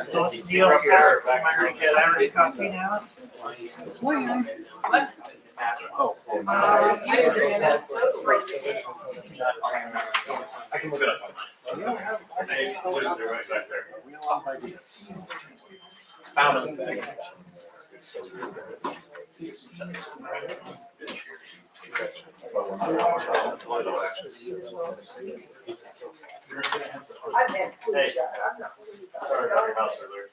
So what's the deal here? Am I gonna get Irish coffee now? What? Oh. I can look it up. Hey, what is it right back there? Found it. Hey, sorry about your house earlier.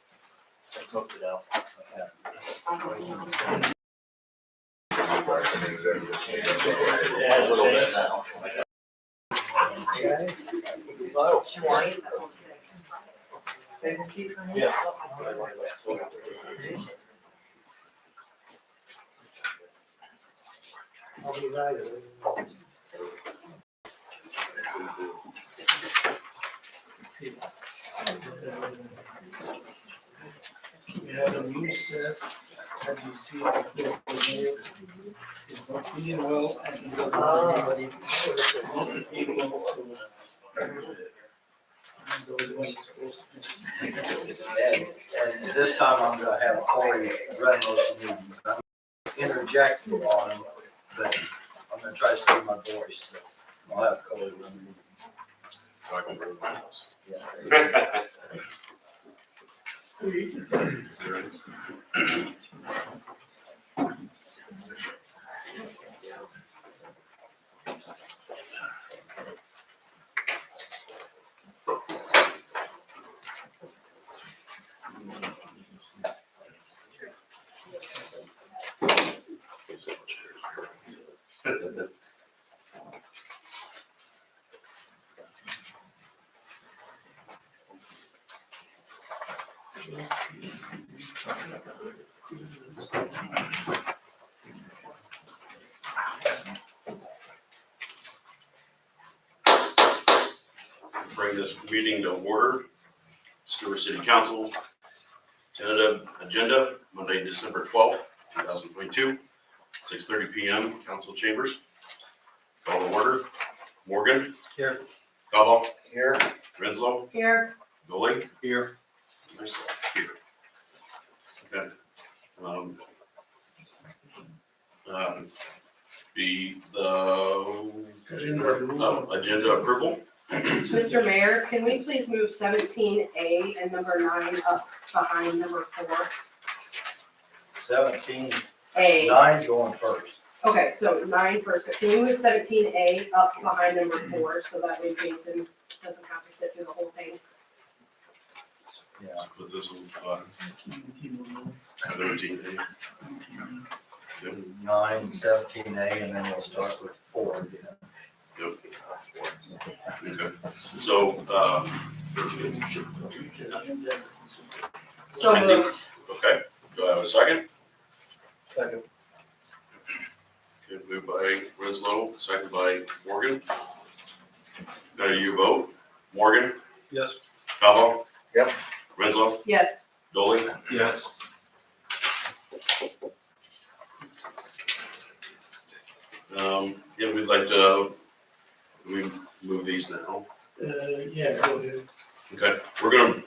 I smoked it out. Yeah, a little bit now. Hello. Save the seat for me? Yeah. I'll be right. We have a new set, as you see, it's not feeling well, and it doesn't have anybody. And this time I'm gonna have Corey run this meeting. I'm interjecting on him, but I'm gonna try to save my voice, so I'll have Corey run the meeting. I can bring my house. Yeah. Bring this meeting to order. Stuart City Council, tentative agenda, Monday, December 12th, 2022, 6:30 p.m., council chambers. Call to order. Morgan. Here. Cobble. Here. Renslow. Here. Goling. Here. Myself here. Okay. Agenda approval. Mr. Mayor, can we please move 17A and number 9 up behind number 4? 17, A. 9 going first. Okay, so 9 first. Can you move 17A up behind number 4 so that way Jason doesn't have to sit through the whole thing? Yeah. Put this on 17A. 9, 17A, and then we'll start with 4 again. Yep. Okay. So, So moved. okay, do I have a second? Second. Good, moved by Renslow, second by Morgan. Now you vote. Morgan? Yes. Cabo? Yep. Renslow? Yes. Dolly? Yes. Yeah, we'd like to, we move these now. Yeah, go ahead. Okay, we're gonna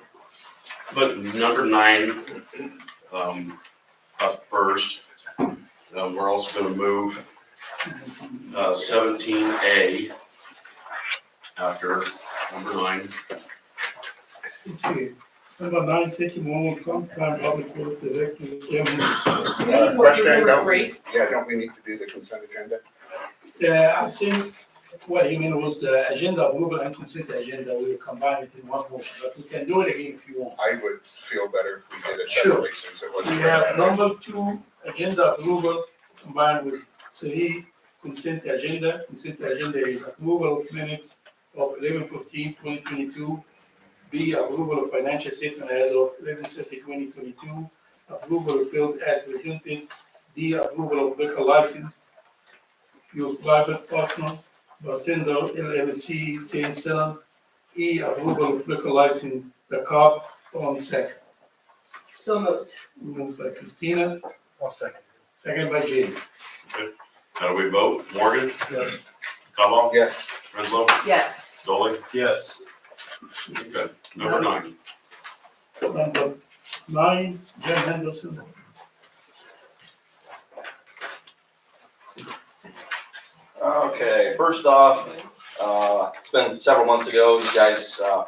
put number 9 up first. We're also gonna move 17A after number 9. Okay. Number 9, take a moment, compound public work director, Chairman. Do we need what, number 3? Yeah, don't we need to do the consent agenda? I think what he meant was the agenda approval and consent agenda, we'll combine it in one motion, but we can do it again if you want. I would feel better if we did it Sure. separately since it wasn't. We have number 2, agenda approval combined with 3, consent agenda. Consent agenda is approval of minutes of 11/14/2022. B, approval of financial statement as of 11/30/2022. approval of bills as presented. D, approval of liquor license. Your private partner, bartender LLC, Saint Salem. E, approval of liquor license, the Cobb on second. So moved. Moved by Christina, One second. second by Jamie. How do we vote? Morgan? Yes. Cobal? Yes. Renslow? Yes. Dolly? Yes. Okay. Number 9. Number 9, Jim Henderson. Okay, first off, it's been several months ago, you guys, kind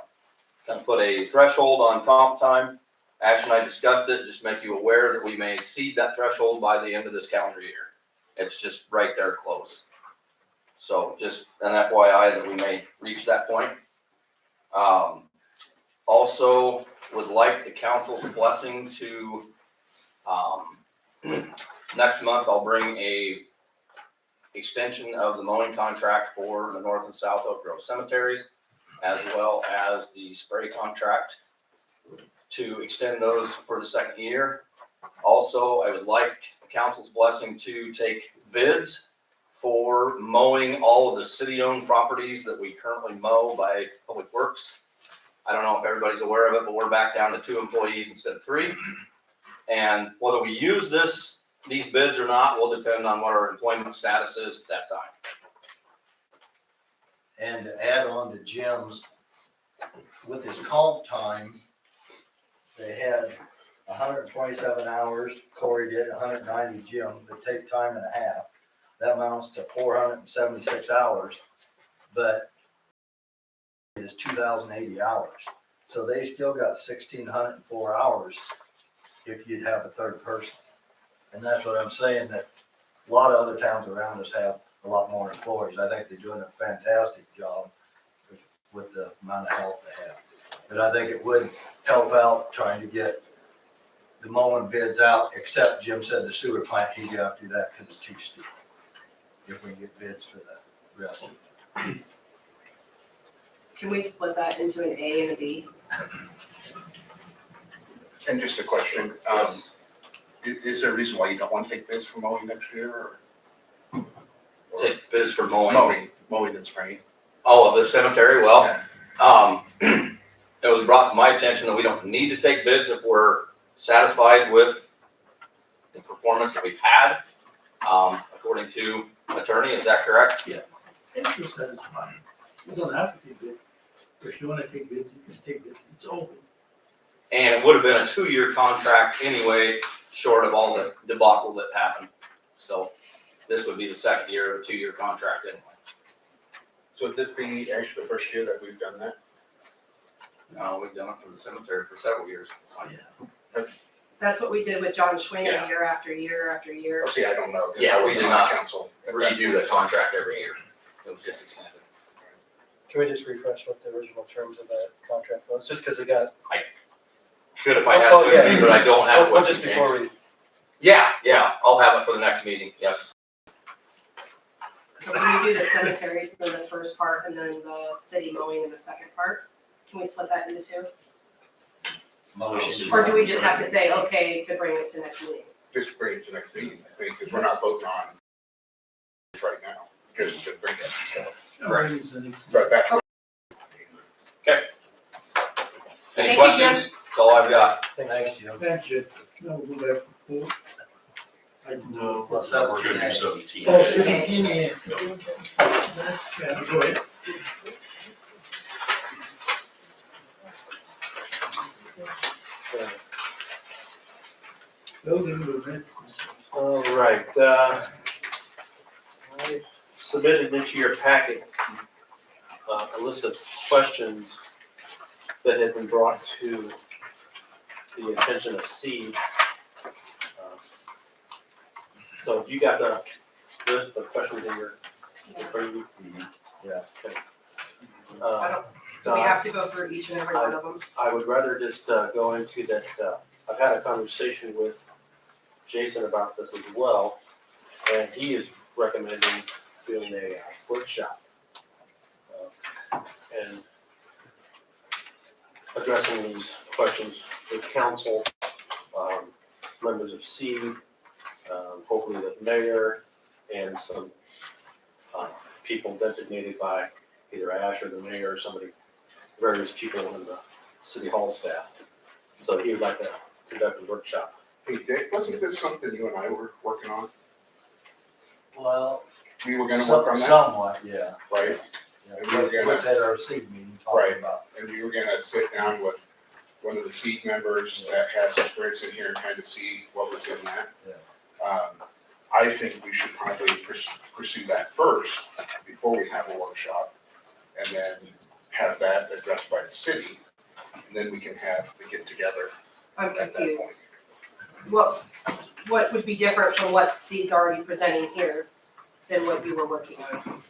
of put a threshold on comp time. Ash and I discussed it, just make you aware that we may exceed that threshold by the end of this calendar year. It's just right there close. So just an FYI that we may reach that point. Also would like the council's blessing to, next month I'll bring a extension of the mowing contract for the North and South Oak Grove cemeteries, as well as the spray contract to extend those for the second year. Also, I would like the council's blessing to take bids for mowing all of the city-owned properties that we currently mow by Public Works. I don't know if everybody's aware of it, but we're back down to 2 employees instead of 3. And whether we use these bids or not will depend on what our employment status is at that time. And to add on to Jim's, with his comp time, they had 127 hours, Corey did 190, Jim, but take time and a half. That amounts to 476 hours, but it's 2,080 hours. So they still got 1,604 hours if you'd have a third person. And that's what I'm saying, that a lot of other towns around us have a lot more employees. I think they're doing a fantastic job with the amount of help they have. But I think it would help out trying to get the mowing bids out, except Jim said the sewer plant, he'd have to do that because it's too steep. If we can get bids for the rest of it. Can we split that into an A and a B? And just a question, is there a reason why you don't want to take bids for mowing next year or? Take bids for mowing. Mowing and spraying. Oh, of the cemetery, well, Yeah. it was brought to my attention that we don't need to take bids if we're satisfied with the performance that we've had. According to attorney, is that correct? If you're satisfied, you don't have to take bids. If you wanna take bids, you can take bids, it's open. And it would have been a 2-year contract anyway, short of all the debacle that happened. So this would be the second year of a 2-year contract anyway. So would this be actually the first year that we've done that? We've done it for the cemetery for several years. That's what we did with John Schwinger Yeah. year after year after year. Oh, see, I don't know. 'Cause Yeah, I we wasn't did on not council. Redo the contract every year. It was just extended. Can we just refresh what the original terms of that contract was, just because it got, Could if I had Oh, it with yeah. me, but I don't have it well, with just me, before James. we, Yeah, I'll have it for the next meeting, yes. So when we do the cemeteries in the first part and then the city mowing in the second part, can we split that into 2? Motion. Or do we just have to say, okay, to bring it to next meeting? Just bring it to next meeting, I think, because we're not voting on this right now, just to bring it, so. Right. But that's. Any Thank you, Jim. questions? That's all I've got. Thanks, Jim. Thank you. Now we'll go back to 4. No, Well, we're gonna do 17. Oh, 17, yeah. That's, go ahead. Building permit. all right, I submitted into your packet a list of questions that had been brought to the attention of C. So you got the list of questions in your, Yeah. Okay. Do we have to go through each and every one of them? I would rather just go into that, I've had a conversation with Jason about this as well, and he is recommending doing a workshop. And addressing these questions with council. members of SEED, hopefully the mayor, and some people designated by either Ash or the mayor or somebody, various people in the city hall staff. So he would like to conduct a workshop. Hey, Dick, wasn't this something you and I were working on? Well, We were gonna work on that, somewhat, yeah. right? Yeah, And we were gonna- Which at our seed meeting, Right. talking about. And we were gonna sit down with one of the seat members that has experience in here and kind of see what was in that. I think we should probably pursue that first before we have a workshop. And then have that addressed by the city. And then we can have the get together I'm at that confused. point. What would be different from what Seed's already presenting here than what you were working on?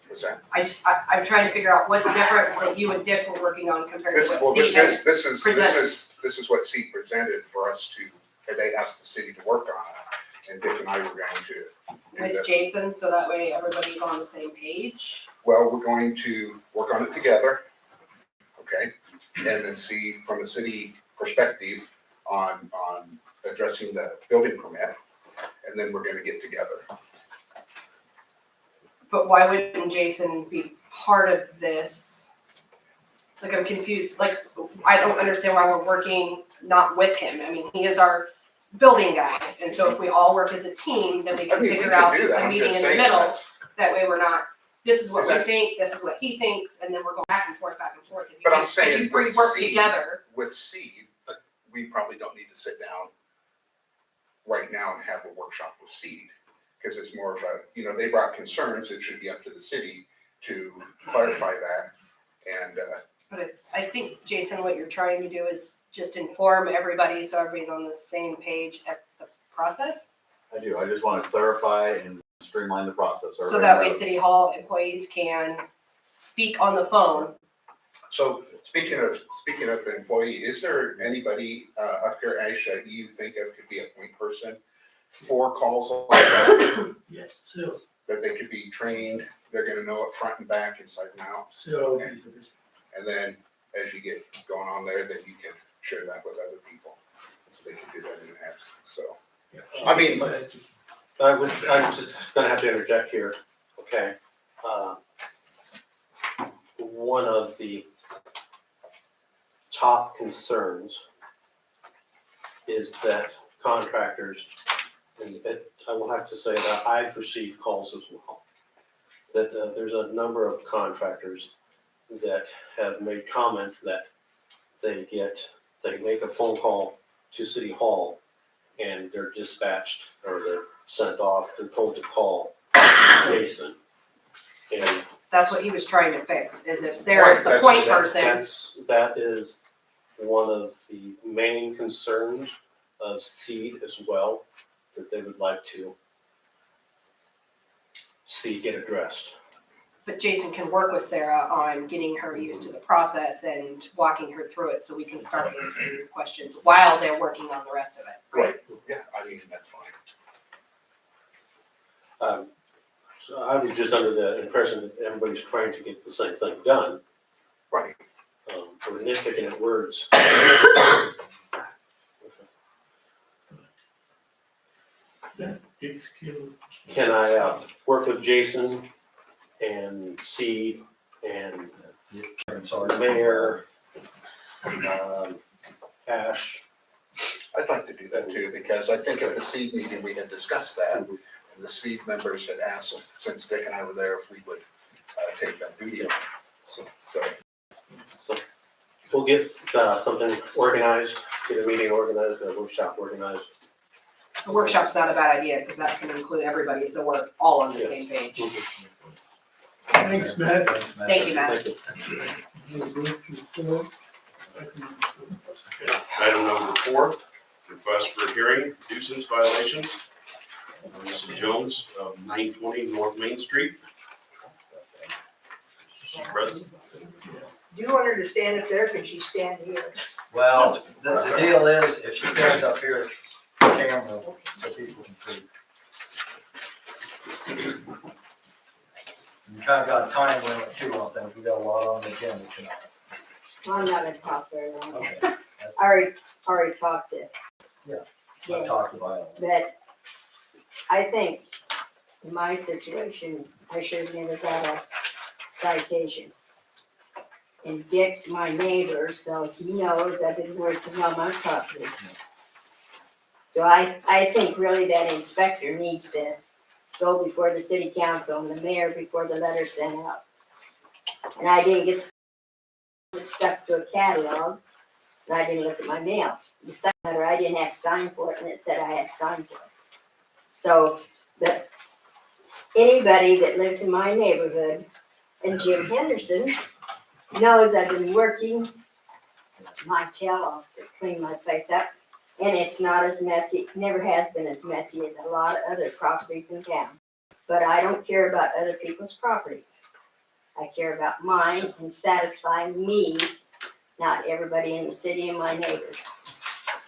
What's that? I'm trying to figure out what's different that you and Dick were working on compared to This, what well, Seed has. this is what Seat presented for us to, and they asked the city to work on it. And Dick and I were going to do With this. Jason, so that way everybody's on the same page. Well, we're going to work on it together, okay? And then see from a city perspective on addressing the building permit. And then we're gonna get together. But why wouldn't Jason be part of this? Like, I'm confused, like, I don't understand why we're working not with him. I mean, he is our building guy, and so if we all work as a team, then we I can mean, we figure can out do that, a I'm meeting just in the saying middle. that's. That way we're not, this is what Is we that- think, this is what he thinks, and then we're going back and forth. If you But I'm just- if saying you three with work Seed- together, With Seed, we probably don't need to sit down right now and have a workshop with Seed. Because it's more of a, they brought concerns, it should be up to the city to clarify that. And, but I think, Jason, what you're trying to do is just inform everybody so everybody's on the same page at the process. I do, I just want to clarify and streamline the process. So that way City Hall employees can speak on the phone. so speaking of the employee, is there anybody, up here, Aisha, you think of could be a point person for calls like that? Yes, so, That they could be trained, they're gonna know it front and back, inside and out. so, And then as you get going on there, then you can share that with other people. So they can do that in apps, so. yeah. I mean- I'm just gonna have to interject here, okay? One of the top concerns is that contractors, and I will have to say that I've received calls as well, that there's a number of contractors that have made comments that they make a phone call to City Hall and they're dispatched or they're sent off, they're told to call Jason. And That's what he was trying to fix, is if Sarah's the point person. that is one of the main concerns of Seed as well, that they would like to see get addressed. But Jason can work with Sarah on getting her used to the process and walking her through it so we can start answering these questions while they're working on the rest of it. Right. Yeah, I mean, that's fine. So I was just under the impression that everybody's trying to get the same thing done. Right. We're nitpicking at words. That takes care of. Can I work with Jason and Seed and the mayor, Ash? I'd like to do that too, because I think at the seed meeting, we had discussed that. And the seed members had asked, since Dick and I were there, if we would take that duty. So, So we'll get something organized, get a meeting organized, a workshop organized. The workshop's not a bad idea because that can include everybody, so we're all on the Yeah. same page. Thanks, Matt. Thank you, Matt. Thank you. We'll go to four. Item number 4, request for a hearing, nuisance violations. Mrs. Jones of 920 North Main Street. She's present. You want her to stand up there, can she stand here? Well, the deal is, if she stands up here, the camera, so people can see. You kind of got a time limit too on things, we got a lot on the agenda tonight. I'm not gonna talk very long. Okay. I already talked to I talked to Viola. But I think in my situation, I should have never got a citation. And Dick's my neighbor, so he knows I've been working on my property. So I think really that inspector needs to go before the city council and the mayor before the letter's sent out. And I didn't get stuck to a catalog, and I didn't look at my mail. The second letter, I didn't have to sign for it, and it said I had to sign for it. So, but anybody that lives in my neighborhood, and Jim Henderson, knows I've been working my tail off to clean my place up. And it's not as messy, never has been as messy as a lot of other properties in town. But I don't care about other people's properties. I care about mine and satisfying me, not everybody in the city and my neighbors.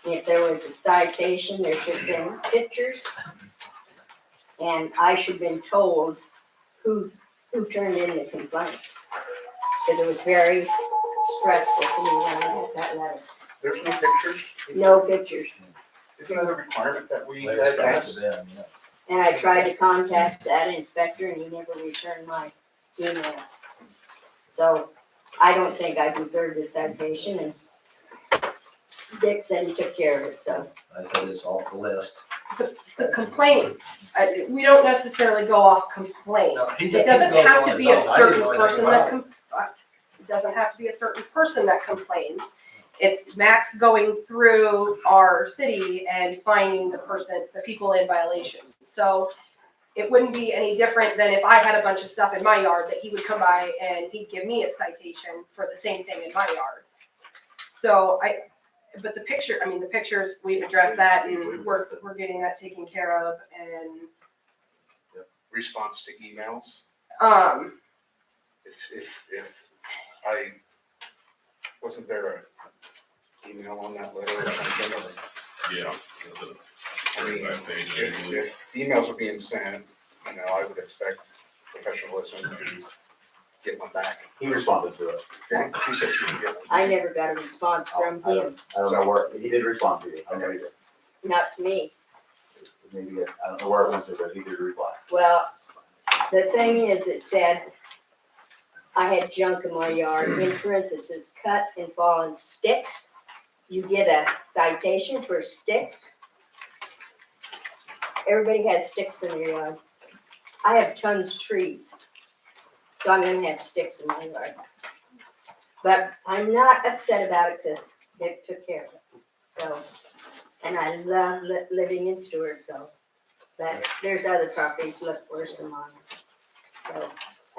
If there was a citation, there should have been pictures. And I should have been told who turned in the complaint. Because it was very stressful for me when I got that letter. There's no pictures? No pictures. Isn't that a requirement that we Letters had back to asked? them, yeah. And I tried to contact that inspector and he never returned my emails. So I don't think I deserved this citation, and Dick said he took care of it, so. I said it's off the list. The complaint, we don't necessarily go off complaint. No, he It doesn't goes have on to his be a own. I didn't certain know anything person about that, it. it doesn't have to be a certain person that complains. It's Max going through our city and finding the people in violation. So it wouldn't be any different than if I had a bunch of stuff in my yard that he would come by and he'd give me a citation for the same thing in my yard. So but the pictures, we've addressed that and we're getting that taken care of, and Response to emails? If I, wasn't there a email on that letter or something? Or- Yeah. I mean, 35 page, I if believe. emails are being sent, I would expect professionalism to get my back. He responded to it. He said she would get one. I never got a response from I him, don't know where, he did respond to you. I know he did. not to me. Maybe, I don't know where it went to, but he did reply. Well, the thing is, it said I had junk in my yard, in parentheses, cut and fallen sticks. You get a citation for sticks. Everybody has sticks in their yard. I have tons of trees, so I'm gonna have sticks in my yard. But I'm not upset about it because Dick took care of it. So, and I love living in Stuart, so, but there's other properties look worse than mine. So,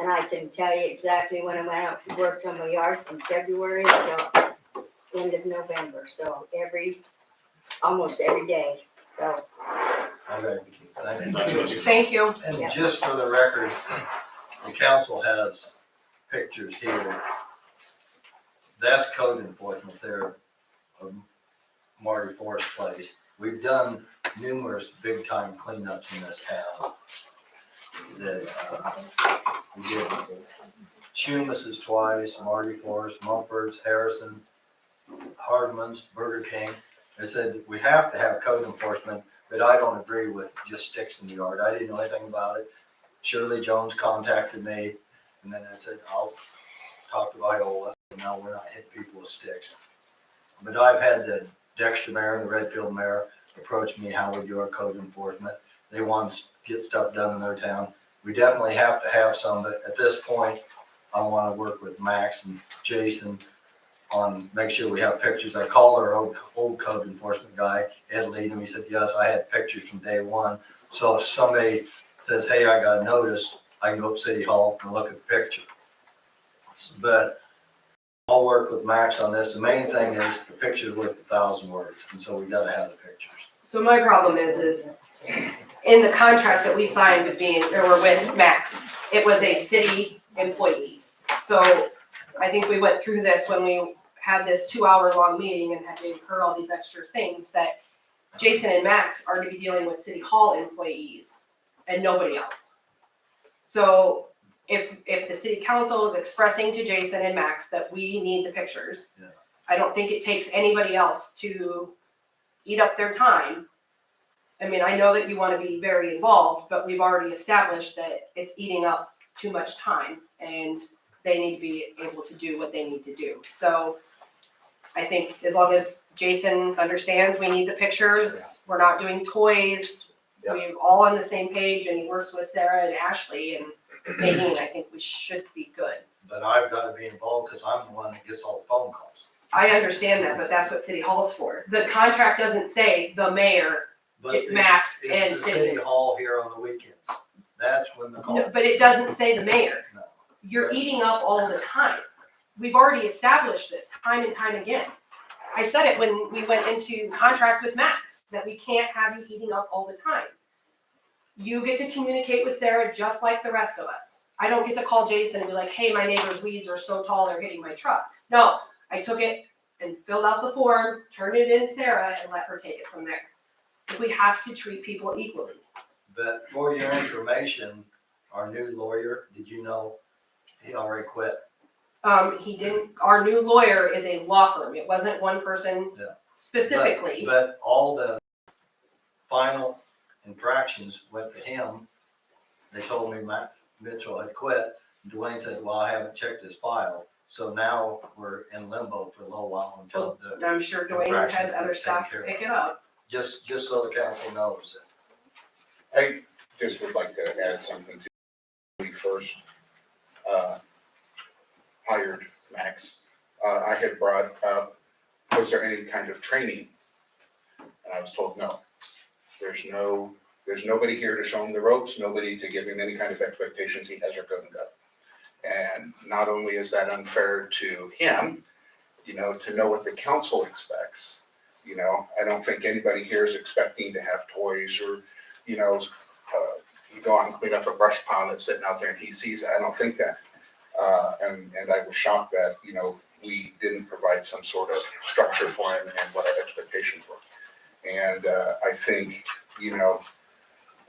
and I can tell you exactly when I went out and worked on my yard from February until end of November, so almost every day, so. Okay, thank you. thank you. And Yeah. just for the record, the council has pictures here. That's code enforcement there of Marty Forrest Place. We've done numerous big time cleanups in this town. We did Shumus's twice, Marty Forrest, Mumford's, Harrison, Hardman's, Burger King. They said we have to have code enforcement, but I don't agree with just sticks in the yard. I didn't know anything about it. Shirley Jones contacted me, and then I said, I'll talk to Viola, and now we're not hitting people with sticks. But I've had the Dexter mayor and the Redfield mayor approach me how we do our code enforcement. They want to get stuff done in their town. We definitely have to have some, but at this point, I want to work with Max and Jason on make sure we have pictures. I called our old code enforcement guy, Ed Leadham. He said, yes, I had pictures from day one. So if somebody says, hey, I got a notice, I can go to City Hall and look at the picture. But I'll work with Max on this. The main thing is the picture's worth 1,000 words, and so we gotta have the pictures. So my problem is in the contract that we signed with with Max, it was a city employee. So I think we went through this when we had this 2-hour-long meeting and had to incur all these extra things that Jason and Max are to be dealing with City Hall employees and nobody else. So if the city council is expressing to Jason and Max that we need the pictures, Yeah. I don't think it takes anybody else to eat up their time I mean, I know that you wanna be very involved, but we've already established that it's eating up too much time and they need to be able to do what they need to do. So I think as long as Jason understands we need the pictures, we're not doing toys, we're all on the same page and he works with Sarah and Ashley and Nadine, I think we should be good. But I've gotta be involved because I'm the one that gets all the phone calls. I understand that, but that's what City Hall's for. The contract doesn't say the mayor, But Max and it's the City. city hall here on the weekends. That's when the call. No, but it doesn't say the mayor. No. You're eating up all the time. We've already established this time and time again. I said it when we went into contract with Max, that we can't have you eating up all the time. You get to communicate with Sarah just like the rest of us. I don't get to call Jason and be like, hey, my neighbor's weeds are so tall, they're hitting my truck. No, I took it and filled out the form, turned it in to Sarah and let her take it from there. We have to treat people equally. But for your information, our new lawyer, did you know he already quit? He didn't, our new lawyer is a law firm. It wasn't one person Yeah. specifically. But all the final infractions went to him. They told me Matt Mitchell had quit. Dwayne said, well, I haven't checked his file. So now we're in limbo for a little while until the, I'm sure Dwayne has other staff to pick it up. just so the council knows it. I just would like to add something to we first hired Max. I had brought up, was there any kind of training? And I was told no. There's nobody here to show him the ropes, nobody to give him any kind of expectations he has or couldn't go. And not only is that unfair to him, you know, to know what the council expects. You know, I don't think anybody here is expecting to have toys or, you know, you go out and clean up a brush pile that's sitting out there and he sees it. I don't think that. And I was shocked that, you know, we didn't provide some sort of structure for him and what our expectations were. And I think, you know,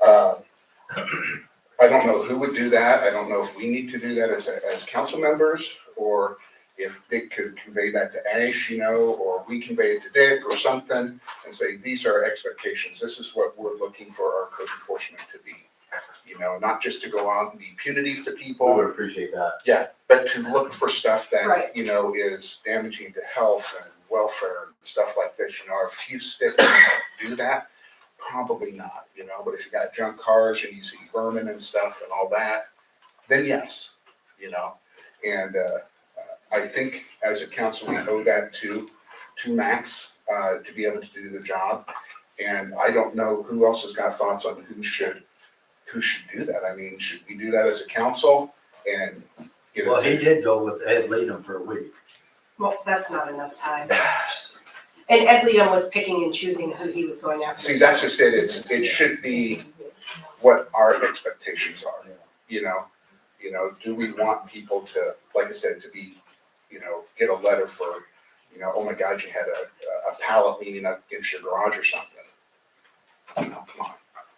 I don't know who would do that. I don't know if we need to do that as council members, or if Dick could convey that to Ash, you know, or we convey it to Dick or something and say, these are our expectations. This is what we're looking for our code enforcement to be. You know, not just to go out and be punitive to We people. would appreciate that. Yeah, but to look for stuff that, Right. you know, is damaging to health and welfare and stuff like this. You know, if you stick and do that, probably not, you know, but if you got junk cars and you see vermin and stuff and all that, then yes, you know. And I think as a council, we owe that to Max to be able to do the job. And I don't know who else has got thoughts on who should do that. I mean, should we do that as a council? And, you know. Well, he did go with Ed Leadham for a week. Well, that's not enough time. And Ed Leadham was picking and choosing who he was going after. See, that's just it. It should be what our expectations are, you know? You know, do we want people to, like I said, to be, you know, get a letter for, you know, oh my God, you had a pallet leaning up against your garage or something. You know, come on,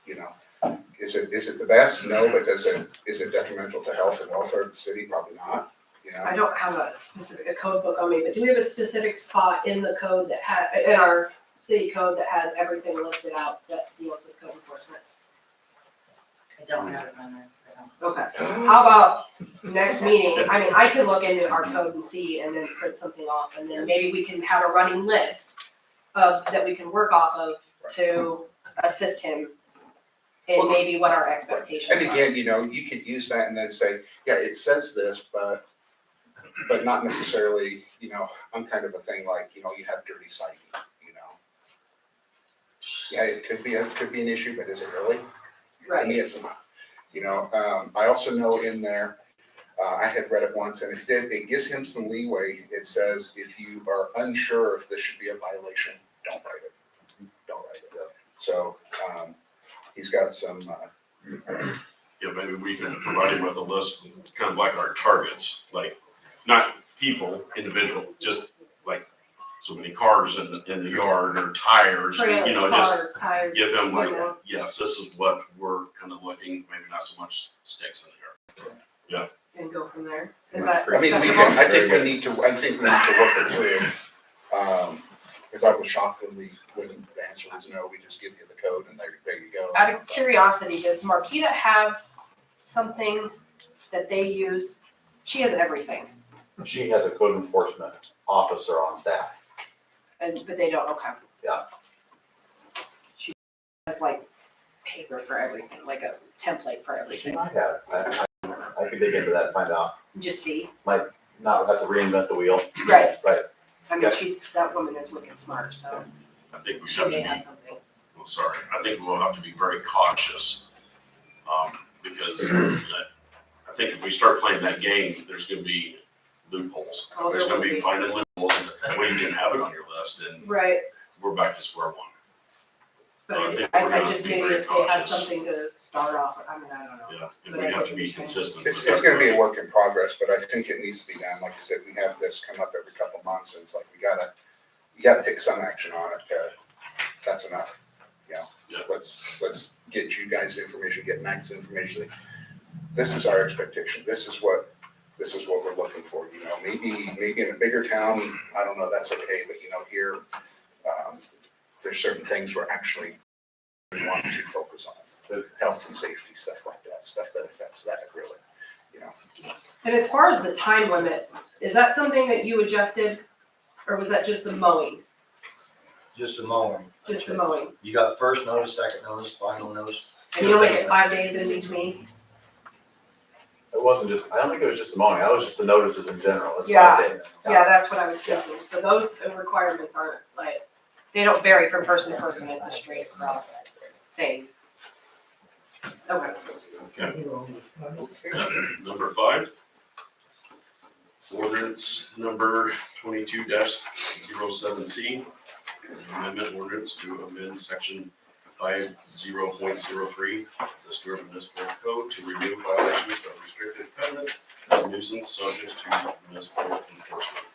you know? Is it the best? No, but is it detrimental to health and welfare of the city? Probably not, you know? I don't have a specific code book on me, but do we have a specific spot in the code that in our city code that has everything listed out that deals with code enforcement? I don't have it on this, I don't. Okay, how about next meeting, I mean, I can look into our code and see and then print something off, and then maybe we can have a running list that we can work off of to assist him in maybe what our expectations are. And again, you know, you could use that and then say, yeah, it says this, but not necessarily, you know, I'm kind of a thing like, you know, you have dirty siding, you know. Yeah, it could be an issue, but is it really? To me, it's not. You know, I also know in there, I had read it once and it gives him some leeway. It says, if you are unsure if this should be a violation, don't write it. Don't write it. So, he's got some, Yeah, maybe we can provide him with a list, kind of like our targets, like, not people, individual, just like so many cars in the yard or tires, you know, just Trailers, cars, tires, give him like, you know. yes, this is what we're kind of looking, maybe not so much sticks in the yard. And go from there. Is that I mean, acceptable? I think we need to work it through. Cause I was shocked when the answer was no, we just give you the code and they out of curiosity, does Marquita have something that they use? She has everything, She has a code enforcement officer on staff. but they don't, okay. Yeah. She has like paper for everything, like a template for She everything. might have, I can dig into that and find out. Just see, Not have to reinvent the wheel. right. Right. I mean, Yeah. that woman is wicked smart, so I think we she should may be, have something. well, sorry, I think we'll have to be very cautious. Because I think if we start playing that game, there's gonna be loopholes. Oh, There's there gonna will be be. finding loopholes, well, you didn't have it on your list, and Right, we're back to square one. but So I think we're I gonna just be maybe very if they have cautious. something to start off, I mean, I don't know. Yeah, and But we I have to think be we should. consistent. It's with gonna be that. a work in progress, but I think it needs to be done. Like I said, we have this come up every couple months, and it's like, you gotta take some action on it. That's enough, you know? Yeah. Let's get you guys information, get Max information. This is our expectation. This is what we're looking for, you know? Maybe in a bigger town, I don't know, that's okay, but you know, here, there's certain things we're actually wanting to focus on. The health and safety, stuff like that, stuff that affects that really, you know? And as far as the time limit, is that something that you adjusted, or was that just the mowing? Just the mowing. Just the mowing? You got first notice, second notice, final notice. And you only get 5 days in between? It wasn't just, I don't think it was just the mowing, that was just the notices in general. It's Yeah. 5 days. Yeah, that's what I was thinking. So those requirements aren't like, they don't vary from person to person, it's a straight across thing. Okay. Number 5. Ordinance number 22-07C. Amendment ordinance to amend section 50.03 of the Stuart Municipal Code to remove violations of restricted covenant as a nuisance subject to municipal enforcement.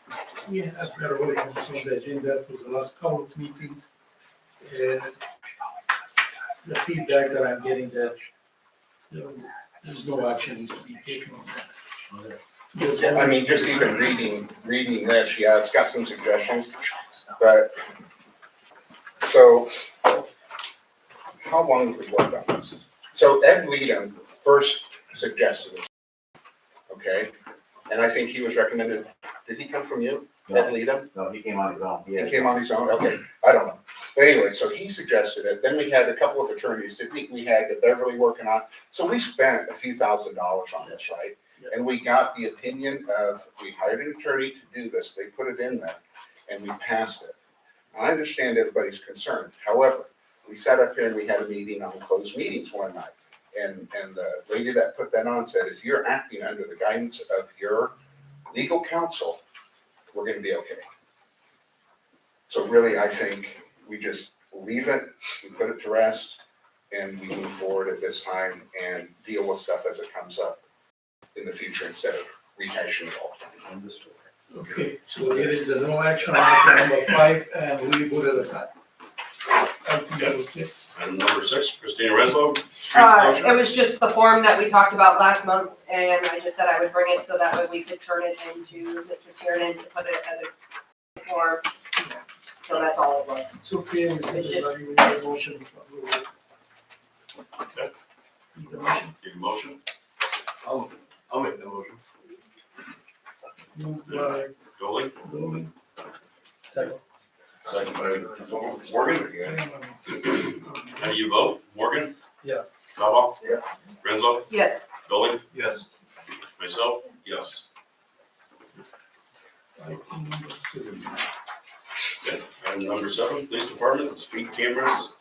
We have that already on the agenda for the last couple of meetings. And the feedback that I'm getting that, you know, there's no action needs to be taken on that. Yeah, I mean, just even reading this, yeah, it's got some suggestions, but, so, how long have we worked on this? So Ed Weedham first suggested this, okay? And I think he was recommended, did he come from you, Ed Weedham? No, he came on his own. He came on his own, okay, I don't know. But anyway, so he suggested it, then we had a couple of attorneys, we had Beverly working on, so we spent a few $1,000s on this, right? And we got the opinion of, we hired an attorney to do this, they put it in there, and we passed it. I understand everybody's concerned, however, we sat up here and we had a meeting on closed meetings one night. And the lady that put that on said, if you're acting under the guidance of your legal counsel, we're gonna be okay. So really, I think we just leave it, we put it to rest, and we move forward at this time and deal with stuff as it comes up in the future instead of rehashing it all the time. Okay, so there is a no action on item number 5, and we put it aside. Item number 6. Item number 6, Christina Reslow, street closure. It was just the form that we talked about last month, and I just said I would bring it so that way we could turn it into Mr. Tiernan to put it as a form. So that's all it was. It's okay, we It's just- need a motion. Okay. Need a motion? Need a motion? I'll make the motion. Moved by Dolly, Dolly. Second. second by Morgan. How do you vote? Morgan? Yeah. Cobal? Yeah. Renzo? Yes, Dolly? Yes. Myself? Yes. Item number 7. Okay. Item number 7, police department, speed cameras.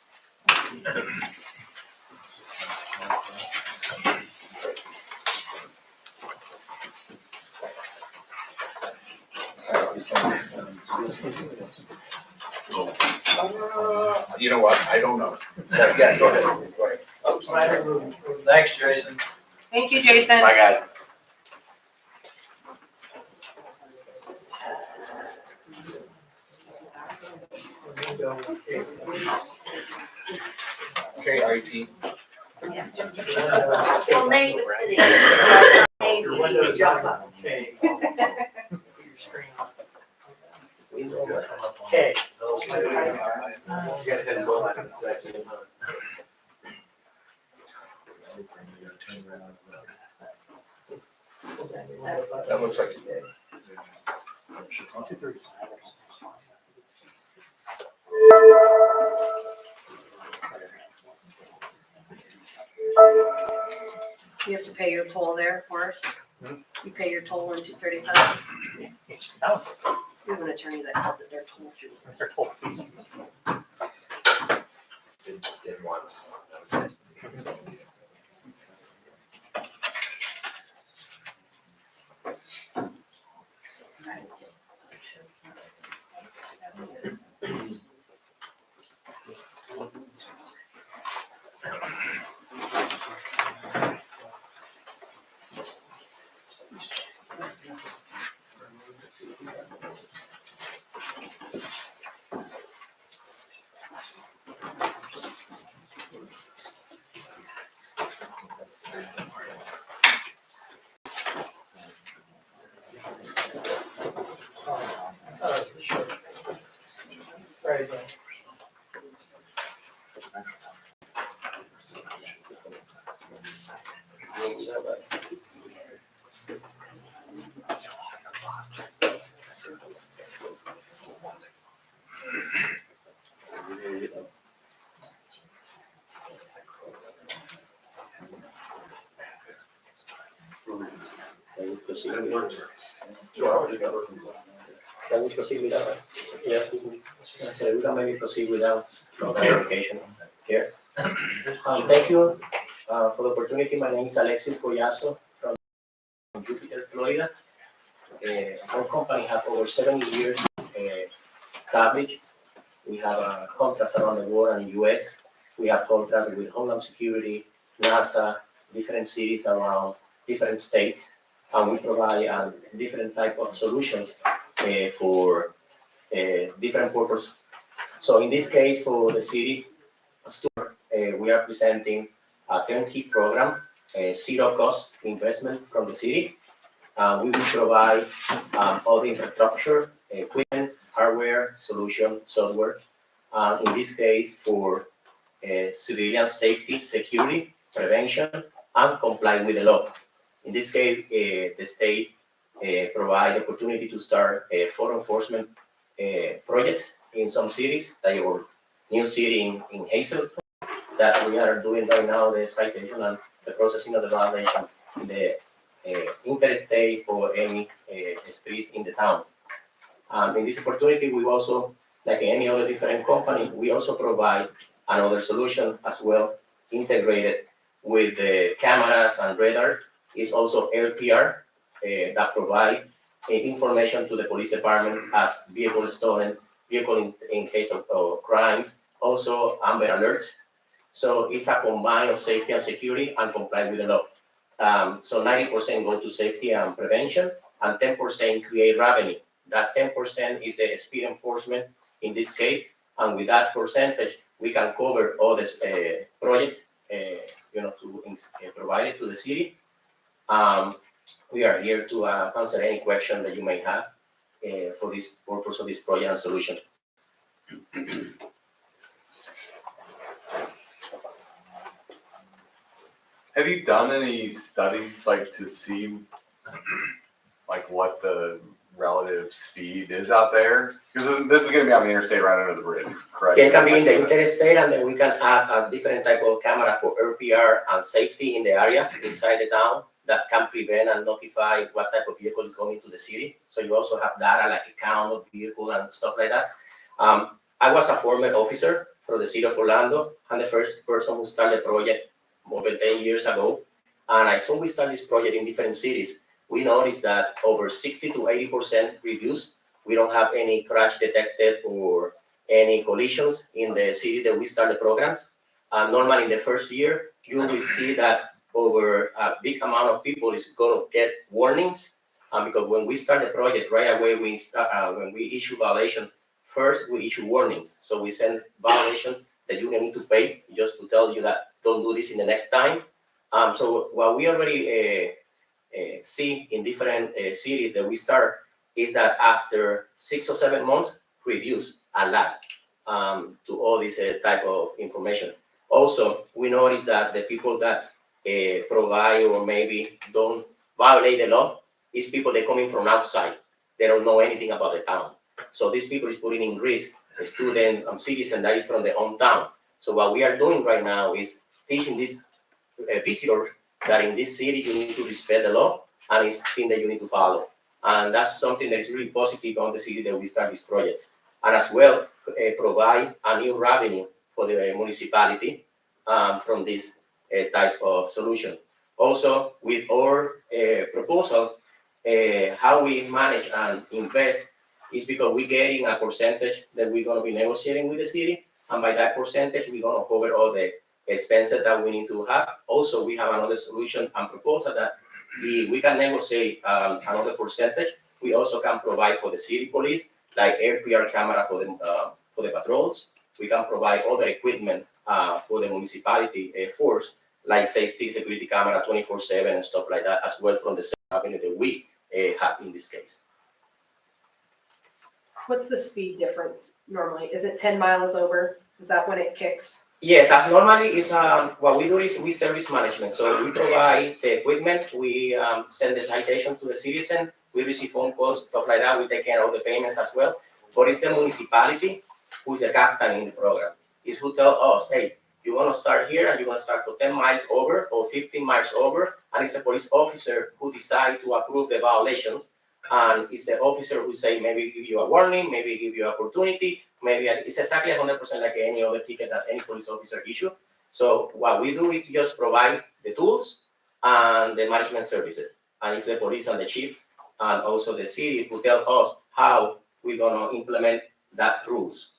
You know what, I don't know. Yeah, go ahead, go ahead. Oh, sorry. Thanks, Jason. thank you, Jason. Bye, guys. Okay, IT. Well, Nate was sitting. Nate, you jump up. Okay. That looks like. You have to pay your toll there for us. You pay your toll in 235. You have an attorney that calls it their toll fee. They're told fee. Did once, that was it. Can we proceed with that? Can we proceed without? Yes, so we can maybe proceed without clarification here. Thank you for the opportunity. My name is Alexis Boyaso from Jupiter, Florida. Our company has over 70 years established. We have contracts around the world and the US. We have contracts with Homeland Security, NASA, different cities around different states, and we provide different type of solutions for different purposes. So in this case, for the city of Stuart, we are presenting a turnkey program, zero cost investment from the city. We will provide all the infrastructure, equipment, hardware, solution, software. In this case, for civilian safety, security, prevention, and comply with the law. In this case, the state provide opportunity to start for enforcement projects in some cities, like our new city in Hazel, that we are doing right now, the citation and the processing of the violation in the interstate or any street in the town. In this opportunity, we also, like any other different company, we also provide another solution as well, integrated with the cameras and radar. Is also LPR that provide information to the police department as vehicle stolen, vehicle in case of crimes, also Amber Alerts. So it's a combine of safety and security and comply with the law. So 90% go to safety and prevention, and 10% create revenue. That 10% is the speed enforcement in this case, and with that percentage, we can cover all this project, to provide it to the city. We are here to answer any question that you may have for this purpose of this project and solution. Have you done any studies like to see like what the relative speed is out there? Because this is going to be on the interstate right under the bridge, correct? It can be in the interstate, and then we can add a different type of camera for RPR and safety in the area inside the town that can prevent and notify what type of vehicle is going to the city. So you also have data like a count of vehicle and stuff like that. I was a former officer for the city of Orlando. I'm the first person who started the project more than 10 years ago. And I saw we started this project in different cities. We noticed that over 60 to 80% reduce. We don't have any crash detected or any collisions in the city that we start the programs. Normally in the first year, you will see that over a big amount of people is going to get warnings. Because when we start the project, right away, when we issue violation, first we issue warnings. So we send violation that you need to pay just to tell you that don't do this in the next time. So what we already see in different cities that we start is that after 6 or 7 months, reduce a lot to all this type of information. Also, we notice that the people that provide or maybe don't violate the law is people that coming from outside. They don't know anything about the town. So these people is putting in risk a student and citizen that is from their own town. So what we are doing right now is teaching these visitors that in this city you need to respect the law and it's thing that you need to follow. And that's something that is really positive on the city that we start this project. And as well, provide a new revenue for the municipality from this type of solution. Also, with our proposal, how we manage and invest is because we're getting a percentage that we're going to be negotiating with the city, and by that percentage, we're going to cover all the expenses that we need to have. Also, we have another solution and proposal that we can negotiate another percentage. We also can provide for the city police, like AirPR camera for the patrols. We can provide other equipment for the municipality force, like safety, security camera 24/7 and stuff like that, as well from the avenue that we have in this case. What's the speed difference normally? Is it 10 miles over? Is that when it kicks? Yes, that's normally is what we do is we service management. So we provide the equipment, we send the citation to the citizen, we receive phone calls, stuff like that. We take care of the payments as well. But it's the municipality who is the captain in the program. It's who tell us, hey, you want to start here and you want to start for 10 miles over or 15 miles over, and it's the police officer who decide to approve the violations. And it's the officer who say maybe give you a warning, maybe give you an opportunity, maybe it's exactly 100% like any other ticket that any police officer issue. So what we do is just provide the tools and the management services. And it's the police and the chief and also the city who tell us how we're gonna implement that rules.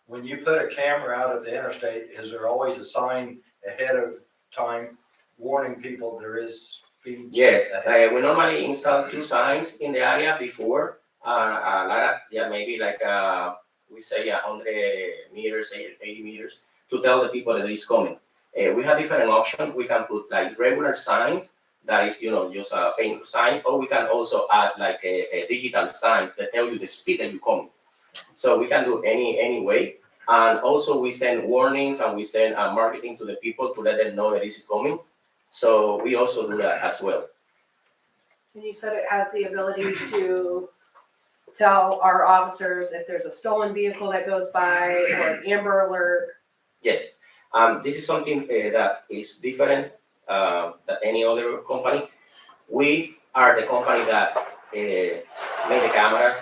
When you put a camera out at the interstate, is there always a sign ahead of time warning people there is speed? Yes, ahead? we normally install 2 signs in the area before, a lot of, maybe like, we say 100 meters, 80 meters, to tell the people that it's coming. We have different options. We can put like regular signs that is, just a paint sign, or we can also add like a digital signs that tell you the speed that you're coming. So we can do any way. And also we send warnings and we send marketing to the people to let them know that this is coming. So we also do that as well. And you said it has the ability to tell our officers if there's a stolen vehicle that goes by or an Amber Alert. Yes, this is something that is different than any other company. We are the company that made the camera,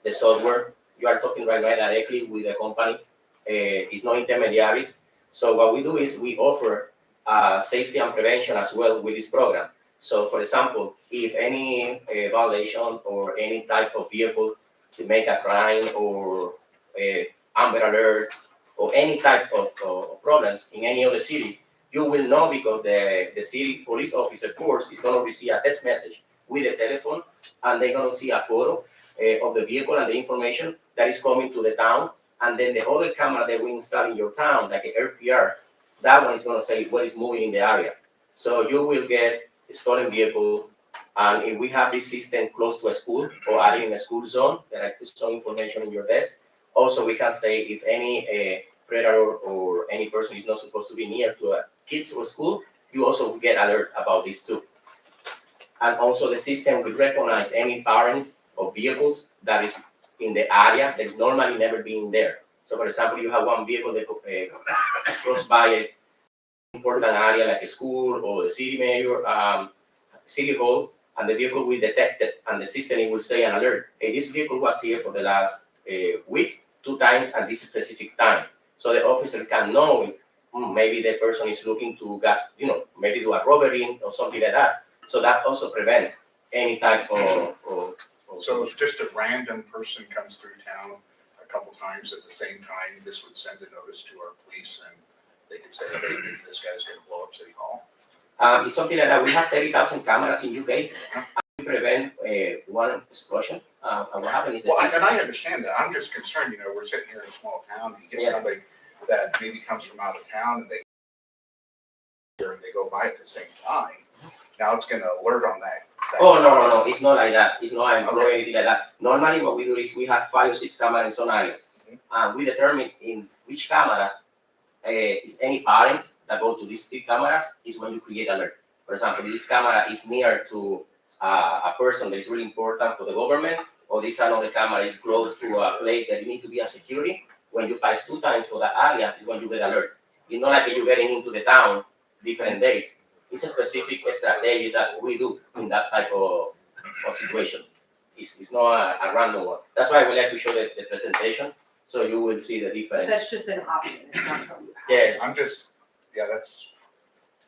the software. You are talking right now directly with the company. It's no intermediaries. So what we do is we offer safety and prevention as well with this program. So for example, if any violation or any type of vehicle to make a crime or Amber Alert or any type of problems in any other cities, you will know because the city police officer force is going to receive a text message with a telephone, and they're going to see a photo of the vehicle and the information that is coming to the town. And then the other camera that we install in your town, like an RPR, that one is going to say what is moving in the area. So you will get a stolen vehicle, and if we have this system close to a school or adding in a school zone, that I put some information in your desk. Also, we can say if any predator or any person is not supposed to be near to a kids or school, you also get alert about this too. And also the system will recognize any parents of vehicles that is in the area that is normally never been there. So for example, you have one vehicle that goes by an important area like a school or the city mayor, city hall, and the vehicle will detect it, and the system will say an alert. Hey, this vehicle was here for the last week, 2 times at this specific time. So the officer can know maybe the person is looking to maybe do a robbery or something like that. So that also prevents any type of So if just a random person comes through town a couple times at the same time, this would send a notice to our police and they could say, hey, this guy's gonna blow up City Hall. It's something like that. We have 30,000 cameras in UK. We prevent one explosion. And what happened is And I understand that. I'm just concerned, we're sitting here in a small town, you get somebody that maybe comes from out of town and they go by at the same time. Now it's gonna alert on that. Oh, no, it's not like that. It's not anything like that. Normally what we do is we have 5 or 6 cameras in some areas. And we determine in which camera is any parents that go to these three cameras is when you create alert. For example, this camera is near to a person that is really important for the government, or this another camera is close to a place that you need to be a security. When you pass 2 times for that area is when you get alert. It's not like you're getting into the town different days. It's a specific strategy that we do in that type of situation. It's not a random one. That's why we like to show the presentation, so you will see the But difference. that's just an option, it's not something you have. Yes, I'm just, yeah, that's,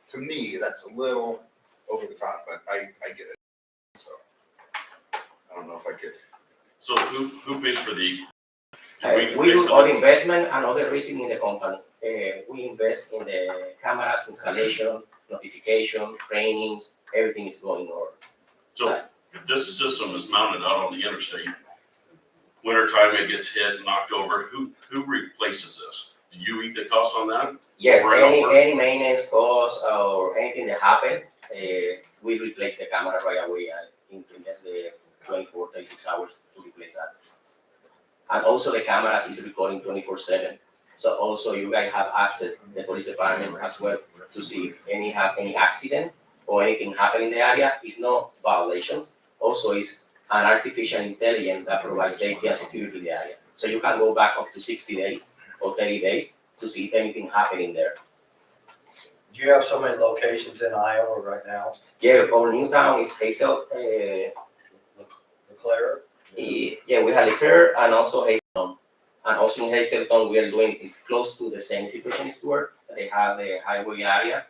to me, that's a little over the top, but I get it. So, I don't know if I could. So who pays for the? we do all the investment and all the risk in the company. We invest in the cameras installation, notification, trainings, everything is going on. So if this system is mounted out on the interstate, wintertime it gets hit and knocked over, who replaces this? Do you eat the cost on that? Yes, Over and over. any maintenance cost or anything that happen, we replace the camera right away in less than 24, 36 hours to replace that. And also the cameras is recording 24/7. So also you guys have access, the police department as well, to see if any accident or anything happen in the area. It's no violations. Also is an artificial intelligence that provides safety and security in the area. So you can go back up to 60 days or 30 days to see if anything happened in there. Do you have so many locations in Iowa right now? Yeah, our new town is Hazel. Leclerc? Yeah, we have Leclerc and also Hazelton. And also in Hazelton, we are doing is close to the same situation as Stuart. They have the highway area,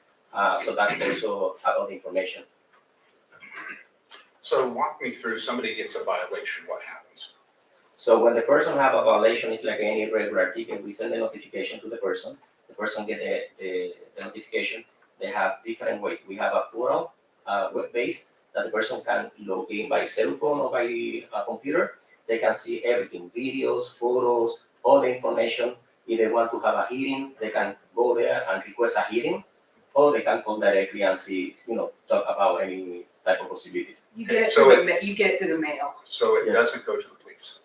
so that also a lot of information. So walk me through, somebody gets a violation, what happens? So when the person have a violation, it's like any regular ticket. We send a notification to the person. The person get the notification. They have different ways. We have a portal, web-based, that the person can log in by cell phone or by computer. They can see everything, videos, photos, all the information. If they want to have a hearing, they can go there and request a hearing, or they can call directly and see, talk about any type of possibilities. You get it So you get it through the mail. So it Yes. doesn't go to the police?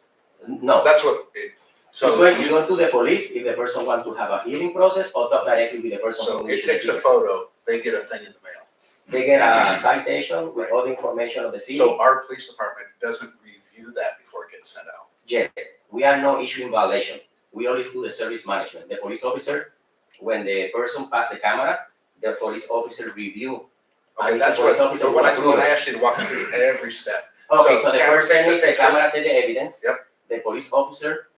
No. That's what it, So so, when you go to the police, if the person want to have a hearing process, or talk directly with the person. so who it initially takes a did it. photo, they get a thing in the mail. They get a citation with all the information of the city. So our police department doesn't review that before it gets sent out? Yes, we are not issuing violation. We only do the service management. The police officer, when the person pass the camera, the police officer review. Okay, And that's the police what, officer so when will I approve it. asked you to walk me through every step. Okay, So so the camera first thing takes a is the picture. camera take the evidence. Yep. The police officer.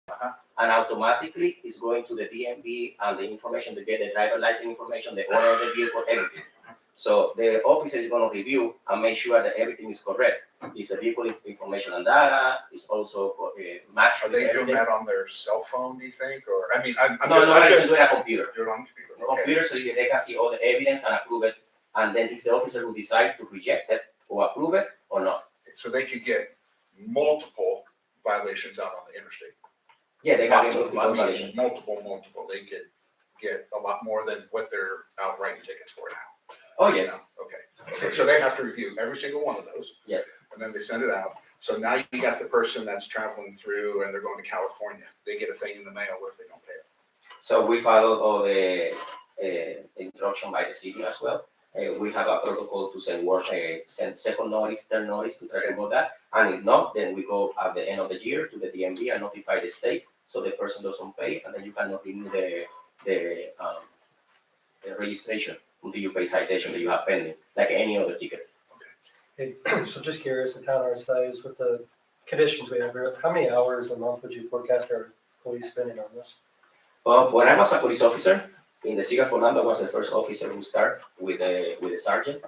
Uh-huh. And automatically is going to the DMV and the information to get the driver license information, the owner of the vehicle, everything. So the officer is gonna review and make sure that everything is correct. It's a vehicle information and data, it's also matched Are with they doing everything. that on their cell phone, do you think, or, I mean, I'm No, just, no, it's doing a computer. you're on computer, The okay. computer, so they can see all the evidence and approve it, and then it's the officer who decide to reject it or approve it or not. So they could get multiple violations out on the interstate. Yeah, they can Lots remove of, the I mean, violation. multiple, they could get a lot more than what they're out writing tickets for now. Oh, yes, Okay, so they have to review every single one of those. Yes. And then they send it out. So now you got the person that's traveling through and they're going to California. They get a thing in the mail if they don't pay it. so we follow all the instruction by the city as well. We have a protocol to send second notice, third notice to try to go that. And if not, then we go at the end of the year to the DMV and notify the state, so the person doesn't pay, and then you cannot renew the registration until you pay citation that you have pending, like any other tickets. Hey, so just curious, the town our size, with the conditions we have here, how many hours a month would you forecast our police spending on this? Well, when I was a police officer in the City of Orlando, I was the first officer who started with the sergeant.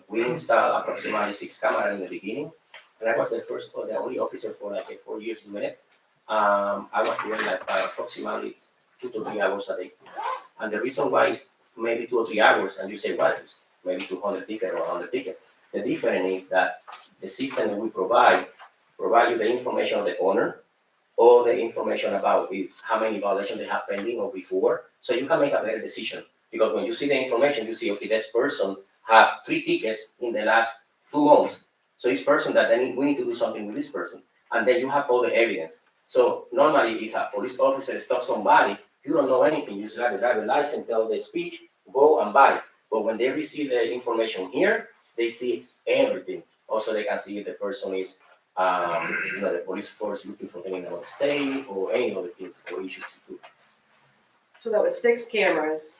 We installed approximately 6 cameras in the beginning, and I was the first or the only officer for like 4 years doing it. I was doing like approximately 2 to 3 hours a day, and the reason why is maybe 2 or 3 hours, and you say, what, maybe 200 tickets or 100 tickets. The difference is that the system that we provide you the information of the owner, or the information about how many violations they have pending or before, so you can make a better decision. Because when you see the information, you see, okay, this person have 3 tickets in the last 2 months. So this person that we need to do something with this person. And then you have all the evidence. So normally if a police officer stops somebody, You don't know anything, you just got the driver license, tell the speed, go and buy. But when they receive the information here, they see everything. Also, they can see if the person is, the police force looking for them in another state or any other things or issues to do. So that was 6 cameras,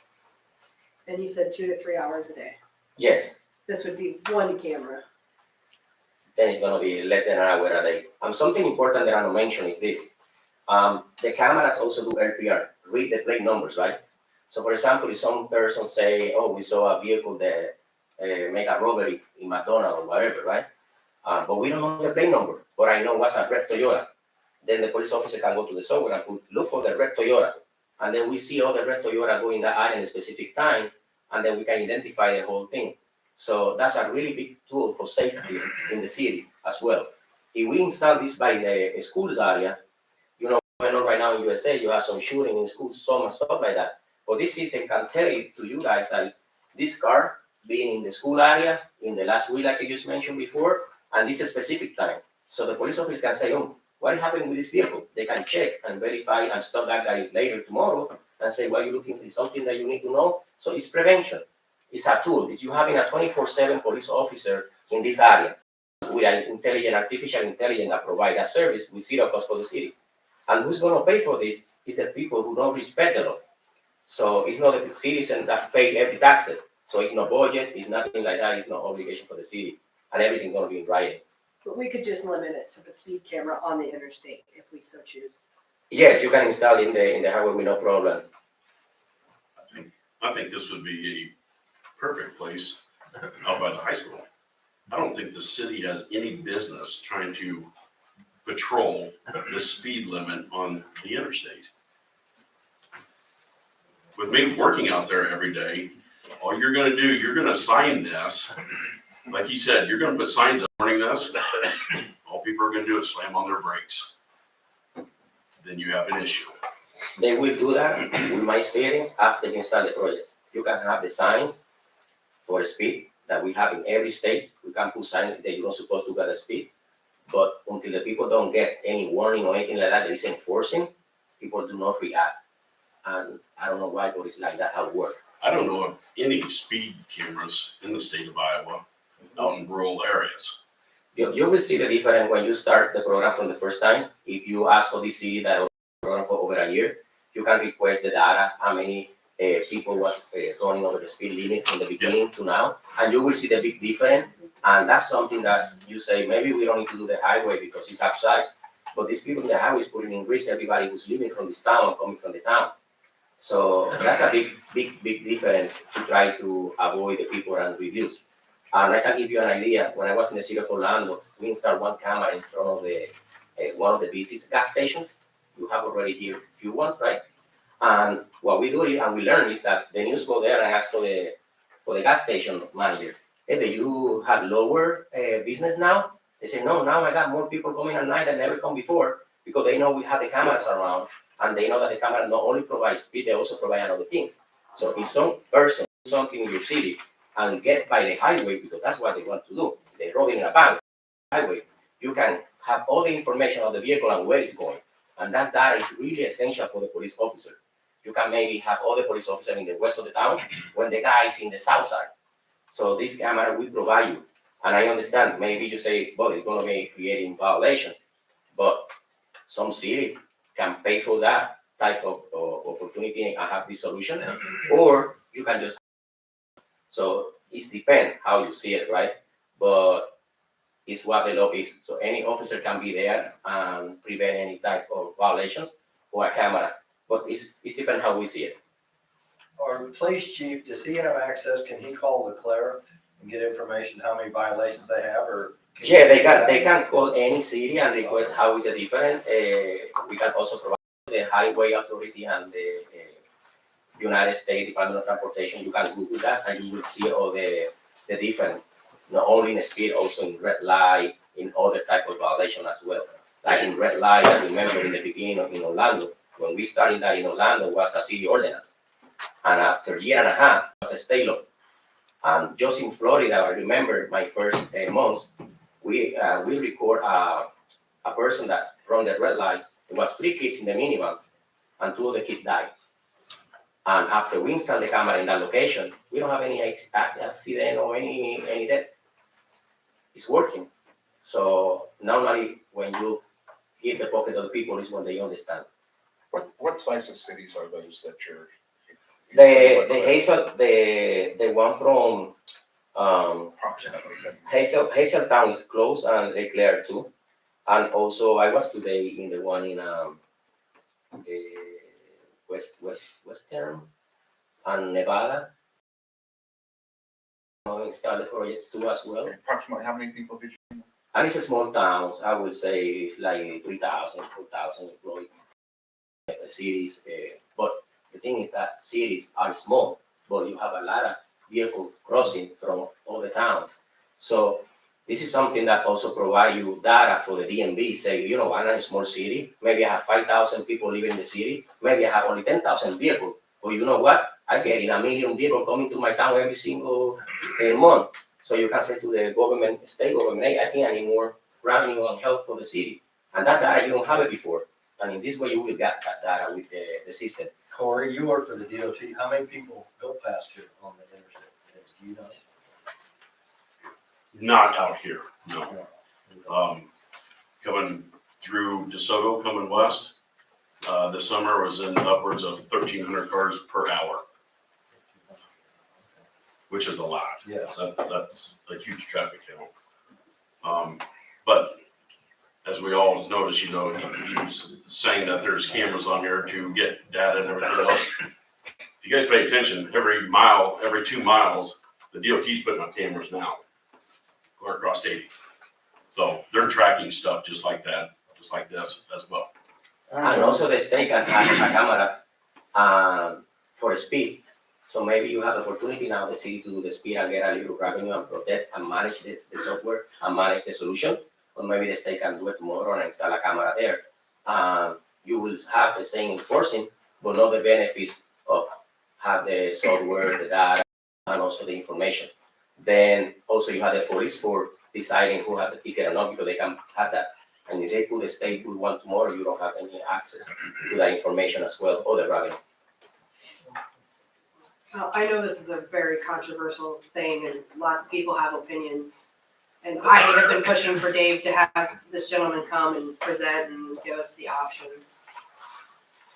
and you said 2 to 3 hours a day. Yes, This would be 1 camera. then it's gonna be less than an hour a day. Something important that I want to mention is this. The cameras also do RPR, read the plate numbers, right? So for example, if some person say, oh, we saw a vehicle that make a robbery in McDonald's or whatever, right? But we don't know the plate number, but I know what's a red Toyota. Then the police officer can go to the software and look for the red Toyota. And then we see all the red Toyota go in that area in a specific time, and then we can identify the whole thing. So that's a really big tool for safety in the city as well. If we install this by the schools area, I know right now in USA you have some shooting in schools, some stuff like that. But this system can tell you to you guys that this car being in the school area in the last week, like I just mentioned before, and this is a specific time. So the police officer can say, oh, what happened with this vehicle? They can check and verify and stop that guy later tomorrow and say, well, you're looking for something that you need to know. So it's prevention. It's a tool. It's you having a 24/7 police officer in this area with an artificial intelligence that provide that service with zero cost for the city. And who's going to pay for this is the people who don't respect the law. So it's not the citizen that pay every taxes. So it's no budget, it's nothing like that, it's no obligation for the city. And everything's going to be in writing. But we could just limit it to the speed camera on the interstate if we so choose. Yes, you can install in the highway with no problem. I think this would be a perfect place out by the high school. I don't think the city has any business trying to patrol the speed limit on the interstate. With me working out there every day, all you're gonna do, you're gonna sign this. Like you said, you're gonna put signs up warning this. All people are gonna do is slam on their brakes. Then you have an issue. They will do that with my experience after you install the project. You can have the signs for speed that we have in every state. We can put signs that you're not supposed to go at speed. But until the people don't get any warning or anything like that is enforcing, people do not react. And I don't know why, but it's like that how it works. I don't know of any speed cameras in the state of Iowa out in rural areas. You will see the difference when you start the program from the first time. If you ask for the city that was program for over a year, you can request the data, how many people was running over the speed limit from the beginning to now, and you will see the big difference. And that's something that you say, maybe we don't need to do the highway because it's outside. But these people in the highway is putting in risk everybody who's living from this town, coming from the town. So that's a big difference to try to avoid the people and reduce. And I can give you an idea. When I was in the city of Orlando, we installed one camera in front of the one of the busiest gas stations. You have already here a few ones, right? And what we do and we learn is that the news go there and ask for the gas station manager, hey, do you have lower business now? They say, no, now I got more people coming at night than ever come before because they know we have the cameras around and they know that the camera not only provides speed, they also provide other things. So if some person do something in your city and get by the highway, because that's what they want to do, they're robbing a bank, highway, you can have all the information of the vehicle and where it's going. And that is really essential for the police officer. You can maybe have all the police officers in the west of the town when the guy is in the south side. So this camera will provide you. And I understand, maybe you say, well, it's going to be creating violation. But some city can pay for that type of opportunity and have this solution. Or you can just, so it depends how you see it, right? But it's what the law is. So any officer can be there and prevent any type of violations or a camera. But it's depends how we see it. Our police chief, does he have access? Can he call Leclerc and get information how many violations they have, or? Yeah, they can call any city and request how is it different. We can also provide the Highway Authority and the United States Department of Transportation. You can Google that and you will see all the different, not only in speed, also in red light, in other type of violation as well. Like in red light, I remember in the beginning in Orlando, when we started that in Orlando was a city ordinance. And after a year and a half, it was a state law. And just in Florida, I remember my first months, we record a person that run the red light. It was 3 kids in the minivan, and 2 of the kids died. And after we install the camera in that location, we don't have any accident or any deaths. It's working. So normally when you hit the pocket of the people is when they understand. What size of cities are those that you're? The Hazel, the one from Hazel Town is close and Lake Claire too. And also I was today in the one in Western and Nevada. Install the projects too as well. Approximately how many people did you? And it's a small town, I would say it's like 3,000, 4,000 employees. Cities, but the thing is that cities are small, but you have a lot of vehicle crossing from all the towns. So this is something that also provide you data for the DMV. Say, you know, I'm in a small city, maybe I have 5,000 people living in the city, maybe I have only 10,000 vehicles. But you know what? I get in 1 million vehicles coming to my town every single month. So you can say to the government, state government, hey, I think I need more revenue and health for the city. And that data, you don't have it before. And in this way, you will get that data with the system. Corey, you work for the DOT. How many people go past here on the interstate? Do you know? Not out here, no. Coming through DeSoto, coming west, this summer was in upwards of 1,300 cars per hour, which is a lot. Yes. That's a huge traffic count. But as we all notice, you know, he was saying that there's cameras on here to get data and everything else. If you guys pay attention, every mile, every 2 miles, the DOT's putting up cameras now, going across 80. So they're tracking stuff just like that, just like this as well. And also the state can have a camera for speed. So maybe you have the opportunity now the city to do the speed and get a little revenue and protect and manage the software and manage the solution. Or maybe the state can do it tomorrow and install a camera there. You will have the same enforcing, but not the benefits of have the software, the data, and also the information. Then also you have the police for deciding who had the ticket or not, because they can have that. And if they put the state will want tomorrow, you don't have any access to that information as well, or the revenue. I know this is a very controversial thing and lots of people have opinions. And I have been pushing for Dave to have this gentleman come and present and give us the options.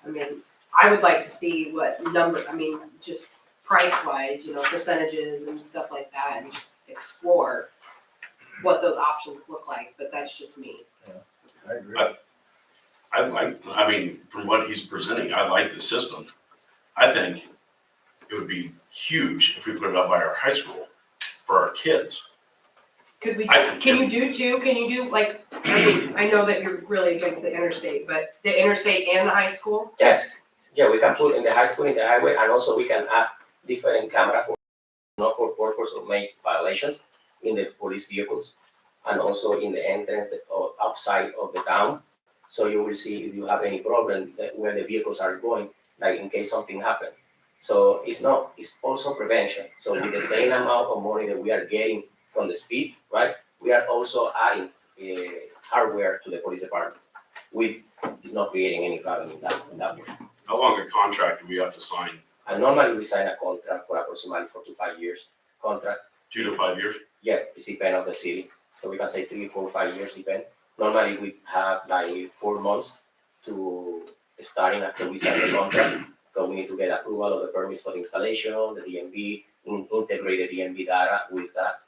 I mean, I would like to see what number, I mean, just price-wise, you know, percentages and stuff like that, and just explore what those options look like, but that's just me. I agree. I mean, from what he's presenting, I like the system. I think it would be huge if we put it up by our high school for our kids. Could we, I think- can you do like, I mean, I know that you're really against the interstate, but the interstate and the high school? Yes, yeah, we can put in the high school, in the highway, and also we can add different camera for, not for purpose of make violations in the police vehicles, and also in the entrance or outside of the town. So you will see if you have any problem that where the vehicles are going, like in case something happened. So it's also prevention. So with the same amount of money that we are getting from the speed, right? We are also adding hardware to the police department. It's not creating any problem in that way. How long a contract do we have to sign? And normally we sign a contract for approximately 4 to 5 years contract. 2 to 5 years? Yeah, it's depend of the city. So we can say 3, 4, 5 years depend. Normally we have like 4 months to starting after we sign the contract. So we need to get approval of the permits for the installation, the DMV, integrate the DMV data with that.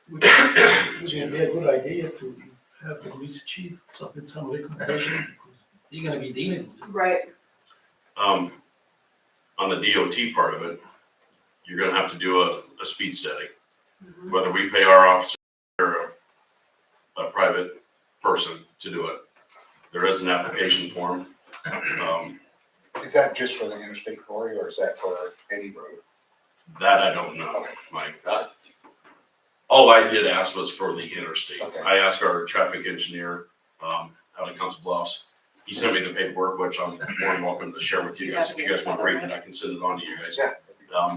Would it be a good idea to have the police chief submit some recommendation? You're gonna be dealing with it. Right. On the DOT part of it, you're gonna have to do a speed study. Whether we pay our officer or a private person to do it. There is an application form. Is that just for the interstate, Corey, or is that for any road? That I don't know, Mike. All I did ask was for the interstate. Okay. I asked our traffic engineer, out of Council Bluffs. He sent me the paperwork, which I'm more than welcome to share with you guys. If you guys want to read it, I can send it on to you guys. Yeah.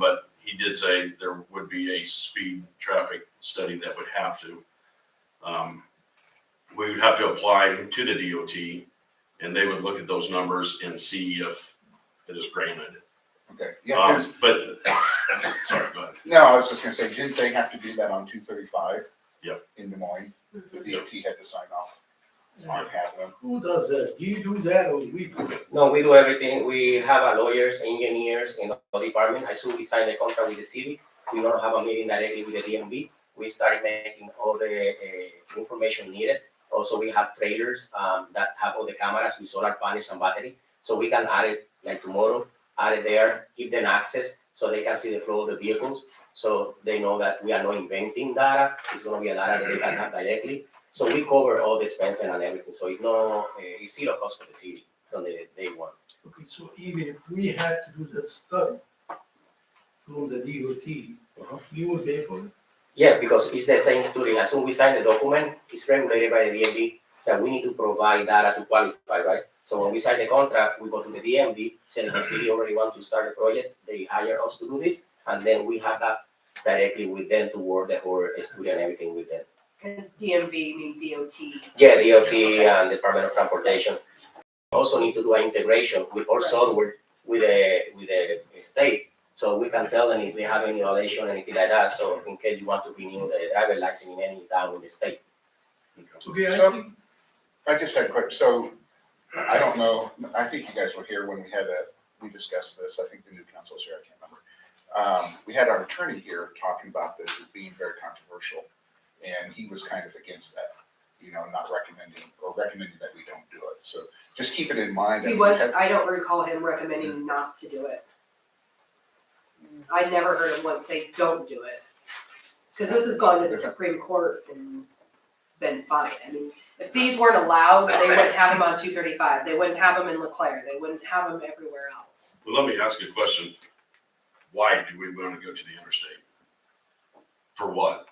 But he did say there would be a speed traffic study that would have to. We would have to apply to the DOT, and they would look at those numbers and see if it is granted. Okay, yeah, 'cause- But, sorry, go ahead. no, I was just gonna say, didn't they have to do that on 235? Yep. In Des Moines, the DOT had to sign off on half of them. Who does that? Do you do that or we do it? No, we do everything. We have lawyers, engineers in our department. As soon as we sign the contract with the city, we don't have a meeting directly with the DMV. We start making all the information needed. Also, we have trailers that have all the cameras with solar panels and battery. So we can add it like tomorrow, add it there, give them access so they can see the flow of the vehicles. So they know that we are not inventing data. It's gonna be a data that they can have directly. So we cover all the expenses and everything. So it's no, it's zero cost for the city from the day one. Okay, so even if we had to do that study from the DOT, you would pay for it? Yeah, because it's the same story. As soon as we sign the document, it's regulated by the DMV that we need to provide data to qualify, right? So when we sign the contract, we go to the DMV, say the city already want to start the project, they hire us to do this, and then we have that directly with them to work the whole study and everything with them. And DMV, mean DOT. Yeah, DOT and Department of Transportation. Also need to do an integration with our software with the state. So we can tell them if they have any violation, anything like that. So in case you want to renew the driver license in any town in the state. Okay, I So- think, I just had a quick, so, I don't know, I think you guys were here when we discussed this, I think the new council was here, I can't remember. We had our attorney here talking about this as being very controversial, and he was kind of against that, not recommending that we don't do it, so just keep it in mind. He was, I don't recall him recommending not to do it. I never heard him once say, don't do it. Cause this has gone to the Supreme Court and been fine. I mean, if these weren't allowed, they wouldn't have them on 235. They wouldn't have them in LeClaire. They wouldn't have them everywhere else. Well, let me ask you a question. Why do we want to go to the interstate? For what?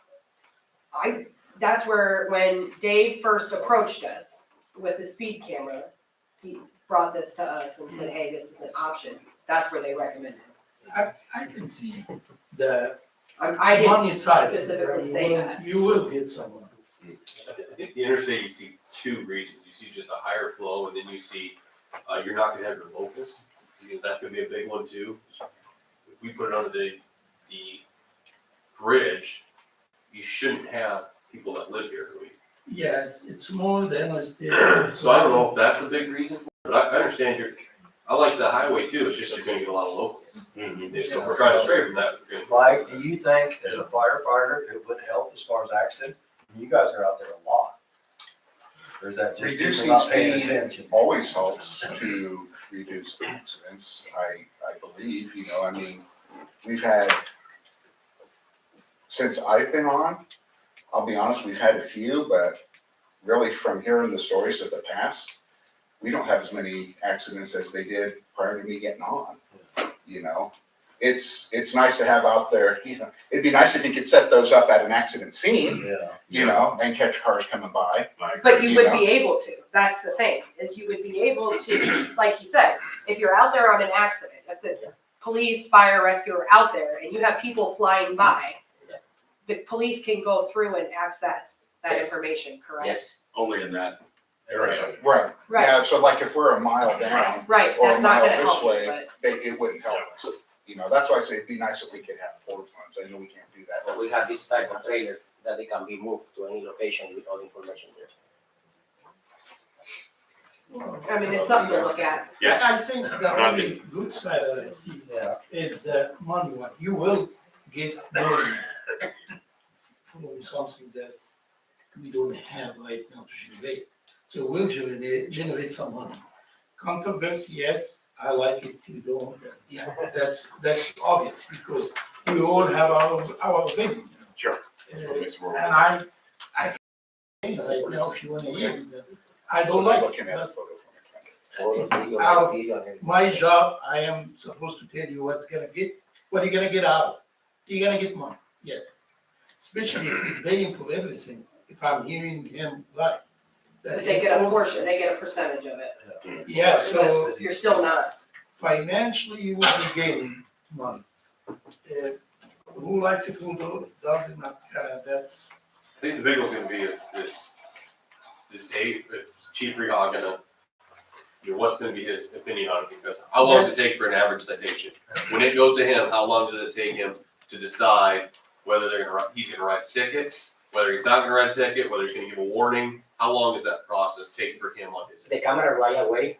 That's where, when Dave first approached us with the speed camera, he brought this to us and said, hey, this is an option. That's where they recommended it. I can see the I didn't money side. specifically say that. You will get someone. I think the interstate, you see two reasons. You see just a higher flow, and then you see, you're not gonna have your locals, because that could be a big one too. If we put it under the bridge, you shouldn't have people that live here. Yes, it's more than a state. So I don't know if that's a big reason, but I understand I like the highway too, it's just you're gonna get a lot of locals. So we're trying to stray from that. Mike, do you think as a firefighter, it would help as far as accidents? You guys are out there a lot. Or is that just people Reducing not paying speed attention? always helps to reduce accidents, I believe, we've had, since I've been on, I'll be honest, we've had a few, but really from hearing the stories of the past, we don't have as many accidents as they did prior to me getting on, It's nice to have out there, it'd be nice if you could set those up at an accident scene, and catch cars coming by. But you would You know? be able to. That's the thing, is you would be able to, like you said, if you're out there on an accident, if the police, fire, rescue are out there and you have people flying by, the police can go through and access that Yes. information, correct? Yes. Only in that area. Right, Right. yeah, so like if we're a mile down, Right, or a that's not mile gonna this help you, way, but it wouldn't help us. That's why I say it'd be nice if we could have portable ones, I know we can't do that. But we have this type of trailer that they can be moved to any location with all the information there. I mean, it's something to look at. Yeah. I think the only good side that I see is that money, what you will get money from something that we don't have right now to generate. So we'll generate some money. Controversy, yes, I like it, you don't, yeah, that's obvious, because we all have our opinion. Sure. And I can't right now, if you wanna hear it, I don't like Looking it, at a but photo from a camera. Video, video and everything. my job, I am supposed to tell you what you're gonna get out of it. You're gonna get money, yes. Especially if he's paying for everything, if I'm hearing him right. But they get a portion, they get a percentage of it. Yeah, so You're still not. financially, you will be gaining money. Who likes it, who doesn't, that's, I think the big one's gonna be is Dave, if Chief Rehog gonna, what's gonna be his opinion on it, because how long does it take for an average citation? When it goes to him, how long does it take him to decide whether he's gonna write a ticket, whether he's not gonna write a ticket, whether he's gonna give a warning? How long does that process take for him on his? The camera right away,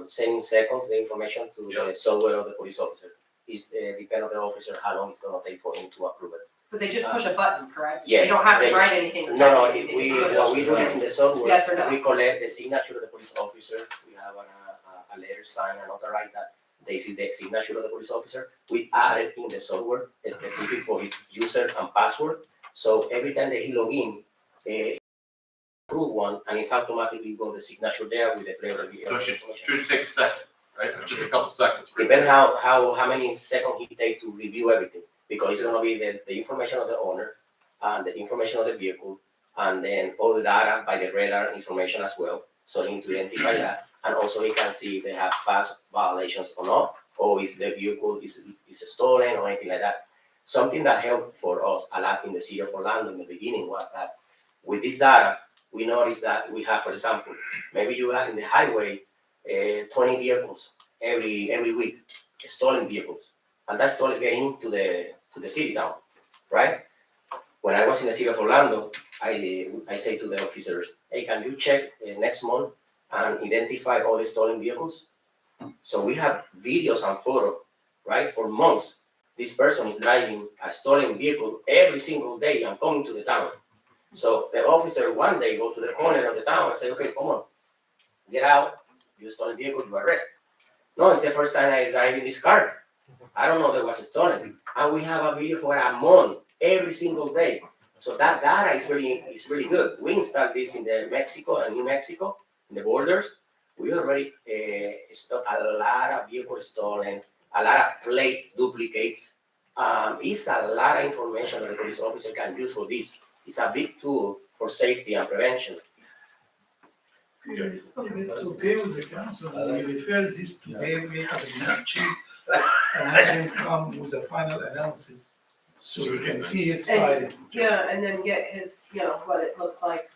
sending seconds the information to the software of the police officer. It's depend on the officer how long it's gonna take for him to approve it. But they just push a button, correct? Yes, They don't have to they- write anything. or No, no, type anything, they just what push. we do is in the software, Yes or no? we collect the signature of the police officer, we have a letter signed and authorized that this is the signature of the police officer. We add it in the software, specific for his user and password, so every time that he log in, approve one, and it's automatically go the signature there with the player of the So it information. should take a second, right? Just a couple seconds. for it. Depends how many seconds he take to review everything, because it's gonna be the information of the owner, and the information of the vehicle, and then all the data by the radar information as well, so he need to identify that, and also he can see if they have past violations or not, or if the vehicle is stolen or anything like that. Something that helped for us a lot in the city of Orlando in the beginning was that with this data, we noticed that we have, for example, maybe you have in the highway 20 vehicles every week, stolen vehicles, and that's stolen getting to the city now, right? When I was in the city of Orlando, I say to the officers, hey, can you check next month and identify all the stolen vehicles? So we have videos and photos, right? For months, this person is driving a stolen vehicle every single day and coming to the town. So the officer one day go to the corner of the town and say, okay, come on, get out, you stolen vehicle, you arrest. No, it's the first time I drive in this car. I don't know that was stolen. And we have a video for a month, every single day. So that data is really good. We installed this in the Mexico and New Mexico, in the borders. We already stopped a lot of vehicles stolen, a lot of plate duplicates. It's a lot of information that the police officer can use for this. It's a big tool for safety and prevention. If it's okay with the council, we refer this to David, the police chief, and have him come with a final analysis, so we can see his side. Yeah, and then get his, what it looks like.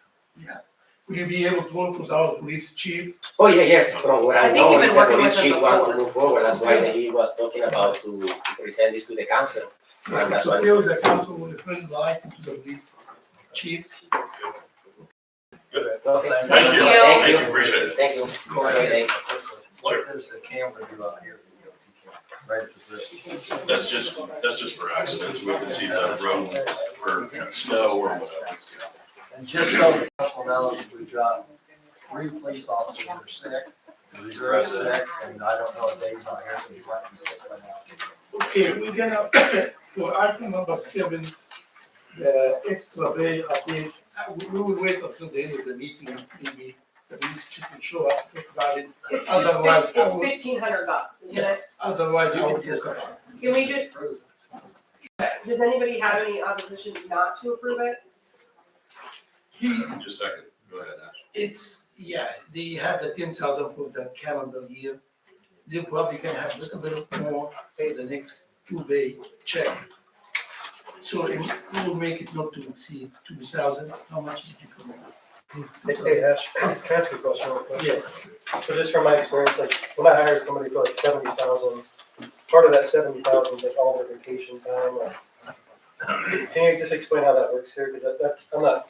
Will you be able to work with our police chief? Oh, yes, from what I I think know, you've been is the working police with them chief want to before. move forward. That's why he was talking about to present this to the council. If it's okay with the council, we'll refer the item to the police chief. Thank you. Thank you. Appreciate it. Thank you. Okay. What does the camera do out here? Right at the wrist. That's just for accidents, we can see the road for snow or whatever. And just so the council knows, we've got 3 police officers that are sick, reserve sick, and I don't know if Dave's not here, so he might be sick right now. Okay, we're gonna, for item number 7, the extra bay update, we will wait until the end of the meeting, maybe the police chief will show up, talk about it. It's Otherwise, just, I it's would- $1,500, isn't it? Otherwise, I would just, Can we just, does anybody have any opposition not to approve it? Just a second, go ahead, Ash. it's, they have the 10,000 for the calendar year. They probably can have a little bit more, pay the next 2 bay check. So it will make it not to exceed 2,000. How much did you come up? Hey, Ash, can I ask you a question real quick? Yes. So just from my experience, like, when I hire somebody for like 70,000, part of that 70,000 is like all their vacation time, or, can you just explain how that works here? Because I'm not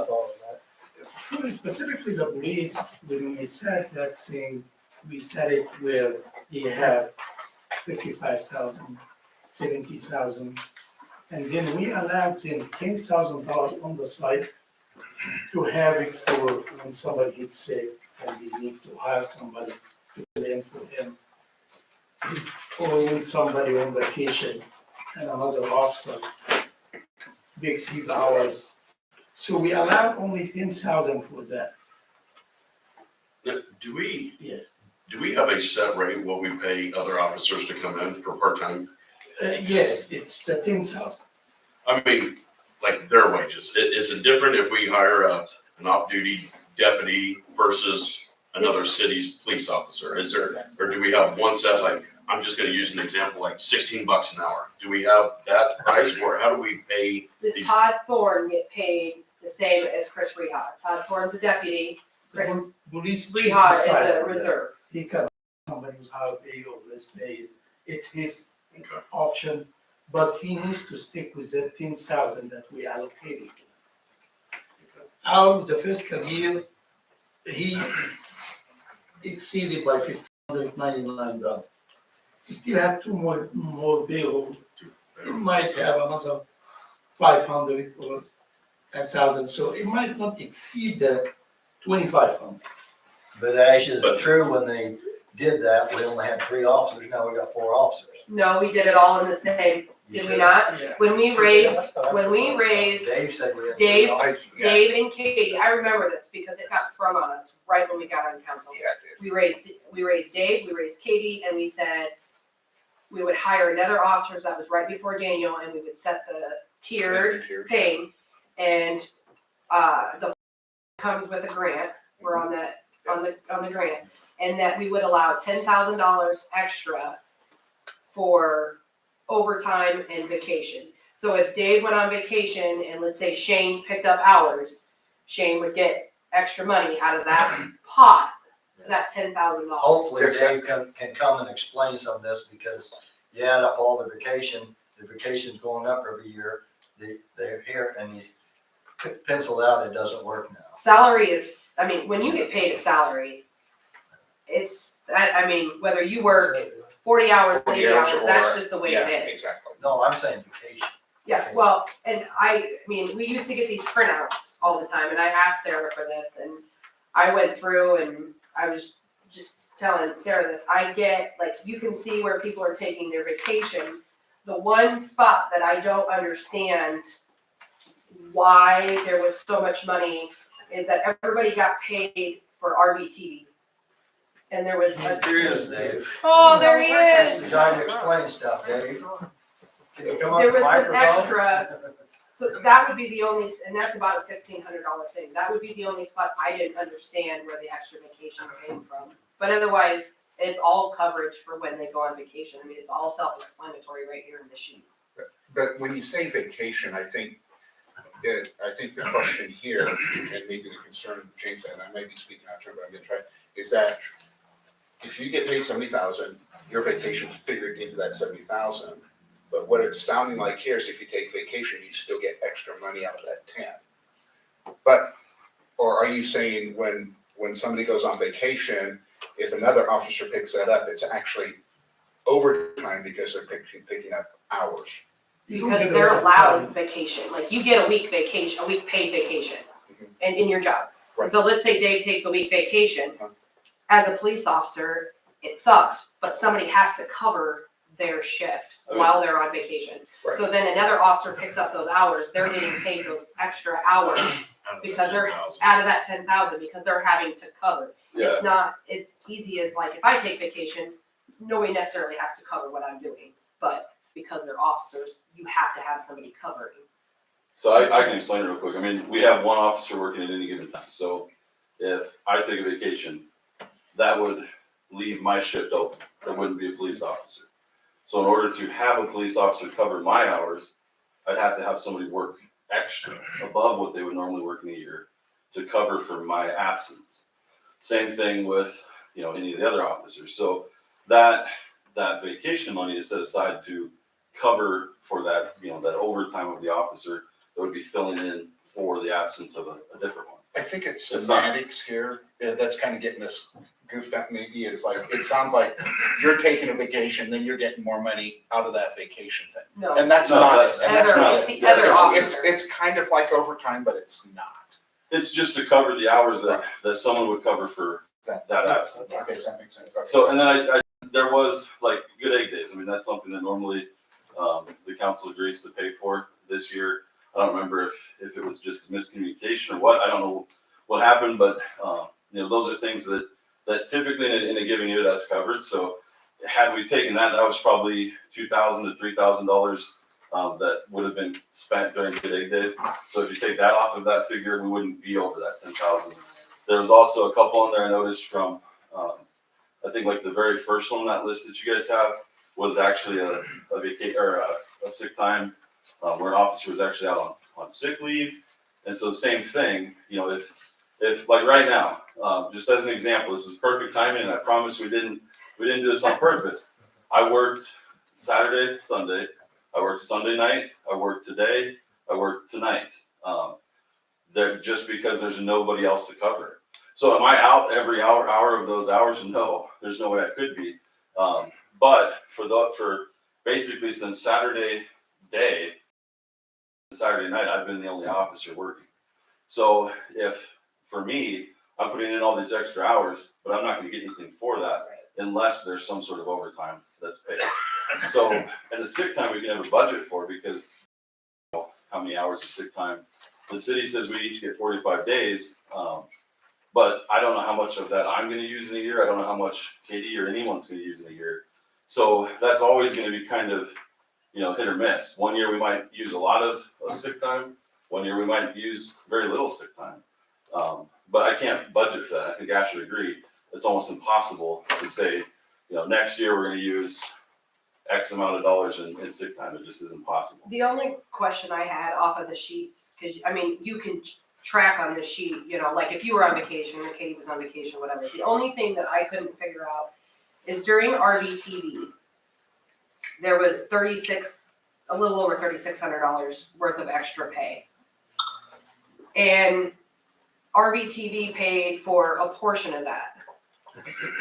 following that. Specifically, the police, when we said that thing, we said it where they have 55,000, 70,000. And then we allowed them $10,000 on the side to have it for when somebody gets sick and they need to hire somebody to fill in for them. Or when somebody on vacation and another officer makes his hours. So we allowed only 10,000 for that, Now, do we yes. have a set rate what we pay other officers to come in for part-time? Yes, it's the 10,000. I mean, like their wages, is it different if we hire an off-duty deputy versus another city's police officer? Is there, or do we have one set, like, I'm just gonna use an example, like $16 an hour? Do we have that price, or how do we pay Does these? Todd Thorne get paid the same as Chris Rehad? Todd Thorne's a deputy, Chris, Police chief Rehad is decide a on that. reserve. He can, somebody who's half pay or less paid, it's his Okay. option, but he needs to stick with that 10,000 that we allocated. Out of the fiscal year, he exceeded by $1,599. We still have two more bills. It might have another 500 or 1,000, so it might not exceed the 2,500. But actually, is it true when they did that, we only had 3 officers, now we got 4 officers? No, we did it all in the same, You did we sure? not? Yeah. When we raised, Dave said we had 3 Dave- officers. Dave and Katie, I remember this because it got sprung on us right when we got on council. Yeah, it We raised Dave, we raised Katie, and we said we would hire another officer that was right before Daniel, and we would set the tiered did. thing. And, the comes with a grant, we're on the grant, and that we would allow $10,000 extra for overtime and vacation. So if Dave went on vacation and let's say Shane picked up hours, Shane would get extra money out of that pot, that $10,000. Hopefully Dave can come and explain some of this, because you add up all the vacation's going up every year. They're here, and he's penciled out, it doesn't work now. Salary is, I mean, when you get paid a salary, it's, I mean, whether you work 40 hours, 40 80 hours, hours that's or- just the way Yeah, it is. exactly. No, I'm saying vacation. Yeah, well, and I mean, we used to get these printouts all the time, and I asked Sarah for this, and I went through and I was just telling Sarah this, I get, like, you can see where people are taking their vacation. The one spot that I don't understand why there was so much money is that everybody got paid for RBTV. And there was a, Here he is, Dave. oh, there he He's is. trying to explain stuff, Dave. Can you come up There with the was some microphone? extra, so that would be the only, and that's about a $1,600 thing. That would be the only spot I didn't understand where the extra vacation came from. But otherwise, it's all coverage for when they go on vacation. I mean, it's all self-explanatory right here in the sheet. But when you say vacation, I think the question here, and maybe the concern, James, and I might be speaking out of turn, but I'm gonna try, is that if you get paid 70,000, your vacation's figured into that 70,000. But what it's sounding like here is if you take vacation, you still get extra money out of that 10. But, or are you saying when somebody goes on vacation, if another officer picks that up, it's actually overtime because they're picking up hours? You don't Because get they're overtime. allowed vacation, like you get a week vacation, a week paid vacation, and in your job. Right. So let's say Dave takes a week vacation, Uh-huh. as a police officer, it sucks, but somebody has to cover their shift while they're on vacation. Right. So then another officer picks up those hours, they're getting paid those extra hours Out of that because they're 10,000. out of that 10,000, because they're having to cover. Yeah, It's not as easy as like, if I take vacation, nobody necessarily has to cover what I'm doing, but because they're officers, you have to have somebody covering. So I can explain it real quick. I mean, we have one officer working at any given time. So if I take a vacation, that would leave my shift open. There wouldn't be a police officer. So in order to have a police officer cover my hours, I'd have to have somebody work extra above what they would normally work in a year to cover for my absence. Same thing with, any of the other officers. So that vacation money is set aside to cover for that, that overtime of the officer that would be filling in for the absence of a different one. I think it's It's not- semantics here, that's kind of getting us goofed up maybe, it's like, it sounds like you're taking a vacation, then you're getting more money out of that vacation thing. No. And that's No, not, that's- and that's Other, not, it's the yeah, other it's- officer. it's kind of like overtime, but it's not. It's just to cover the hours that someone would cover for that absence. Okay, so that makes sense. Okay. So, and then there was like good egg days. I mean, that's something that normally the council agrees to pay for. This year, I don't remember if it was just miscommunication or what. I don't know what happened, but those are things that typically in a given year that's covered. So had we taken that was probably $2,000 to $3,000 that would have been spent during good egg days. So if you take that off of that figure, we wouldn't be over that 10,000. There was also a couple on there I noticed from, I think like the very first one on that list that you guys have was actually a sick time where an officer was actually out on sick leave. And so the same thing, if if, like right now, just as an example, this is perfect timing, and I promise we didn't do this on purpose. I worked Saturday, Sunday, I worked Sunday night, I worked today, I worked tonight. Just because there's nobody else to cover it. So am I out every hour of those hours? No, there's no way I could be. But for basically since Saturday day, Saturday night, I've been the only officer working. So if, for me, I'm putting in all these extra hours, but I'm not gonna get anything for that unless there's some sort of overtime that's paid. So, and the sick time we can have a budget for, because how many hours of sick time? The city says we each get 45 days, but I don't know how much of that I'm gonna use in a year. I don't know how much Katie or anyone's gonna use in a year. So that's always gonna be kind of, hit or miss. One year we might use a lot of sick time. One year we might use very little sick time. But I can't budget for that. I think Ash would agree. It's almost impossible to say, next year we're gonna use X amount of dollars in sick time. It just isn't possible. The only question I had off of the sheets, because you can track on the sheet, like if you were on vacation or Katie was on vacation, whatever. The only thing that I couldn't figure out is during RVTV, there was a little over $3,600 worth of extra pay. And RVTV paid for a portion of that.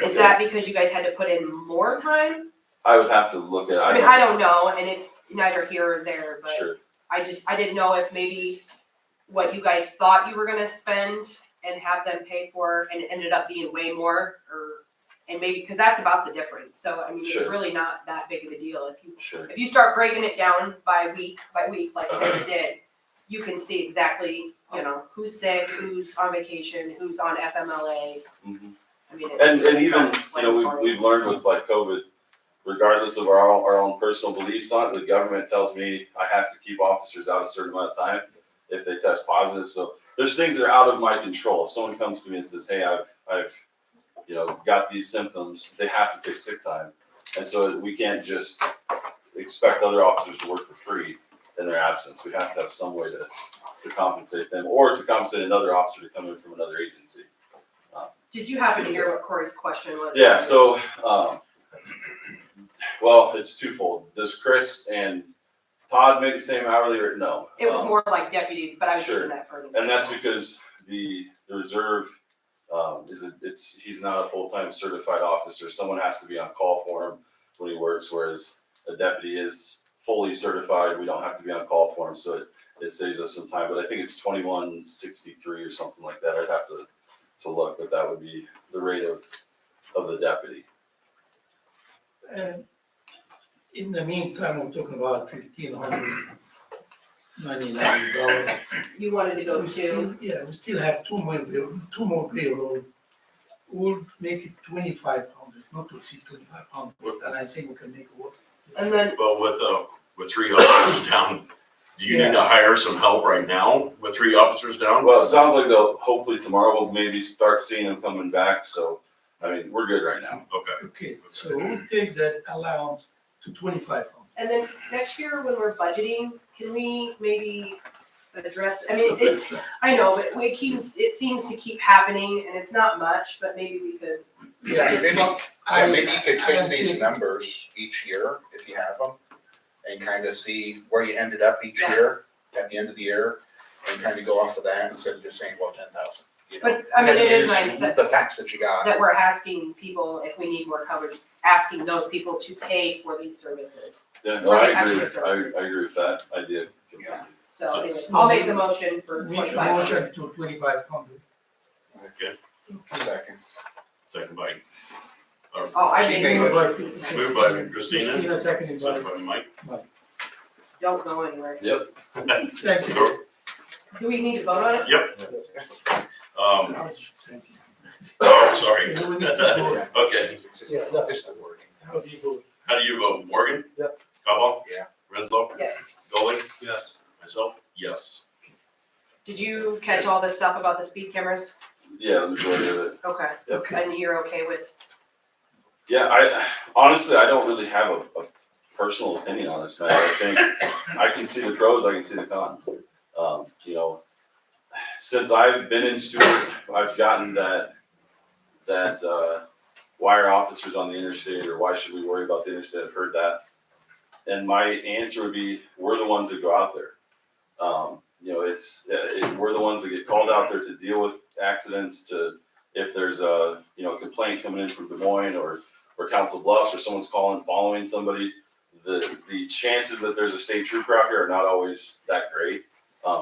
Is that because you guys had to put in more time? I would have to look at. I don't know, and it's neither here or there, but Sure. I didn't know if maybe what you guys thought you were gonna spend and have them pay for, and it ended up being way more, and maybe, because that's about the difference. So, it's Sure. really not that big of a deal. Sure. If you start breaking it down by week, like Sarah did, you can see exactly, who's sick, who's on vacation, who's on FMLA. Mhm. It's And even, self-explanatory. we've learned with like COVID, regardless of our own personal beliefs on it, the government tells me I have to keep officers out a certain amount of time if they test positive. So there's things that are out of my control. If someone comes to me and says, hey, I've got these symptoms, they have to take sick time. And so we can't just expect other officers to work for free in their absence. We have to have some way to compensate them, or to compensate another officer to come in from another agency. Did you happen to hear what Corey's question was? Yeah, so, well, it's twofold. Does Chris and Todd make the same hourly rate? No. It was more like deputy, but I was Sure. using that for. And that's because the reserve, he's not a full-time certified officer. Someone has to be on call for him when he works, whereas a deputy is fully certified. We don't have to be on call for him, so it saves us some time. But I think it's 2163 or something like that. I'd have to look, but that would be the rate of the deputy. And in the meantime, we're talking about $1,599. You wanted to go to, Yeah, we still have two more payroll. We'll make it 2,500, not to exceed 2,500, and I think we can make it work. and then, Well, with 3 officers down, do you need to hire some help right now with 3 officers down? Well, it sounds like hopefully tomorrow we'll maybe start seeing them coming back, so, we're good right now. Okay, so we'll take that allowance to 2,500. and then next year when we're budgeting, can we maybe address, I know, but it seems to keep happening, and it's not much, but maybe we could. Yeah, Maybe you could take these numbers each year, if you have them, and kind of see where you ended up each year, at the end of the year, and kind of go off of that instead of just saying, well, 10,000. But, it is nice The facts that you got. that we're asking people, if we need more coverage, asking those people to pay for these services. Yeah, For no, the I agree, extra I services. agree with that idea. Yeah. So anyways, I'll make the motion for Make a 2,500. motion to 2,500. Okay, Second. second by, Oh, I She made, made it. moved by Christina, Christina, seconded second by by Mike. Don't go anywhere. Yep. Thank you. Do we need to vote on it? Sorry. Yeah, we need to vote. Okay, Yeah, no. Just the wording. How do you vote? how do you vote? Morgan? Yep. Cobal? Yeah. Renslow? Yes. Golding? Yes. Myself? Yes. Did you catch all this stuff about the speed cameras? Yeah, the majority of it. Okay. Yep. And you're okay with, Yeah, honestly, I don't really have a personal opinion on this matter. I think I can see the pros, I can see the cons. since I've been in Stuart, I've gotten that why are officers on the interstate, or why should we worry about the interstate? I've heard that. And my answer would be, we're the ones that go out there. We're the ones that get called out there to deal with accidents, if there's a, complaint coming in from Des Moines or Council Bluffs, or someone's following somebody, the chances that there's a state trooper out here are not always that great.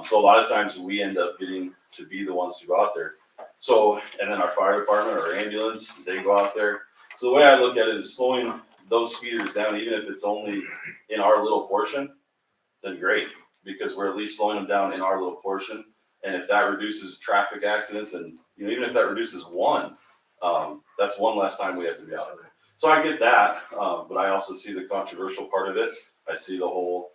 So a lot of times we end up getting to be the ones to go out there. So, and then our fire department or ambulance, they go out there. So the way I look at it is slowing those speeders down, even if it's only in our little portion, then great, because we're at least slowing them down in our little portion. And if that reduces traffic accidents, and even if that reduces one, that's one less time we have to be out there. So I get that, but I also see the controversial part of it. I see the whole,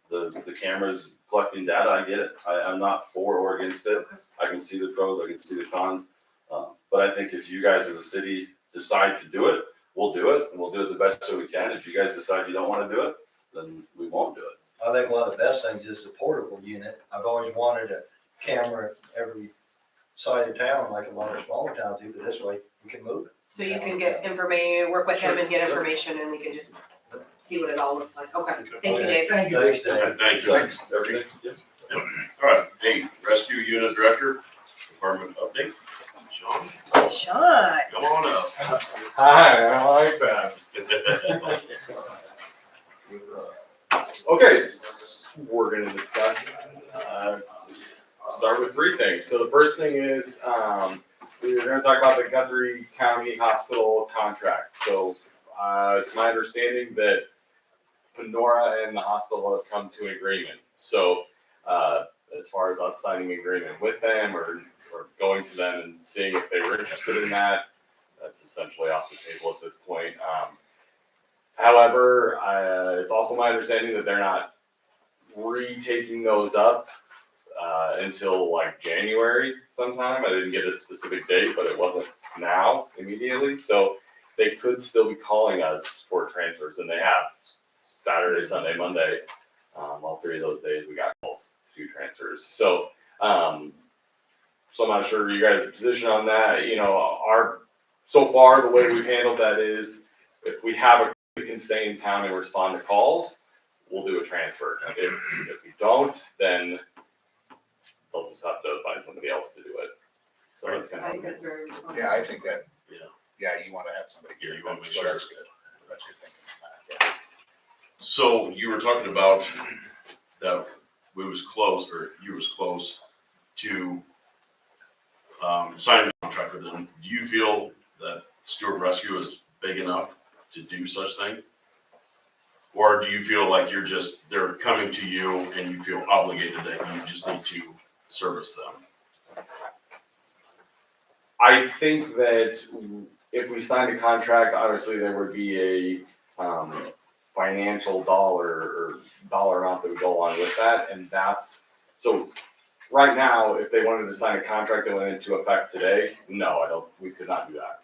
the cameras collecting data. I get it. I'm not for or against it. I can see the pros, I can see the cons. But I think if you guys as a city decide to do it, we'll do it, and we'll do it the best way we can. If you guys decide you don't want to do it, then we won't do it. I think one of the best things is the portable unit. I've always wanted a camera at every side of town, like a lot of smaller towns do, but this way you can move it. So you can get information, work with him and get information, and we can just see what it all looks like. Okay, thank you, Dave. Thank you. Thanks, Dave. Thank you. Thanks, everything. All right, hey, Rescue Unit Director, Department update. Sean, Sean. come on up. Hi, I like that. Okay, we're gonna discuss, start with three things. So the first thing is, we're gonna talk about the Guthrie County Hospital contract. So, it's my understanding that Panora and the hospital have come to an agreement. So, as far as us signing an agreement with them or going to them and seeing if they were interested in that, that's essentially off the table at this point. However, it's also my understanding that they're not retaking those up until like January sometime. I didn't get a specific date, but it wasn't now immediately. So they could still be calling us for transfers, and they have Saturday, Sunday, Monday. All three of those days we got calls to transfers. So, so I'm not sure you guys' position on that. So far the way we've handled that is, if we have a we can stay in town and respond to calls, we'll do a transfer. If we don't, then they'll just have to find somebody else to do it. So that's kind I of. think that's very responsible. Yeah, I think that, Yeah. you wanna have somebody Yeah, here, you wanna make so sure. that's good. That's good thinking. So you were talking about that you was close to signing a contract with them. Do you feel that Stuart Rescue is big enough to do such thing? Or do you feel like they're coming to you and you feel obligated that you just need to service them? I think that if we signed a contract, obviously there would be a financial dollar amount that would go along with that, and so right now, if they wanted to sign a contract that went into effect today, no, we could not do that.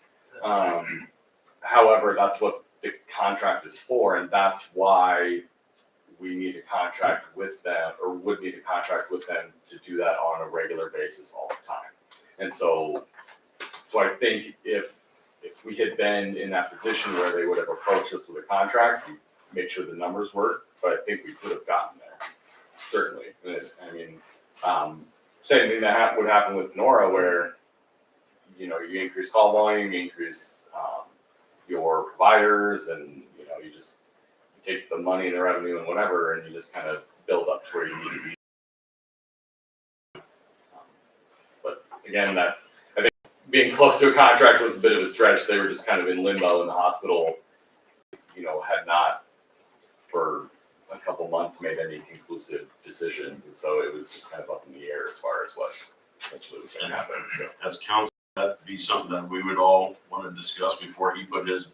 However, that's what the contract is for, and that's why we need a contract with them, or would need a contract with them to do that on a regular basis all the time. And so I think if we had been in that position where they would have approached us with a contract, make sure the numbers work, but I think we could have gotten there, certainly. I mean, same thing that would happen with Nora, where, you increase call volume, you increase your providers, and, you just take the money and the revenue and whatever, and you just kind of build up to where you need to be. But again, I think being close to a contract was a bit of a stretch. They were just kind of in limbo, and the hospital, had not for a couple months made any conclusive decisions, and so it was just kind of up in the air as far as what eventually was going to happen. So. As council, that'd be something that we would all want to discuss before he put his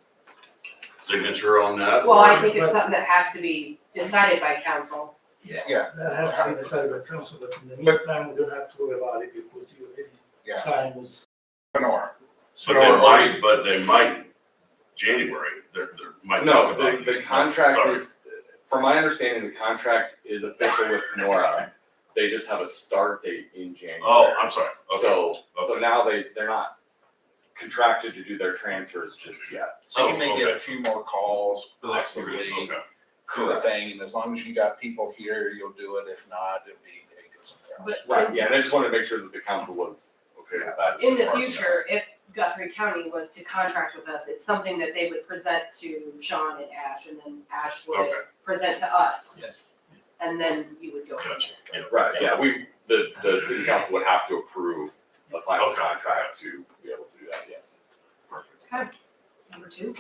signature on that. Well, I think it's something that has to be decided by council. Yeah. That has to be decided by council, but in the meantime, we don't have to worry about it because you already signed this. Lenore. But they might, January, they might talk about it. The contract is, from my understanding, the contract is official with Nora. They just have a start date in January. Oh, I'm sorry. Okay. So now they're not contracted to do their transfers just yet. So you may get a okay. few more calls The next few possibly weeks, okay. to the thing, and as long as you got people here, you'll do it. If not, it'll be, it goes somewhere else. But Right, yeah, and I just wanted to make sure that the council was okay with that. in the future, if Guthrie County was to contract with us, it's something that they would present to Sean and Ash, and then Ash would Okay. present to us, Yes. and then you would go. Gotcha. Yeah. Right, yeah, the city council would have to approve the final Okay. contract to be able to do that, yes. Perfect. Number two.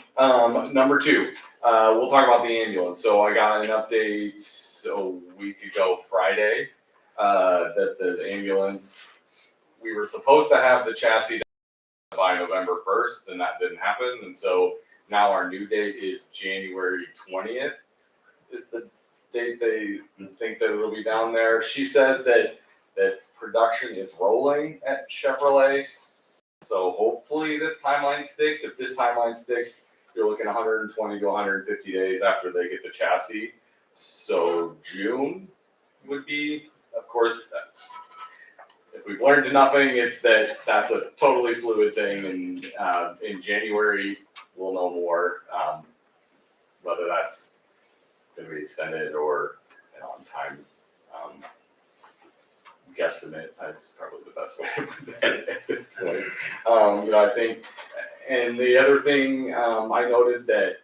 Number two, we'll talk about the ambulance. So I got an update a week ago Friday, that the ambulance, we were supposed to have the chassis by November 1st, and that didn't happen. And so now our new date is January 20th is the date they think that it'll be down there. She says that production is rolling at Chevrolet. So hopefully this timeline sticks. If this timeline sticks, you're looking 120 to 150 days after they get the chassis. So June would be, of course, if we've learned nothing, it's that's a totally fluid thing. And in January, we'll know more, whether that's going to be extended or on time. Guesstimate is probably the best way to put that at this point. I think, and the other thing, I noted that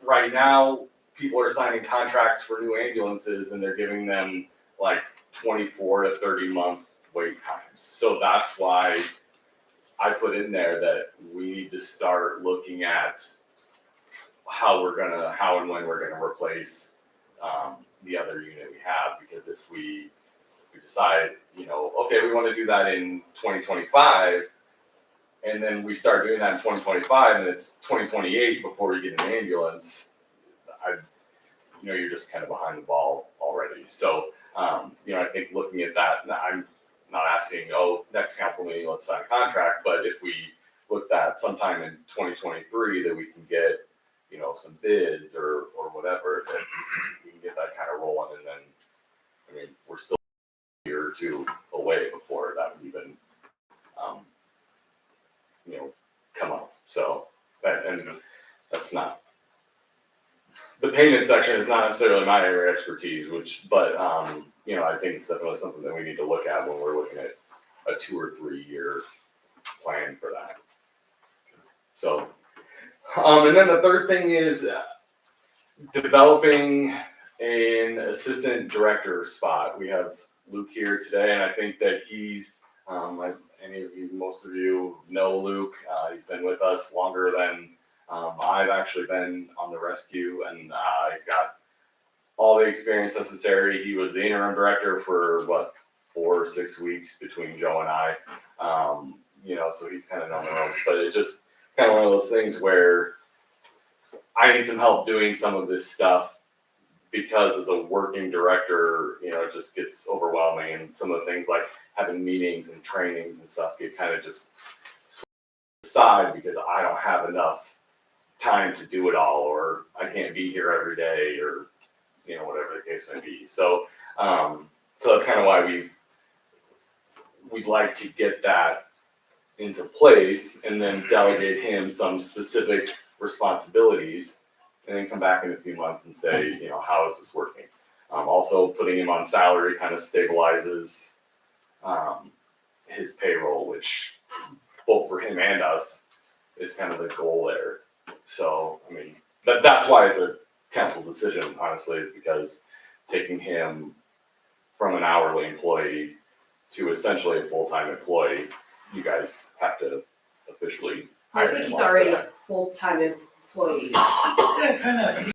right now, people are signing contracts for new ambulances and they're giving them like 24 to 30 month wait times. So that's why I put in there that we need to start looking at how and when we're gonna replace the other unit we have, because if we decide, okay, we want to do that in 2025, and then we start doing that in 2025, and it's 2028 before you get an ambulance, you're just kind of behind the ball already. So, I think looking at that, I'm not asking, next council meeting, let's sign a contract, but if we looked at sometime in 2023 that we can get, some bids or whatever, that we can get that kind of rolling, and then, we're still a year or two away before that would even, come up. So, and that's not, the payment section is not necessarily my area of expertise, but I think it's definitely something that we need to look at when we're looking at a 2 or 3 year plan for that. So, and then the third thing is developing an assistant director spot. We have Luke here today, and I think that he's, most of you know Luke. He's been with us longer than I've actually been on the rescue, and he's got all the experience necessary. He was the interim director for 4 or 6 weeks between Joe and I. So he's kind of known the ropes, but it's just kind of one of those things where I need some help doing some of this stuff, because as a working director, it just gets overwhelming, and some of the things like having meetings and trainings and stuff get kind of just aside because I don't have enough time to do it all, or I can't be here every day, or whatever the case may be. So that's kind of why we'd like to get that into place, and then delegate him some specific responsibilities, and then come back in a few months and say, how is this working? Also, putting him on salary kind of stabilizes his payroll, which both for him and us is kind of the goal there. So, that's why it's a council decision, honestly, is because taking him from an hourly employee to essentially a full-time employee, you guys have to officially I hire think him he's on for already that. a full-time employee. Yeah, kind of,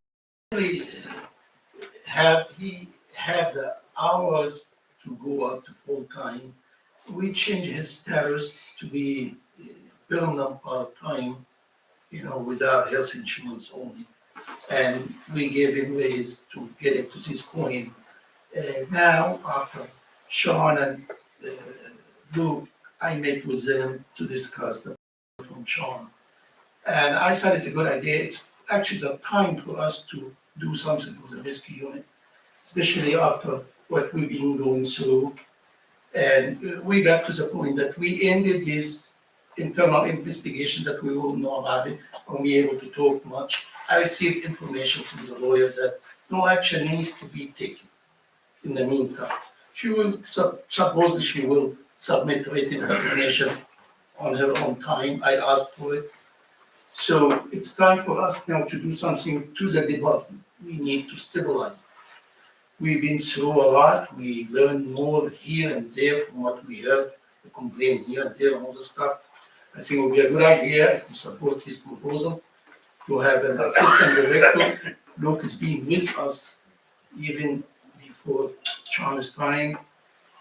he had the hours to go up to full-time. We changed his status to be permanent part-time, without health insurance only. And we gave him ways to get it to this point. Now, after Sean and Luke, I met with them to discuss the from Sean. And I thought it's a good idea. It's actually the time for us to do something with the rescue unit, especially after what we've been going through. And we got to the point that we ended this internal investigation that we all know about it, won't be able to talk much. I received information from the lawyer that no action needs to be taken in the meantime. She will, supposedly she will submit written information on her own time. I asked for it. So it's time for us now to do something to the department. We need to stabilize. We've been through a lot. We learned more here and there from what we heard, the complaint here and there and all the stuff. I think it would be a good idea if we support this proposal to have an assistant director. Luke has been with us even before Sean's time.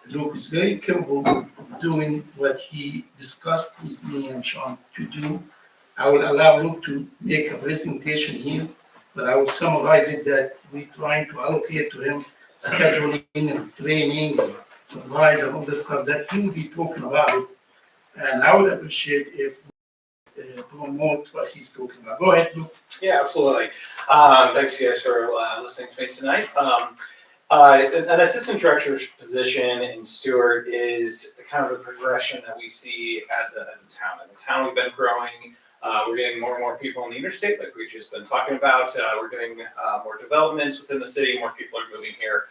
Luke is very capable of doing what he discussed with me and Sean to do. I will allow Luke to make a presentation here, but I will summarize it that we're trying to allocate to him scheduling and training and supplies and all the stuff that he will be talking about. And I would appreciate if we promote what he's talking about. Go ahead, Luke. Yeah, absolutely. Thanks, you guys, for listening to me tonight. An assistant director's position in Stuart is kind of a progression that we see as a town. As a town, we've been growing. We're getting more and more people on the interstate, like we've just been talking about. We're getting more developments within the city. More people are moving here.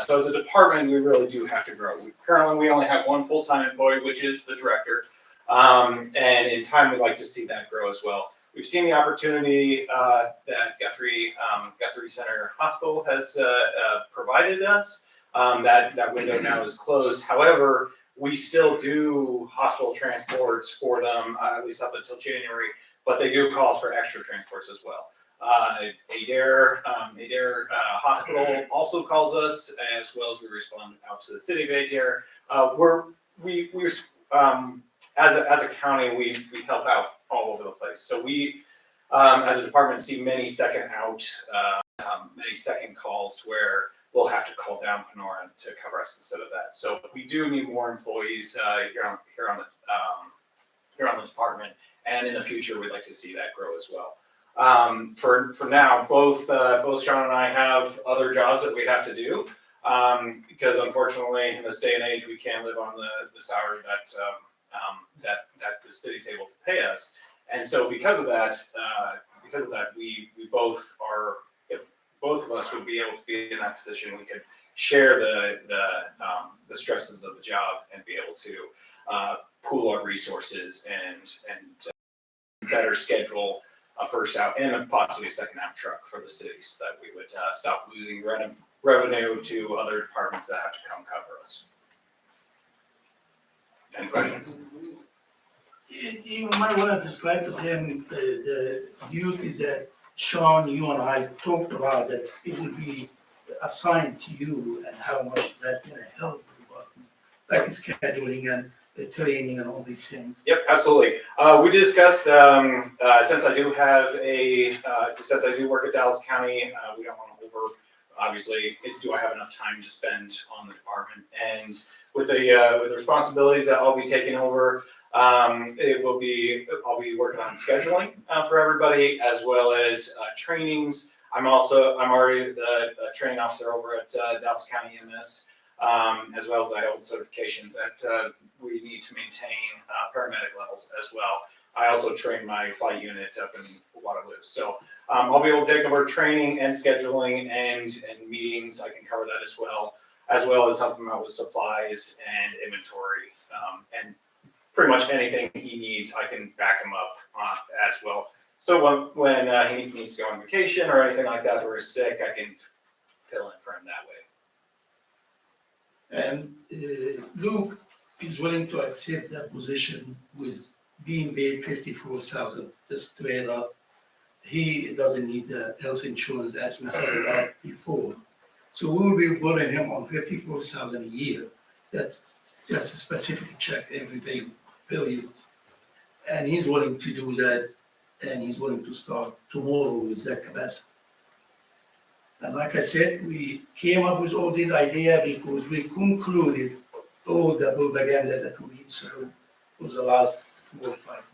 So as a department, we really do have to grow. Currently, we only have one full-time employee, which is the director. And in time, we'd like to see that grow as well. We've seen the opportunity that Guthrie Center Hospital has provided us. That window now is closed. However, we still do hospital transports for them, at least up until January, but they do call us for extra transports as well. Adair Hospital also calls us, as well as we respond out to the city of Adair. As a county, we help out all over the place. So we, as a department, see many second calls where we'll have to call down Panora to cover us instead of that. So we do need more employees here on the department, and in the future, we'd like to see that grow as well. For now, both Sean and I have other jobs that we have to do, because unfortunately, in this day and age, we can't live on the salary that the city's able to pay us. And so because of that, we both are, if both of us would be able to be in that position, we could share the stresses of the job and be able to pool our resources and better schedule a first out and possibly a second out truck for the city, so that we would stop losing revenue to other departments that have to come cover us. Any questions? You might want to describe to him the duties that Sean, you and I talked about, that it would be assigned to you, and how much that's going to help the department, like scheduling and the training and all these things. Yep, absolutely. We discussed, since I do work at Dallas County, we don't want to obviously, do I have enough time to spend on the department? And with the responsibilities that I'll be taking over, I'll be working on scheduling for everybody, as well as trainings. I'm already the training officer over at Dallas County EMS, as well as I hold certifications that we need to maintain paramedic levels as well. I also train my flight unit up in Waterloo. So I'll be able to take over training and scheduling and meetings. I can cover that as well as helping him out with supplies and inventory, and pretty much anything he needs, I can back him up as well. So when he needs to go on vacation or anything like that, or is sick, I can fill in for him that way. And Luke is willing to accept that position with being paid $54,000, just straight up. He doesn't need the health insurance, as we said about before. So we will be putting him on $54,000 a year. That's just a specific check every day, period. And he's willing to do that, and he's willing to start tomorrow with that capacity. And like I said, we came up with all these ideas because we concluded all the propaganda that we saw for the last 4 or 5 months.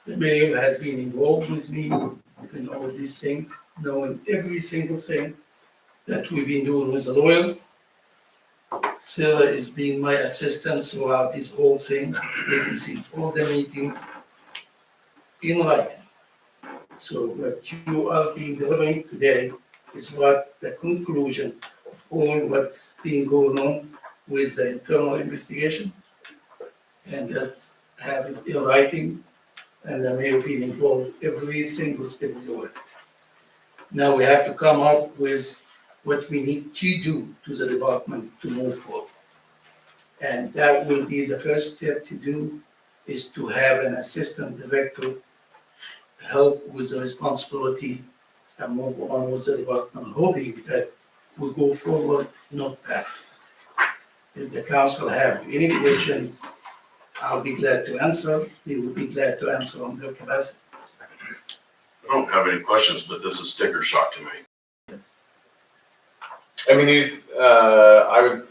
The mayor has been involved with me in all these things, knowing every single thing that we've been doing with the lawyers. Sarah has been my assistant throughout this whole thing, witnessing all the meetings in writing. So what you are being delivering today is what the conclusion of all what's been going on with the internal investigation. And that's have it in writing, and the mayor being involved every single step of the way. Now we have to come up with what we need to do to the department to move forward. And that will be the first step to do, is to have an assistant director help with the responsibility and move on with the department, hoping that we go forward, not back. If the council have any questions, I'll be glad to answer. They will be glad to answer on their capacity. I don't have any questions, but this is sticker shock to me. I mean, I would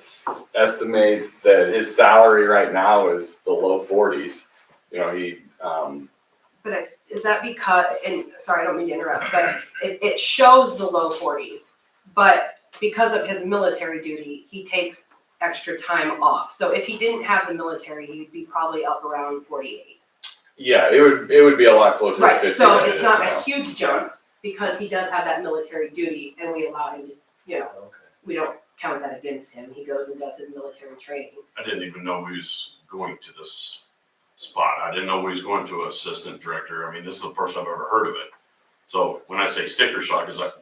estimate that his salary right now is the low 40s. You know, But is that because, and sorry, I don't mean to interrupt, but it shows the low 40s. But because of his military duty, he takes extra time off. So if he didn't have the military, he'd be probably up around 48. Yeah, it would be a lot closer to Right, 50 so than it it's is not now. a huge jump because he does have that military duty and we allow him to, you know, we don't count that against him. He goes and does his military training. I didn't even know he was going to this spot. I didn't know he was going to assistant director. I mean, this is the first I've ever heard of it. So when I say sticker shock, it's like,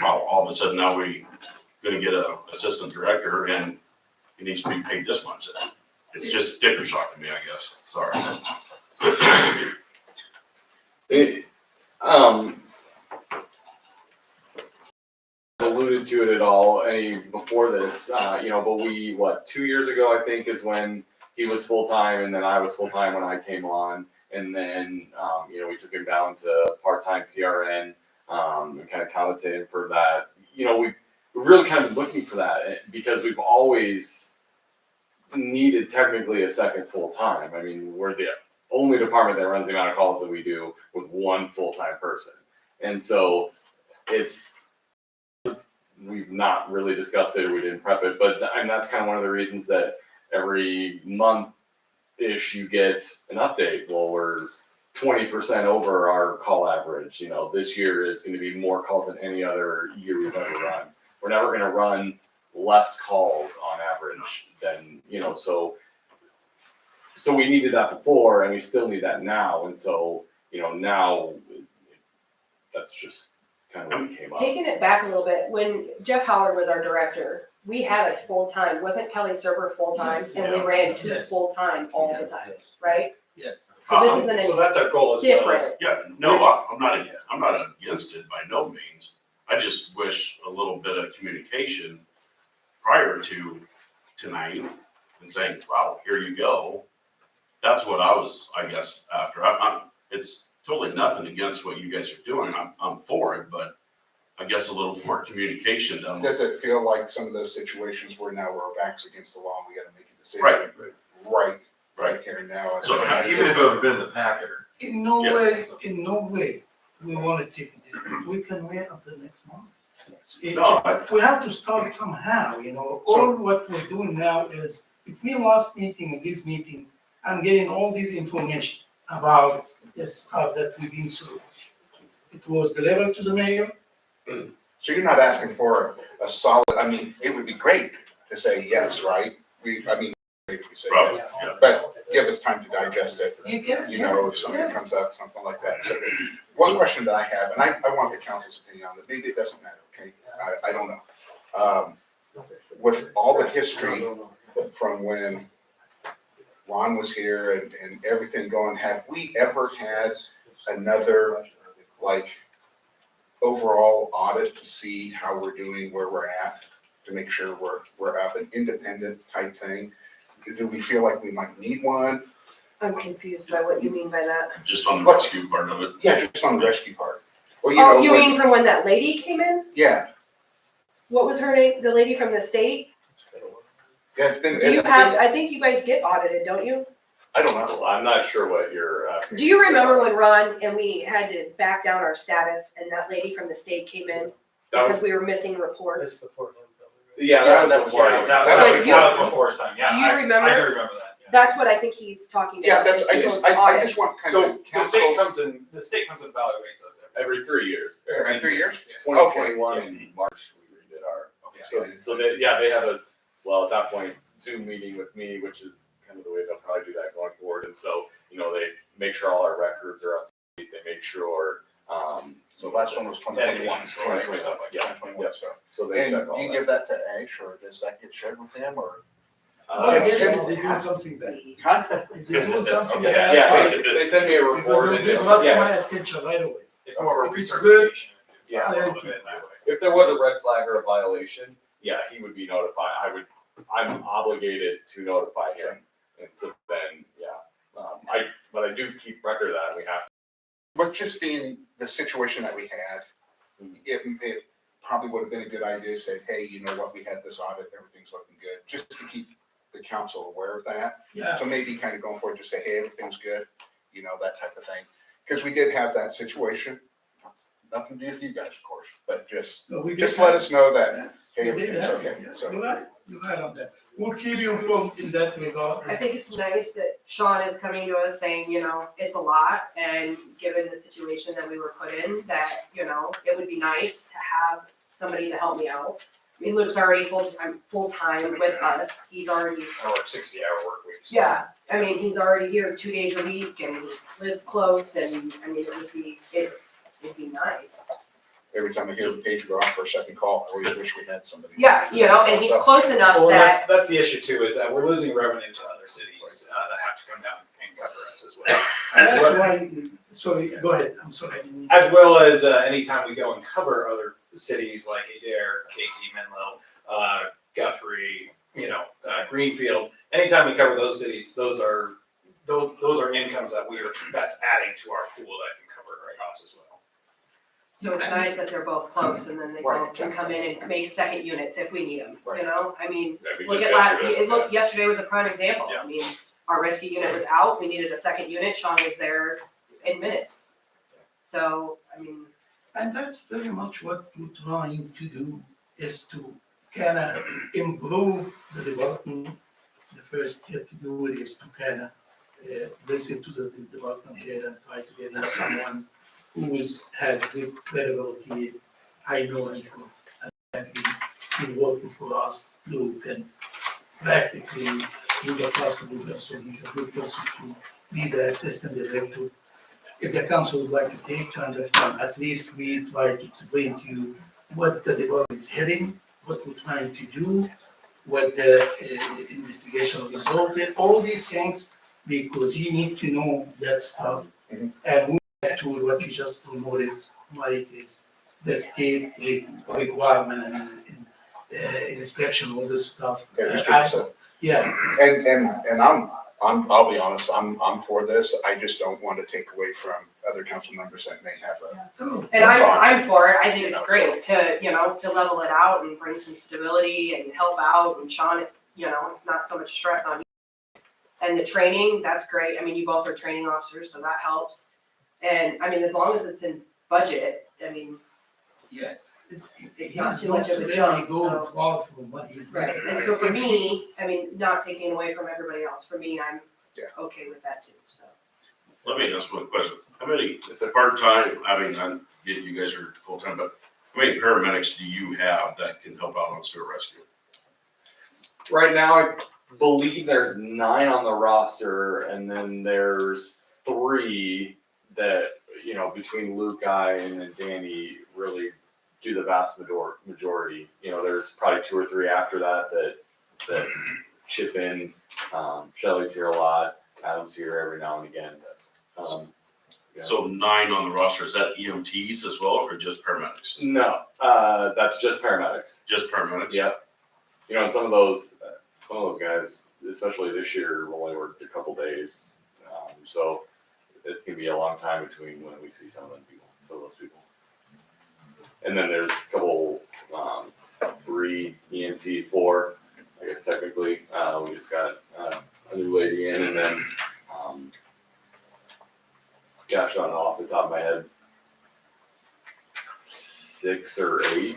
wow, all of a sudden now we gonna get a assistant director and he needs to be paid this much. It's just sticker shock to me, I guess. Sorry. Alluded to it at all before this, you know, but 2 years ago, I think, is when he was full-time, and then I was full-time when I came on, and then, you know, we took him down to part-time PRN, and kind of compensated for that. You know, we're really kind of looking for that, because we've always needed technically a second full-time. I mean, we're the only department that runs the amount of calls that we do with one full-time person. And so we've not really discussed it, or we didn't prep it, but and that's kind of one of the reasons that every month-ish you get an update. Well, we're 20% over our call average. You know, this year is going to be more calls than any other year we've ever run. We're never going to run less calls on average than, you know, so we needed that before, and we still need that now. And so, you know, now that's just kind of what came up. Taking it back a little bit, when Jeff Howard was our director, we had a full-time, wasn't Kelly Serber full-time? Yes. And we ran two Yes. full-time all the time, right? Yeah. So this isn't So any that's our goal as well. different. Yeah, no, I'm not against it by no means. I just wish a little bit of communication prior to tonight and saying, wow, here you go. That's what I was, I guess, after. It's totally nothing against what you guys are doing. I'm for it, but I guess a little more communication done. Does it feel like some of those situations where now we're backs against the wall, we gotta make a decision? Right. Right here and now. So Even if it would have been in the packet. In no Yeah. way, we want to take it. We can wait until next month. No, We have to start somehow, you know. All what we're doing now is, between last meeting and this meeting, I'm getting all this information about the stuff that we've been through. It was delivered to the mayor. So you're not asking for a solid, I mean, it would be great to say yes, right? If we say Probably, yes, yeah. but give us time to digest it. You can, You know, if something yes. comes up, something like that. So one question that I have, and I want the council's opinion on it, maybe it doesn't matter, okay? I don't know. With all the history from when Ron was here and everything going, have we ever had another, like, overall audit to see how we're doing, where we're at, to make sure we're up, an independent type thing? Do we feel like we might need one? I'm confused by what you mean by that. just on the rescue part of it. Yeah, just on the rescue part. Well, Oh, you when- mean from when that lady came in? Yeah, What was her name? The lady from the state? yeah, it's been. Do you have, I think you guys get audited, don't you? I don't know. Well, I'm not sure what you're asking. Do you remember when Ron and we had to back down our status and that lady from the state came in? That because was, we were missing reports. That's before him, probably, right? yeah, Yeah, that was before, that that was was before his time, yeah. Do you I remember? do remember that, yeah. That's what I think he's talking Yeah, about. that's, is I people's just, I audits. just want kind So of the state council's. the state comes and evaluates us Every 3 years. Every 3 years? Yeah. 2021 in March, we redid our. Okay, So they, yeah, they have a, well, at that point, Zoom meeting with me, which is kind of the way they'll probably do that going forward. And so, they make sure all our records are up to date. They make sure, So last one was 2021, Dedications, right? 2021, yeah, 2021, yeah. so. So they check And all you that. give that to Ash, or does that get shared with him, or? They're doing something bad. Huh? They're doing something Okay. bad. Yeah, they send me a Because report they and, brought yeah, my attention right away. It's more of a If it's good, recertification. yeah. I'll Of keep it that way. If there was a red flag or a violation, yeah, he would be notified. I'm obligated to notify him. And so then, yeah, but I do keep record of that. We have. With just being the situation that we had, it probably would have been a good idea to say, hey, you know what, we had this audit, everything's looking good, just to keep the council aware of that. Yeah. So maybe kind of going forward, just say, hey, everything's good, that type of thing. Because we did have that situation, nothing to do with you guys, of course, but just No, we just did let have- us know that, hey, We did everything's have- okay. yes, So You're right on that. We'll keep you informed in that regard. I think it's nice that Sean is coming to us saying, it's a lot, and given the situation that we were put in, that, it would be nice to have somebody to help me out. I mean, Luke's already full-time with us, he's already, I work 60-hour work weeks. yeah, I mean, he's already here 2 days a week, and he lives close, and, I mean, it'd be nice. every time I hear the page go off for a second call, I always wish we had somebody. Yeah, and he's close enough Well, that, that's the issue too, is that we're losing revenue to other cities, that have to come down and cover us as well. That's why, sorry, go ahead, I'm sorry. As well as, anytime we go and cover other cities like Adair, Casey, Menlo, Guthrie, Greenfield, anytime we cover those cities, those are incomes that's adding to our pool that can cover our costs as well. so it's nice that they're both close, and then they Right, both can come in and make second units if we need them, Right. I mean, Yeah, we look just at yesterday- yesterday was a prime example. Yeah. I mean, our rescue unit was out, we needed a second unit, Sean was there in minutes. So, I mean, And that's very much what we're trying to do, is to kind of improve the development. The first step to do it is to kind of listen to the development head and try to get in someone who has good credibility. I know him has been working for us, Luke, and practically he's a trustable person, he's a good person to be the assistant director. If the council would like to take to understand, at least we try to explain to you what the development is heading, what we're trying to do, what the investigation resulted, all these things, because you need to know that stuff. Mhm. And we back to what you just promoted, Mike, is the state requirement and inspection, all this stuff. Yeah, just like I said. Yeah, And I'll be honest, I'm for this, I just don't want to take away from other council members that may have a. and I'm for it, I think You it's know, great to level it out and bring some stability and help out, and Sean, it's not so much stress on you. And the training, that's great, I mean, you both are training officers, so that helps. And, I mean, as long as it's in budget, I mean, yes. It's not He's too not much of a really jump, going so- far from what he's. right, and so for me, I mean, not taking away from everybody else, for me, I'm Yeah. okay with that too, so. Let me ask one question. How many, is it part-time, I get you guys are full-time, but how many paramedics do you have that can help out on Stuart Rescue? Right now, I believe there's 9 on the roster, and then there's 3 that, between Luke, and then Danny really do the vast majority. There's probably 2 or 3 after that chip in. Shelley's here a lot, Adam's here every now and again. Yeah. So 9 on the roster, is that EMTs as well, or just paramedics? No, that's just paramedics. Just paramedics? Yep. And some of those guys, especially this year, have only worked a couple days. So it can be a long time between when we see some of those people. And then there's a couple, 3 EMT, 4, I guess technically. We just got a new lady in, and then, gosh, I don't know off the top of my head, 6 or 8,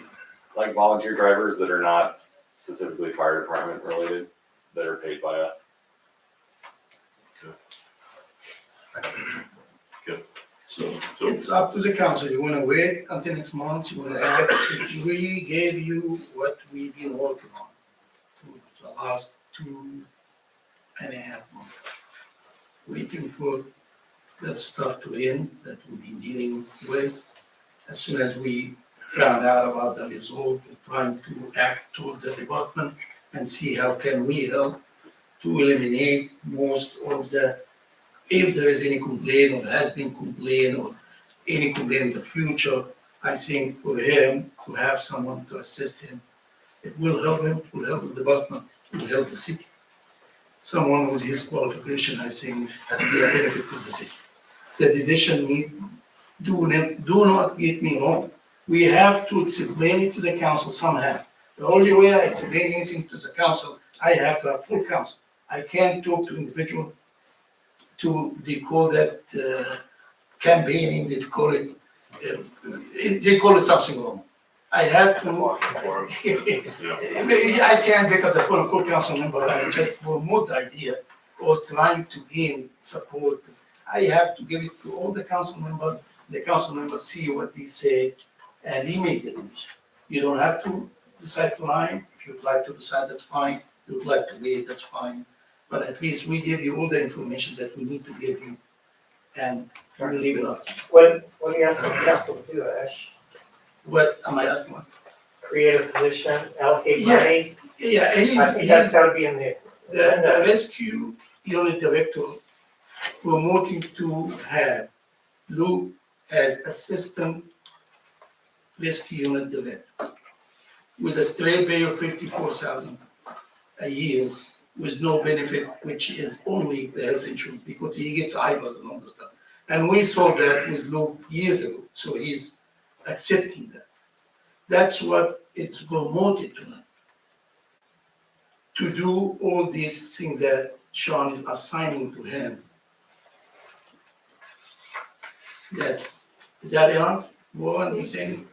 like volunteer drivers that are not specifically fire department related, that are paid by us. So it's up to the council. You wanna wait until next month? You wanna add? We gave you what we've been working on for the last 2.5 months. Waiting for that stuff to end that we've been dealing with. As soon as we found out about the result, we're trying to act toward the department and see how can we help to eliminate most of the, if there is any complaint or has been complaint or any complaint in the future, I think for him to have someone to assist him, it will help him, it will help the department, it will help the city. Someone with his qualification, I think, will be a benefit to the city. The decision do not get me wrong. We have to explain it to the council somehow. The only way I explain anything to the council, I have to have full council. I can't talk to individual they call that campaigning, they call it something wrong. I have to. I can't pick up the phone and call council member and just promote the idea or trying to gain support. I have to give it to all the council members. The council members see what they say and he makes the decision. You don't have to decide tonight. If you'd like to decide, that's fine. If you'd like to wait, that's fine. But at least we give you all the information that we need to give you and we'll leave it up. What are you asking the council to do, Ash? What am I asking? Create a position, allocate Yeah. money? Yeah, I think that's gotta be in the. the rescue unit director promoting to have Lou as assistant rescue unit director with a straight pay of $54,000 a year with no benefit, which is only the health insurance because he gets IVAs and all that stuff. And we saw that with Lou years ago, so he's accepting that. That's what it's promoted to now. To do all these things that Sean is assigning to him. Is that enough? What you saying?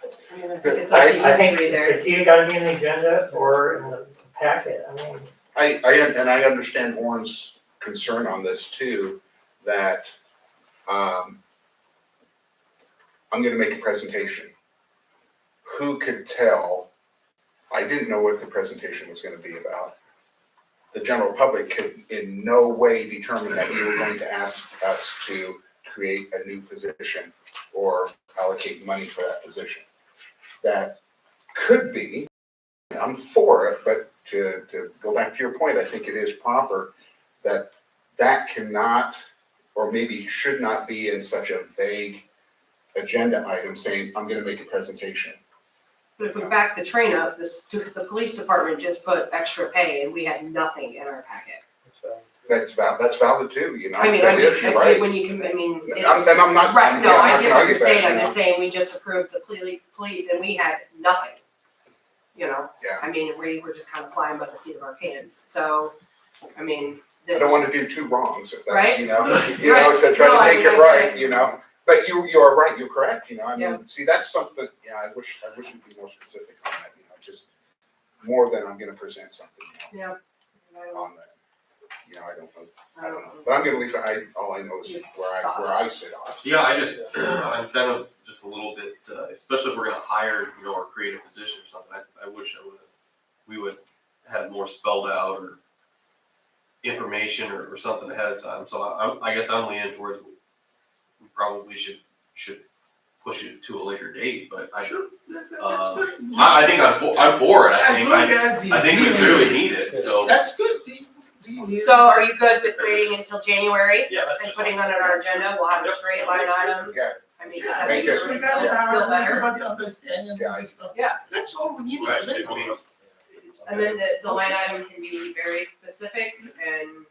I think it's either gotta be in the agenda or in the packet, I mean. I understand Warren's concern on this too, that, I'm gonna make a presentation. Who could tell? I didn't know what the presentation was gonna be about. The general public could in no way determine that you were going to ask us to create a new position or allocate money for that position. That could be, I'm for it, but to go back to your point, I think it is proper that that cannot, or maybe should not be in such a vague agenda item saying, I'm gonna make a presentation. But if we back the train up, the police department just put extra pay and we had nothing in our packet. That's valid too, you know. I mean, That is, you're right. when you can, I mean, And I'm not. right, no, yeah, I'm I not get gonna what argue you're saying, that, I'm you just know. saying, we just approved the police and we had nothing. You know, Yeah. I mean, we were just kind of flying by the seat of our pants, so, I mean, I this don't is, wanna do two wrongs if that's, Right? you know, Right. to try No, to I make mean, it I right, get it. you know. But you are right, you're correct, you know, I Yeah. mean, see, that's something, yeah, I wish we'd be more specific on that, you know, just more than I'm gonna present something, you know, yeah. on that. You know, I don't know, but I'm gonna leave it, all I know is where I sit on it. Yeah, I'm kind of just a little bit, especially if we're gonna hire, you know, or create a position or something, I wish we would have more spelled out or information or something ahead of time, so I guess I'm leaning towards we probably should push it to a later date, but That's fine. I think I'm for it, As long as I think we really need it, so. That's good. So are you good with waiting until January Yeah, that's and just. putting on our agenda, we'll have a straight line item? Yeah, I mean, Yeah, that make makes it- we you got it feel out, better. everybody understand and all this stuff. Yeah. That's all we need. Right, it will be- And then the line item can be very specific and,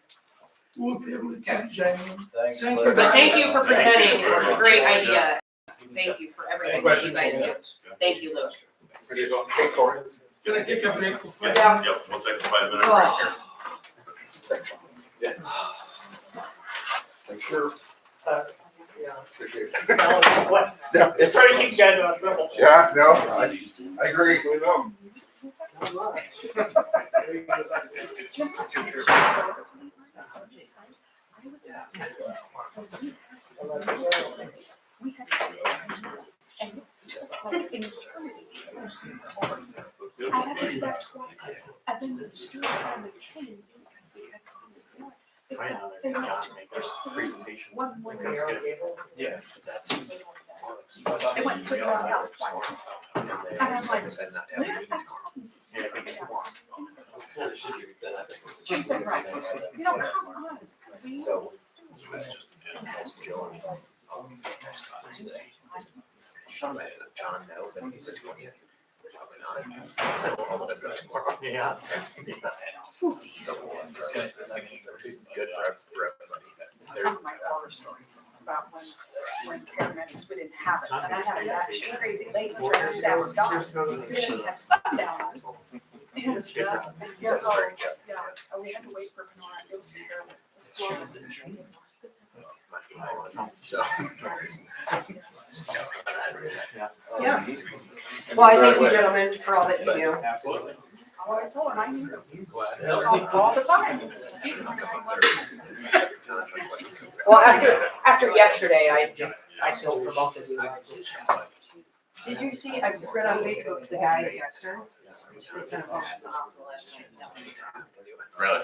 We'll be able to get January. Thanks, Thank Liz. you. but thank you for Thank you presenting, very it's a much. great idea. Thank you for everything Any that you questions? guys do. Thank you, Lou. Hey, Corey. Can I take a break for 5 Yeah. minutes? Yep, we'll take a 5-minute break here. Sure. Just trying to keep you guys out of trouble. Yeah, no, I agree. I had to do that twice, and then Stuart finally came because he had called me. They went to, there's three, one more. Yeah, that's. They went to the house twice. And I'm like, where are my copies? She said, right, come on. So. Ask Joe. Next time today. John knows that he's a 20th. Yeah. It's gonna be good for everybody. Some of my horror stories about when paramedics, we didn't have it, and I had a guy, she crazy lady trying to stab her dog. She had sundowners. And, so, yeah, we had to wait for Panora, it was terrible. It was horrible. So. Yeah. Well, I thank you, gentlemen, for all that you do. Absolutely. Oh, I told him, I knew him. All the time. He's my guy. Well, after yesterday, I feel for both of you. Did you see, I read on Facebook, the guy at Dexter? They sent him home to the hospital last night. Really?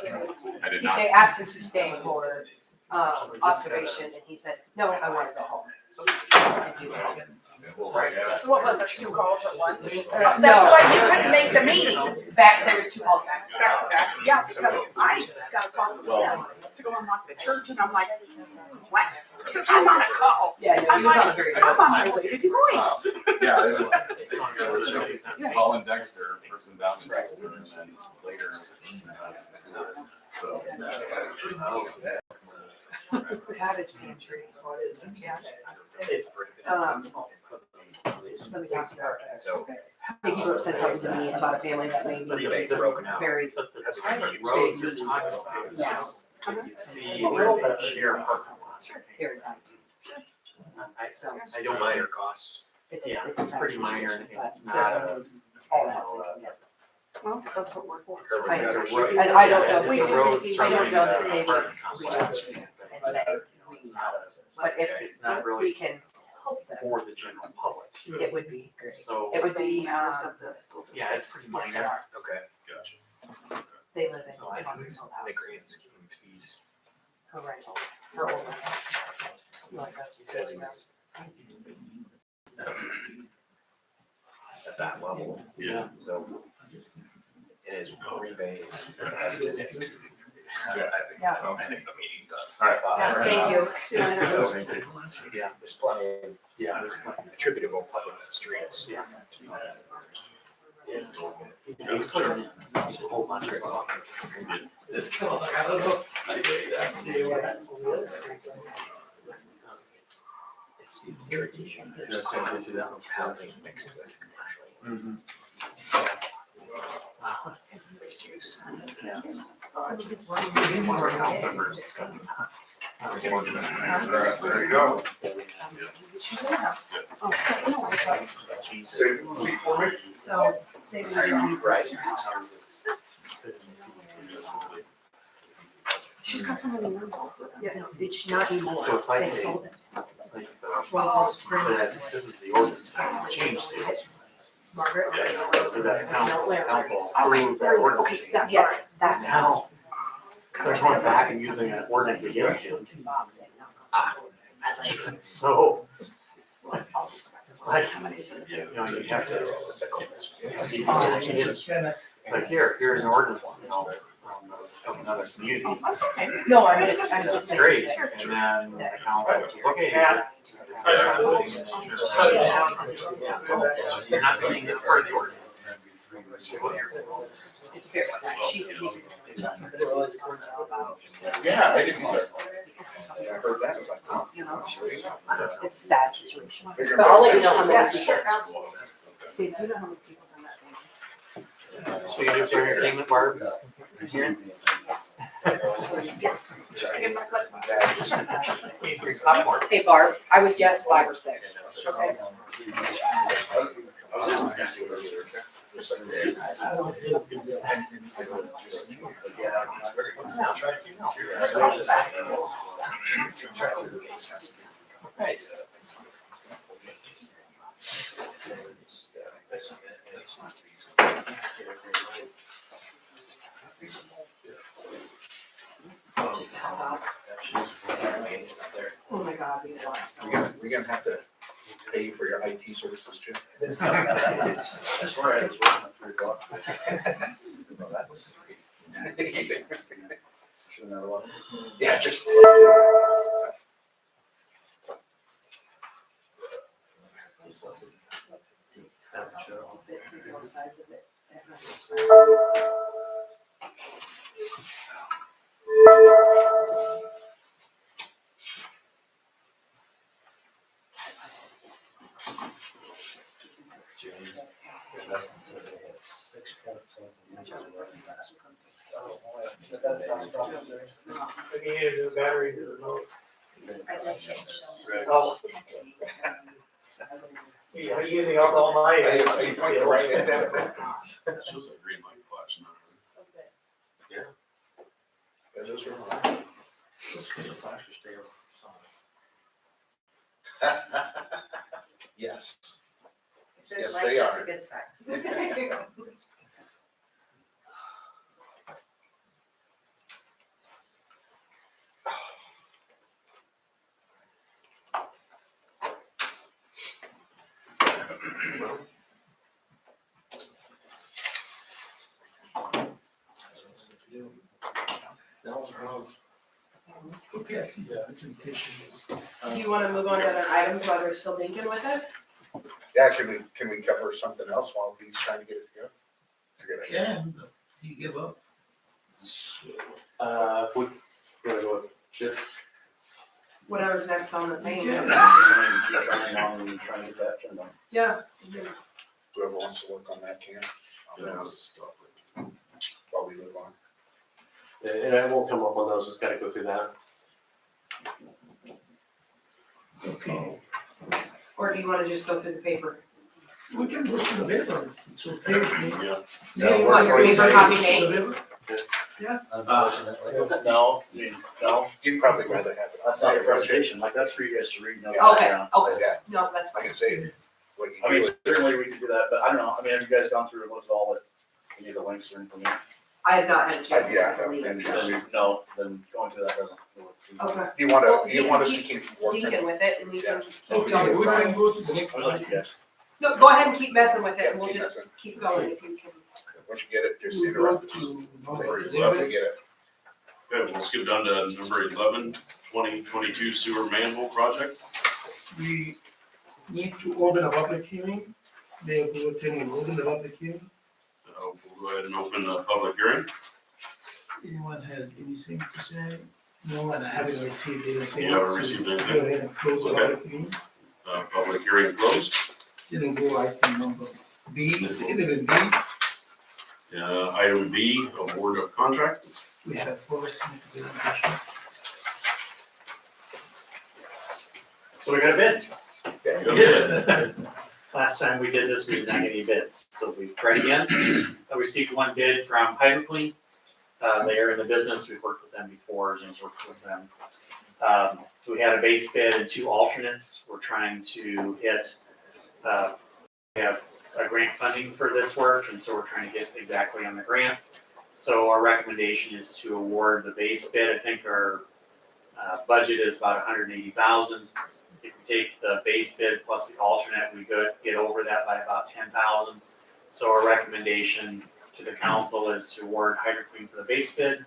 I did not. They asked him to stay for, observation, and he said, no, I want to go home. So what was it, 2 calls at once? No. That's why you couldn't make the meeting. There was 2 calls back. Back to back, yeah, because I got a call from them to go unlock the church, and I'm like, what? He says, I'm on a call. Yeah, I'm like, I'm on my way to Des Moines. Yeah, it was Colin Dexter, person down in Dexter, and then later. So. Cottage pantry. Let me talk to her. Thank you for saying something to me about a family that made me very. Yes. See, share. Very tight. I don't mind her costs. It's It's a sad pretty minor, situation, and it's but not they're a. all out there. Well, that's what we're for. I know. And I don't know, We do I don't know if they would Apartment reach complex. out and say, but It's not if really we can help them, for the general public. it would be great. So, It would be, yeah, it's pretty yes, they minor. are. Okay. Gotcha. They live in So I a think rental the house, grand scheme of fees. her rental, her old one. Like a- He says he's at that level. Yeah. So. And his rebates. It's. Yeah. I think the meeting's done. All right. Thank you. So, yeah, there's plenty, there's plenty attributable public streets. Yeah. He's put in a whole bunch of. It's kind of like, I don't know, I see what happens on the other streets. It's tricky. There's housing mixed with commercial. Mixed use. Yeah. There you go. She's in the house. Oh, no, Say, seat for me. So they would just need Right. she's got so many rooms. Yeah, no, it's not anymore. So it's like They a- sold it. It's like Well, so that this is the ordinance that changed to. Margaret. So that council Larry. approved that ordinance. Yes, that. Now, they're going back and using that ordinance against him. So. It's like, you know, you have to. Like here's an ordinance, you know, from another community. No, I was just saying. Great, and then the council says, okay. You're not doing this part of the ordinance. It's very sad. She's. Yeah, I didn't either. Yeah, I heard that, I was like, oh. You know, it's a sad situation. But I'll let you know how many people. Dave, do you know how many people in that thing? So you do for entertainment, Barb? Here? Hey Barb, I would guess 5 or 6. Okay. Oh my God, we got. We're gonna have to pay for your IT services, Jim. That's where I was working at 3 o'clock. Well, that was the reason. Should have one. Yeah, just. Maybe you need a new battery to the remote. I just changed. Oh. Yeah, are you using alcohol on my? Hey, you find the right end. Shows like green light flashing on That is right. Yes. Yes, they are. Good sign. Okay, I think the presentation is. Do you wanna move on to other items while they're still thinking with it? Yeah, can we cover something else while he's trying to get it together? It's a good idea. Can, but he give up. We're gonna go with chips. Whatever's next on the thing. Trying to get that turned on. Yeah. Whoever wants to work on that can. While we move on. And I won't come up on those, just gotta go through that. Okay, Or do you wanna just go through the paper? we can go to the paper, it's okay with me. Yeah. Do you want your paper copy made? To the paper? Unfortunately. No, I mean, no, You'd probably rather have it. That's not a presentation, like, that's for you guys to read. no Okay, background. okay, Yeah, no, that's I fine. can say what you I mean, do. certainly we could do that, but I don't know, I mean, have you guys gone through and looked at all the, any of the links or anything? I have not had a chance Yeah, to read And it. no, then going through that doesn't. Okay, You Well, want us to you- keep working? deacon with it and we can keep Okay, going. we can go to the next I like slide. you guys. No, go ahead and keep messing with it, Yeah, and we'll keep just messing. keep going if you can. Once you get it, just We'll go interrupt us. to Once number you 11. get it. Okay, we'll skip down to number 11, 2022 sewer manhole project. We need to open a public hearing. Mayor Pro Tem will open the public hearing. We'll go ahead and open the public hearing. Anyone has anything to say? No, and I haven't received anything. You haven't received Go anything? ahead and close the Okay. public hearing. Public hearing closed. Then go item number B, 11B. Item B, award of contract. We have first presentation. So we got a bid. Yeah. Last time we did this, we did not get any bids, so we tried again. I received one bid from HydroClean. They are in the business, we've worked with them before, Jim's worked with them. So we had a base bid and 2 alternates. We're trying to hit, we have a grant funding for this work, and so we're trying to get exactly on the grant. So our recommendation is to award the base bid. I think our budget is about $180,000. If we take the base bid plus the alternate, we get over that by about $10,000. So our recommendation to the council is to award HydroClean for the base bid.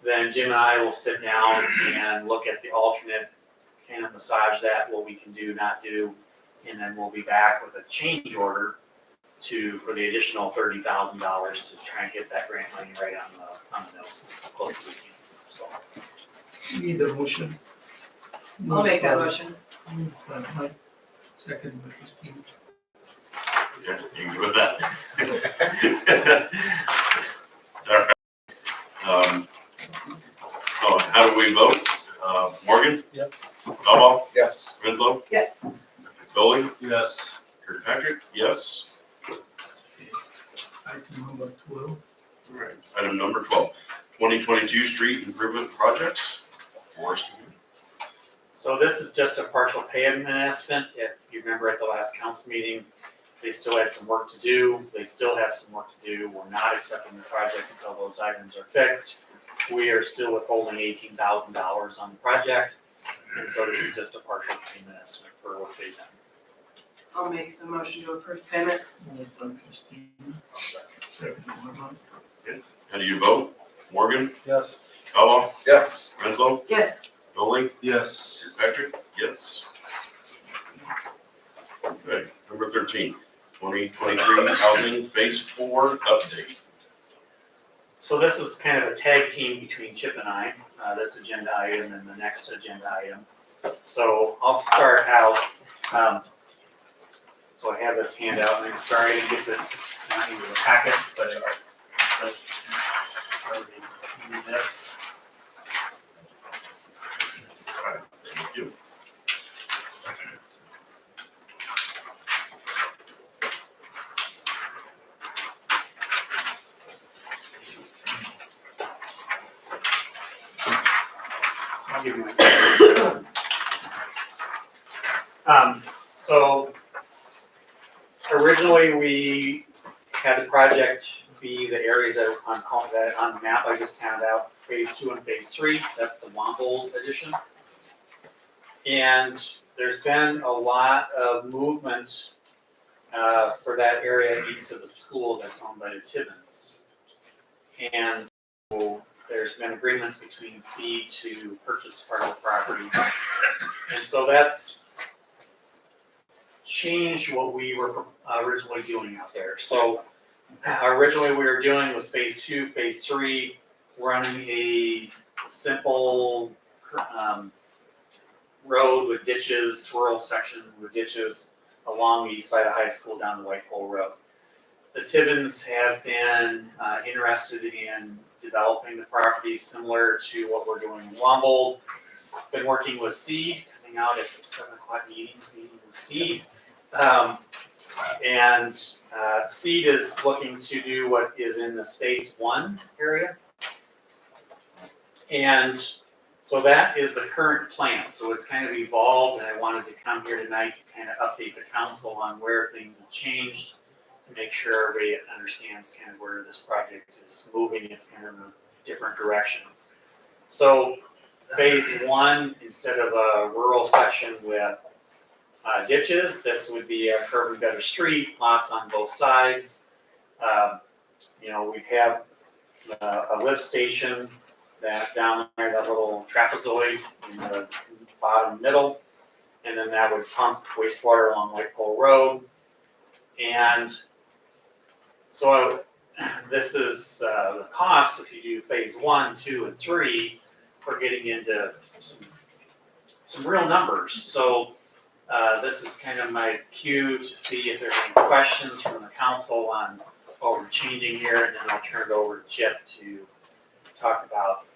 Then Jim and I will sit down and look at the alternate, kind of massage that, what we can do, not do, and then we'll be back with a change order for the additional $30,000 to try and get that grant money right on the nose as close as we can. So. Need a motion. I'll make that motion. Moved by Mike, second by Christine. Yeah, you can go with that. All right. yes. Item number 12. All right, item number 12, 2022 street improvement projects. Forrest. So this is just a partial payment estimate. If you remember at the last council meeting, they still had some work to do. They still have some work to do. We're not accepting the project until those items are fixed. We are still withholding $18,000 on the project. And so this is just a partial payment estimate for what they've done. I'll make the motion to approve payment. Moved by Christina. Second by Mark. How do you vote? Morgan, Yes. Cobal, Yes. Renzo, Yes. Dolly, Yes. Patrick, yes. Okay, number 13, 2023 housing phase 4 update. So this is kind of a tag team between Chip and I, this agenda item and the next agenda item. So I'll start out, so I have this handout, and I'm sorry I didn't get this into the packets, but everybody can see this. All right, thank you. I'll give you my. So originally we had the project be the areas that I'm calling that on the map I just counted out, phase 2 and phase 3, that's the Womble edition. And there's been a lot of movement for that area east of the school that's owned by the Tibbins. And so there's been agreements between C to purchase part of the property. And so that's changed what we were originally doing out there. So originally we were doing was phase 2, phase 3, running a simple road with ditches, rural section with ditches along the east side of high school down the White Pole Road. The Tibbins have been interested in developing the property similar to what we're doing in Womble. Been working with Seed, coming out at 7 o'clock meetings, meeting with Seed. Seed is looking to do what is in the phase 1 area. And so that is the current plan. So it's kind of evolved, and I wanted to come here tonight to kind of update the council on where things have changed to make sure everybody understands kind of where this project is moving. It's kind of a different direction. So phase 1, instead of a rural section with ditches, this would be a curb and gutter street, lots on both sides. We have a lift station that down there, that little trapezoid in the bottom middle, and then that would pump wastewater along White Pole Road. And so this is the cost if you do phase 1, 2, and 3. We're getting into some real numbers. So this is kind of my cue to see if there's any questions from the council on what we're changing here, and then I'll turn it over to Chip to talk about,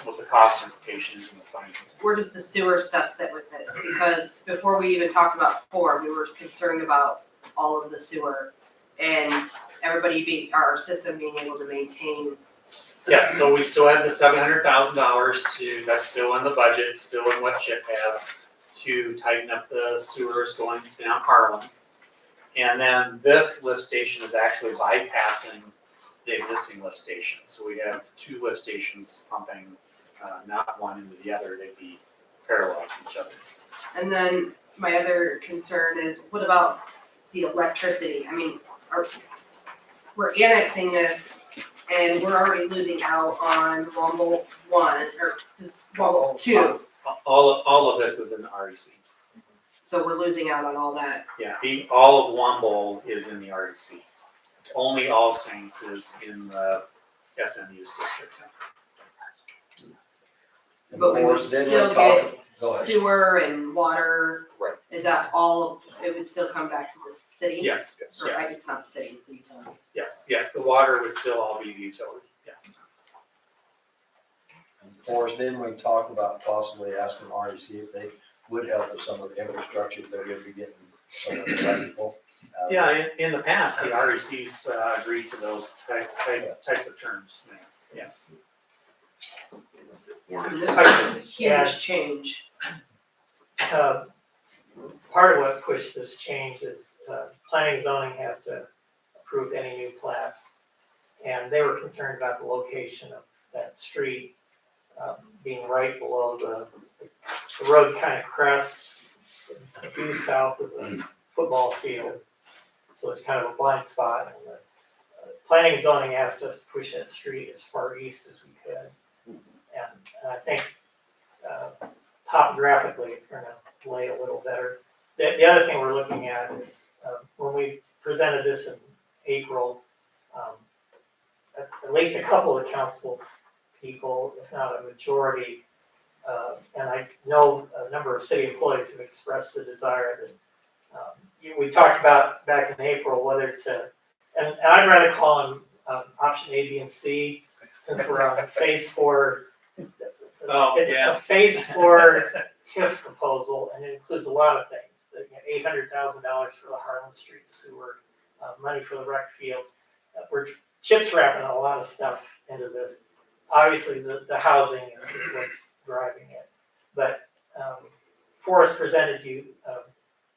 what the cost implications and the financing. Where does the sewer stuff sit with this? Because before we even talked about 4, we were concerned about all of the sewer and our system being able to maintain. Yes, so we still have the $700,000 that's still in the budget, still in what Chip has, to tighten up the sewers going down Harlan. And then this lift station is actually bypassing the existing lift station. So we have 2 lift stations pumping, not one into the other, they'd be parallel to each other. And then my other concern is, what about the electricity? I mean, we're annexing this and we're already losing out on Womble 1 or Womble 2. All of this is in the REC. So we're losing out on all that. Yeah, all of Womble is in the REC. Only All Saints is in the SMU's district. But we would still get Go ahead. sewer and water. Right. Is that all, it would still come back to the city? Yes, Or yes, it's not the city, it's the utility. yes, the water would still all be the utility, yes. Forrest, didn't we talk about possibly asking REC if they would help with some of the infrastructure if they're gonna be getting some of the electrical? Yeah, in the past, the RECs agreed to those types of terms, yes. I mean, this is a huge change. Part of what pushed this change is, planning and zoning has to approve any new plats. And they were concerned about the location of that street, being right below the road kind of crests due south of the football field. So it's kind of a blind spot, and the planning and zoning asked us to push that street as far east as we could. And I think, topographically, it's gonna lay a little better. The other thing we're looking at is, when we presented this in April, at least a couple of council people, if not a majority, and I know a number of city employees have expressed the desire that, we talked about back in April whether to, and I'd rather call them option A, B, and C, since we're on phase 4. It's a phase 4 TIF proposal, and it includes a lot of things. $800,000 for the Harlan Street sewer, money for the rec fields. We're Chip's wrapping a lot of stuff into this. Obviously, the housing is what's driving it. But Forrest presented you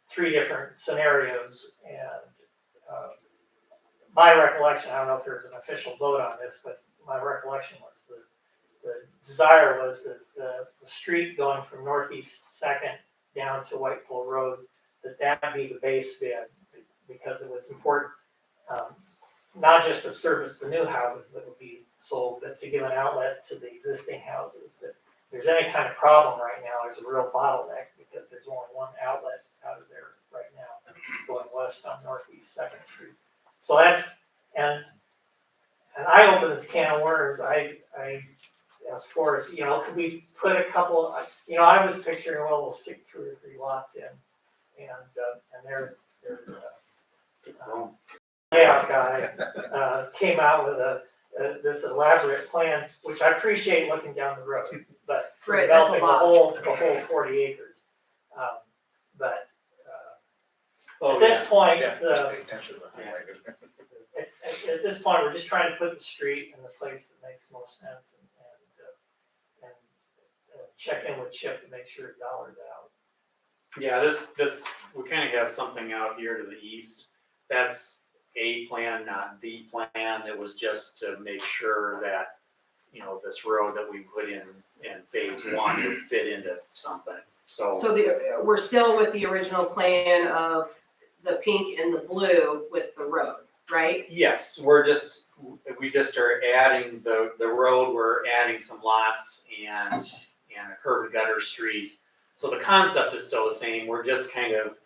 3 different scenarios, and my recollection, I don't know if there's an official vote on this, but my recollection was the desire was that the street going from Northeast 2nd down to White Pole Road, that be the base bid, because it was important, not just to service the new houses that would be sold, but to give an outlet to the existing houses. That if there's any kind of problem right now, there's a real bottleneck, because there's only one outlet out of there right now, going west on Northeast 2nd Street. So that's, and I opened this can of worms. I asked Forrest, could we put a couple, I was picturing, well, we'll stick 2 or 3 lots in, and they're layout guy came out with this elaborate plan, which I appreciate looking down the road, but for Right, that's a developing lot. the whole 40 acres. But at this point, Yeah, just pay attention to the highlighted. at this point, we're just trying to put the street in the place that makes most sense, and check in with Chip to make sure it dollars out. Yeah, this, we kind of have something out here to the east. That's a plan, not the plan. It was just to make sure that, this road that we put in phase 1 would fit into something, so. So we're still with the original plan of the pink and the blue with the road, right? Yes, we just are adding the road, we're adding some lots and a curb and gutter street. So the concept is still the same, we're just kind of,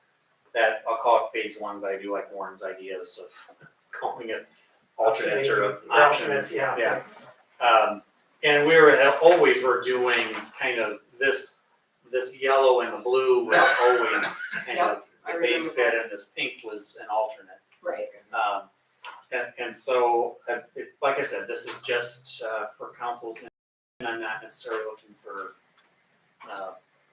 that, I'll call it phase 1, but I do like Warren's ideas of calling it alternates or options, yeah. And we were doing kind of this yellow and the blue was always kind of the base bid, and this pink was an alternate. Right. And so, like I said, this is just for councils, and I'm not necessarily looking for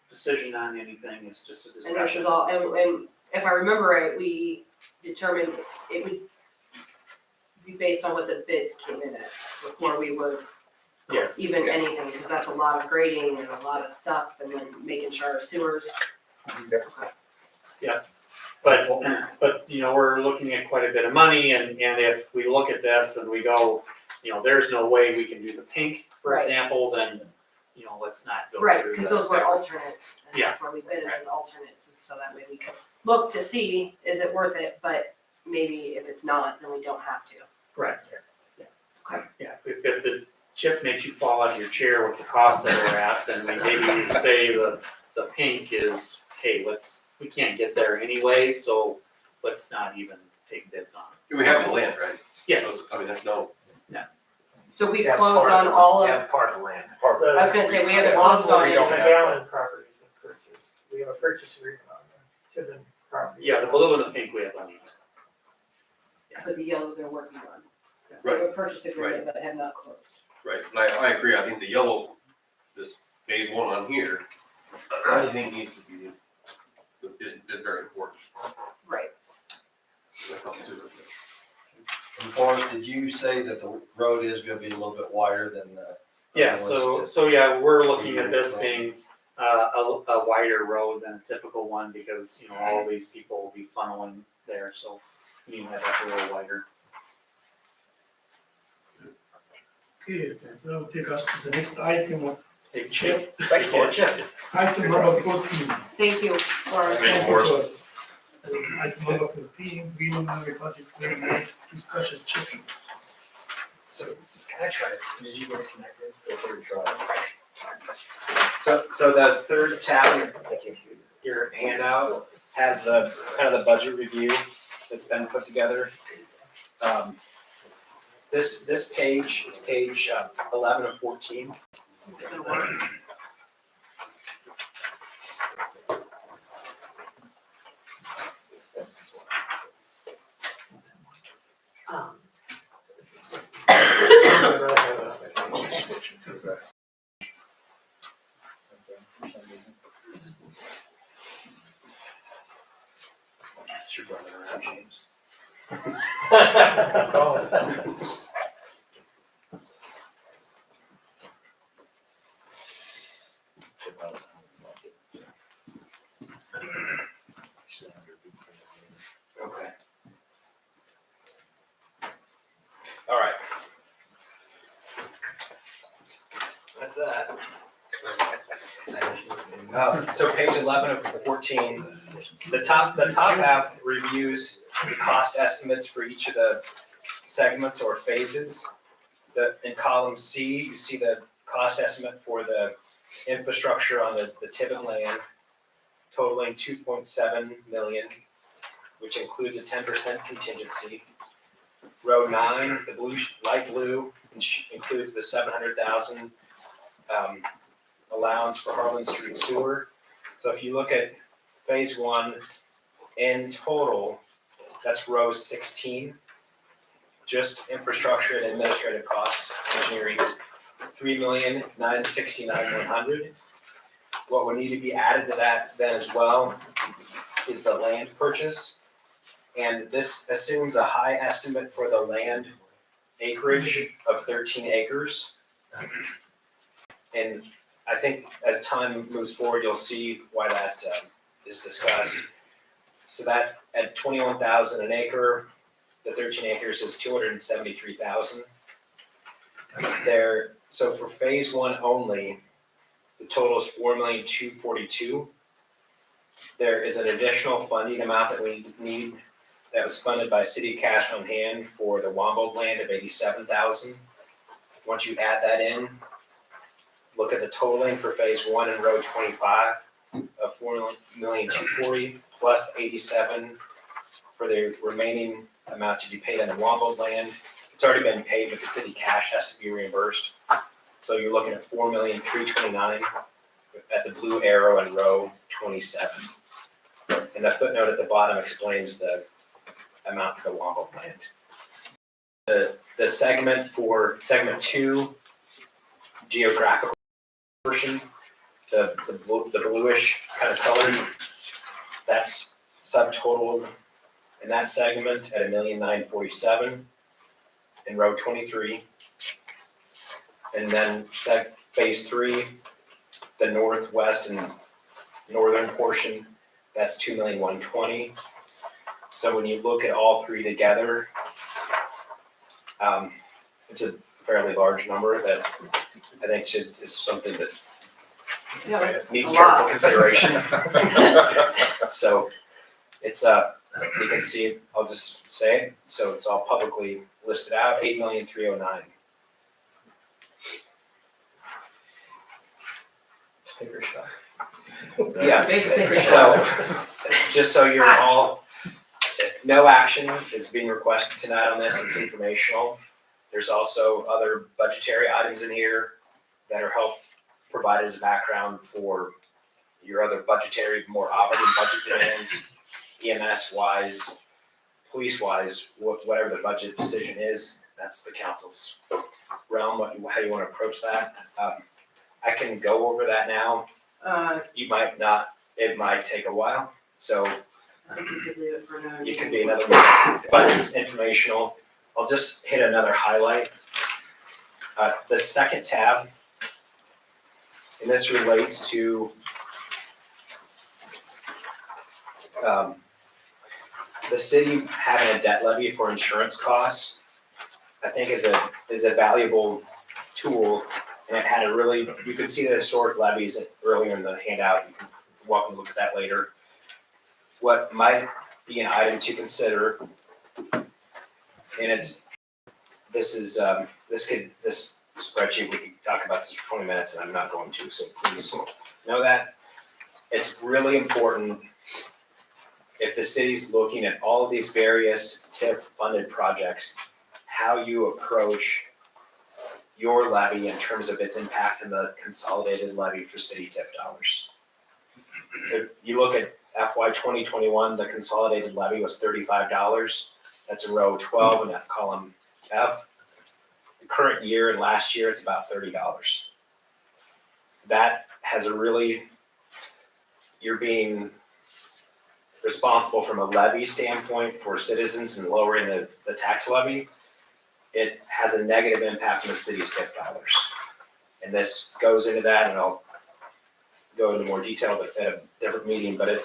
decision on anything, it's just a And this discussion. is all, and if I remember right, we determined it would be based on what the bids came in at before we would Yes. even anything, because that's a lot of grading and a lot of stuff, and then making sure our sewers. But we're looking at quite a bit of money, and if we look at this and we go, there's no way we can do the pink, for Right. example, then, let's not go Right, through because the- those were alternates, and Yeah. that's why we bid it as alternates, so that way we could look to see, is it worth it, but maybe if it's not, then we don't have to. Right. Yeah. Okay. Yeah, if the chip makes you fall out of your chair with the cost that we're at, then maybe we say the pink is, hey, we can't get there anyway, so let's not even take bids on it. We have the land, right? Yes. So, there's no. So we closed on all of, Yeah, part of the land. I was gonna say, we haven't closed on We it. don't The have Gallon property has been purchased. We have a purchase agreement on the Tiverton property. Yeah, the blue and the pink we have on. But the yellow they're working on. They Right. have a purchase agreement, but have not closed. Right, and I agree, I think the yellow, this phase 1 on here, I think needs to be, is very important. Right. Forrest, did you say that the road is gonna be a little bit wider than the? Yeah, other ones? so yeah, we're looking at this being a wider road than a typical one because, you know, all of these people will be funneling there, so you might have to go a little wider. Okay, that will take us to the next item of Hey, Chip. Thank you, Forrest. Item number 14. Thank you for. Thank you, Forrest. Item number 14, preliminary budget amendment discussion. Chip. So, can I try it? Did you get connected? So the third tab of your handout has the kind of the budget review that's been put together. This page is page 11 and 14. Should run it around, James. Okay. All right. That's that. So page 11 of 14, the top half reviews the cost estimates for each of the segments or phases. In column C, you see the cost estimate for the infrastructure on the Tibbet land totaling 2.7 million, which includes a 10% contingency. Row 9, the blue, light blue, includes the 700,000 allowance for Harlan Street sewer. So if you look at phase 1 in total, that's row 16, just infrastructure and administrative costs, engineering, 3,969,100. What would need to be added to that then as well is the land purchase. And this assumes a high estimate for the land acreage of 13 acres. And I think as time moves forward, you'll see why that is discussed. So that at 21,000 an acre, the 13 acres is 273,000. There, so for phase 1 only, the total is 4,242,000. There is an additional funding amount that we need that was funded by city cash on hand for the Wambo land of 87,000. Once you add that in, look at the totaling for phase 1 in row 25 of 4,240,000 plus 87 for the remaining amount to be paid on the Wambo land. It's already been paid, but the city cash has to be reimbursed. So you're looking at 4,329,000 at the blue arrow in row 27. And the footnote at the bottom explains the amount for the Wambo land. The segment for segment 2, geographical portion, the bluish kind of color, that's subtotaled in that segment at 1,947,000 in row 23. And then phase 3, the northwest and northern portion, that's 2,120,000. So when you look at all three together, it's a fairly large number that I think is something that needs careful consideration. So it's you can see it, I'll just say it, so it's all publicly listed out, 8,309,000. Sticker shock. Yeah, Big sticker so just so you're all, no action is being requested tonight on this, it's informational. There's also other budgetary items in here that are help provide as a background for your other budgetary, more operating budget demands, EMS wise, police wise, whatever the budget decision is, that's the council's realm, how you want to approach that. I can go over that now. You might not, it might take a while, so I think we could leave it for now. it could be another meeting, but it's informational. I'll just hit another highlight. The second tab, and this relates to the city having a debt levy for insurance costs. I think is a valuable tool, and it had a really, you can see the historic levies earlier in the handout. You can welcome to look at that later. What might be an item to consider, and this spreadsheet, we could talk about this for 20 minutes, and I'm not going to, so please know that. It's really important if the city's looking at all of these various TIF funded projects, how you approach your levy in terms of its impact on the consolidated levy for city TIF dollars. If you look at FY 2021, the consolidated levy was $35. That's in row 12 in that column F. The current year and last year, it's about $30. That has you're being responsible from a levy standpoint for citizens and lowering the tax levy. It has a negative impact on the city's TIF dollars. And this goes into that, and I'll go into more detail at a different meeting, but it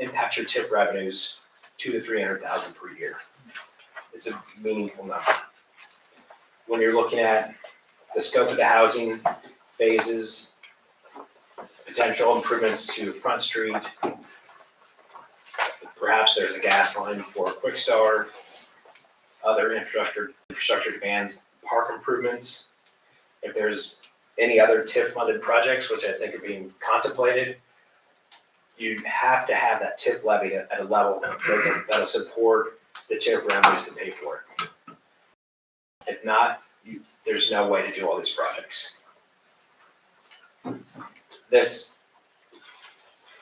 impacts your TIF revenues $200,000 to $300,000 per year. It's a meaningful number. When you're looking at the scope of the housing phases, potential improvements to Front Street, perhaps there's a gas line for Quickstar, other infrastructure demands, park improvements. If there's any other TIF funded projects, which I think are being contemplated, you have to have that TIF levy at a level that'll support the TIF revenues to pay for it. If not, there's no way to do all these projects.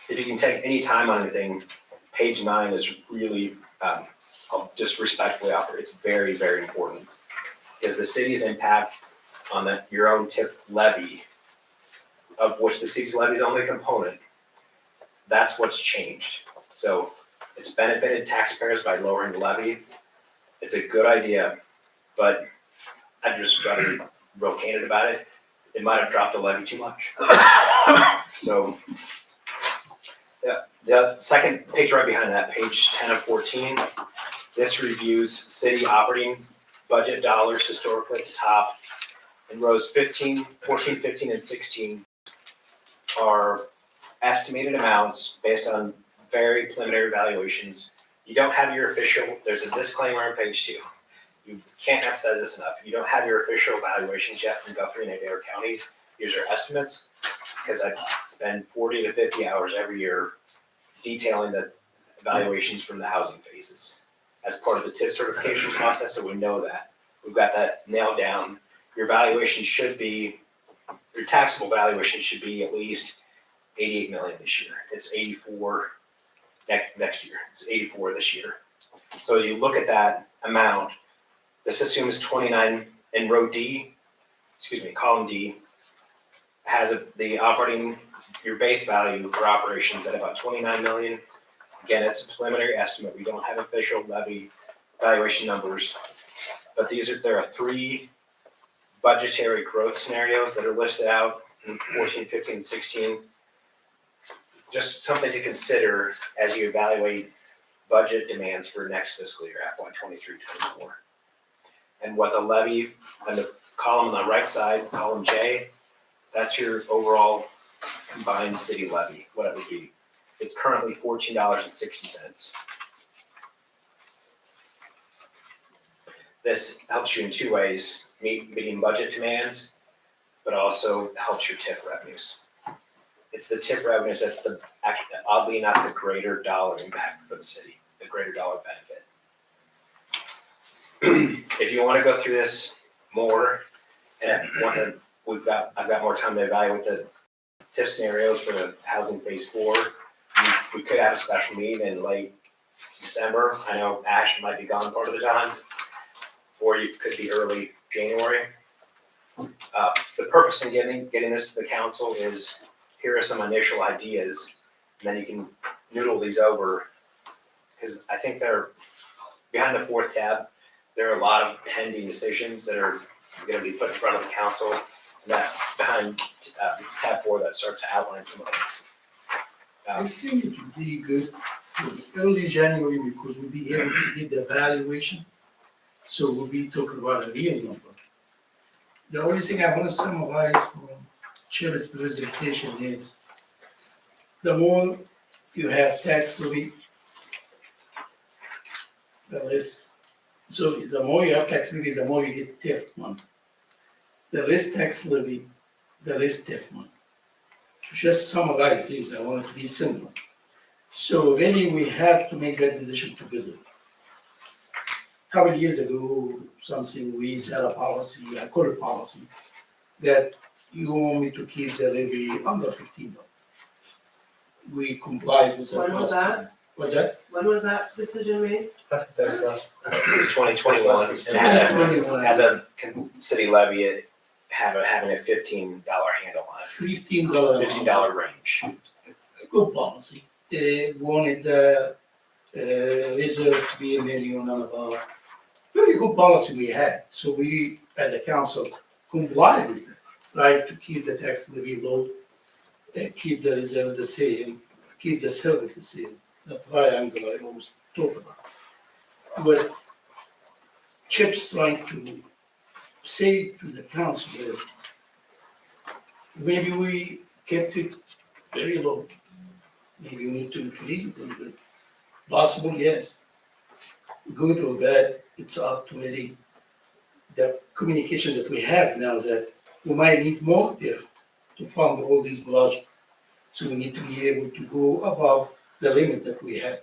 If you can take any time on anything, page 9 is really, I'll just respectfully offer, it's very, very important. Because the city's impact on your own TIF levy, of which the city's levy is only a component, that's what's changed. So it's benefited taxpayers by lowering the levy. It's a good idea, but I'd just rather be real candid about it. It might have dropped the levy too much. So the second page right behind that, page 10 of 14, this reviews city operating budget dollars historically at the top. And rows 14, 15, and 16 are estimated amounts based on very preliminary valuations. You don't have your official, there's a disclaimer on page 2. You can't emphasize this enough. You don't have your official valuations yet from Guthrie and Adair counties. These are estimates, because I spend 40 to 50 hours every year detailing the evaluations from the housing phases as part of the TIF certification process, so we know that. We've got that nailed down. Your valuation should be, your taxable valuation should be at least 88 million this year. It's 84 next year. It's 84 this year. So as you look at that amount, this assumes 29 in row D, column D, has the operating, your base value for operations at about 29 million. Again, it's a preliminary estimate. We don't have official levy valuation numbers, but there are 3 budgetary growth scenarios that are listed out in 14, 15, and 16. Just something to consider as you evaluate budget demands for next fiscal year, FY 23-24. And what the levy on the column on the right side, column J, that's your overall combined city levy, what it would be. It's currently $14.60. This helps you in 2 ways, meeting budget demands, but also helps your TIF revenues. It's the TIF revenues that's oddly enough, the greater dollar impact for the city, the greater dollar benefit. If you want to go through this more, and I've got more time to evaluate the TIF scenarios for the housing phase 4. We could have a special meeting in late December. I know Ash might be gone part of the time, or you could be early January. The purpose in getting this to the council is, here are some initial ideas, and then you can noodle these over, because I think they're behind the 4th tab. there are a lot of pending decisions that are gonna be put in front of the council. And that behind, tab 4, that starts to outline some of those. I think it would be good for early January because we'll be able to get the valuation. So we'll be talking about a real number. The only thing I want to summarize from Chair's presentation is the more you have tax levy, the less, so the more you have tax levy, the more you get TIF money. The less tax levy, the less TIF money. To just summarize these, I want it to be simple. So really, we have to make that decision to visit. A couple of years ago, we set a policy, I call it policy, that you want me to keep the levy under $15. We complied with that. When was last that? time. What's that? When was that decision made? I think that was last. It was 2021, and had the city levy it having a $15 handle on it, $15. $15 range. Good policy. They wanted reserve to be $1 million and above. Very good policy we had. So we, as a council, complied with it, right, to keep the tax levy low, keep the reserves the same, keep the service the same. The triangle I always talk about. But Chip's trying to say to the council that maybe we kept it very low. Maybe we need to increase it a little bit. Possible, yes. Good or bad, it's up to really the communication that we have now that we might need more TIF to fund all these projects. So we need to be able to go above the limit that we have,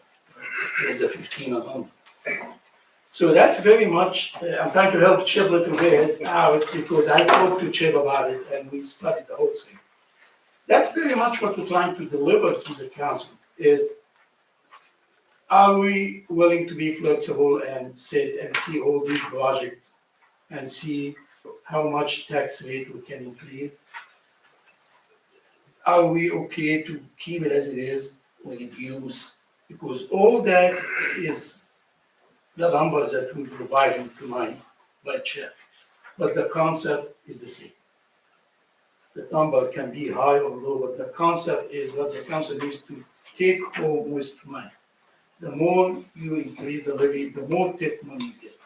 the 1500. So that's very much, I'm trying to help Chip a little bit out because I talked to Chip about it and we studied the whole thing. That's very much what we're trying to deliver to the council is, are we willing to be flexible and sit and see all these projects and see how much tax rate we can increase? Are we okay to keep it as it is or reduce? Because all that is the numbers that we provide tonight by Chair, but the concept is the same. The number can be high or low, but the concept is what the council needs to take home with money. The more you increase the levy, the more TIF money you get.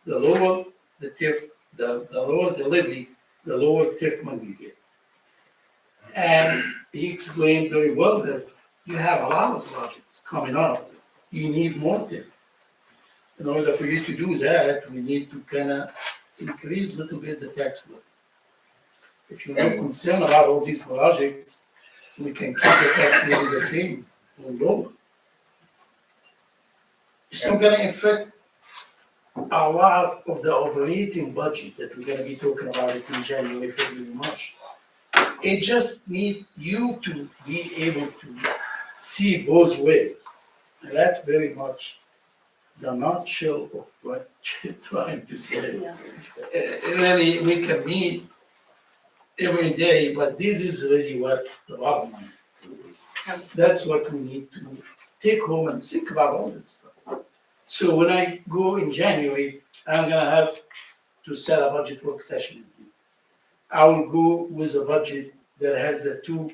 The lower the TIF, the lower the levy, the lower TIF money you get. And he explained very well that you have a lot of projects coming up. You need more TIF. In order for you to do that, we need to kind of increase a little bit the tax levy. If you're not concerned about all these projects, we can keep the tax levy the same or lower. It's not gonna affect a lot of the operating budget that we're gonna be talking about it in January, February, March. It just needs you to be able to see both ways. And that's very much the nutshell of what you're trying to say. Really, we can meet every day, but this is really what the bottom line. That's what we need to take home and think about all this stuff. So when I go in January, I'm gonna have to set a budget work session. I will go with a budget that has the two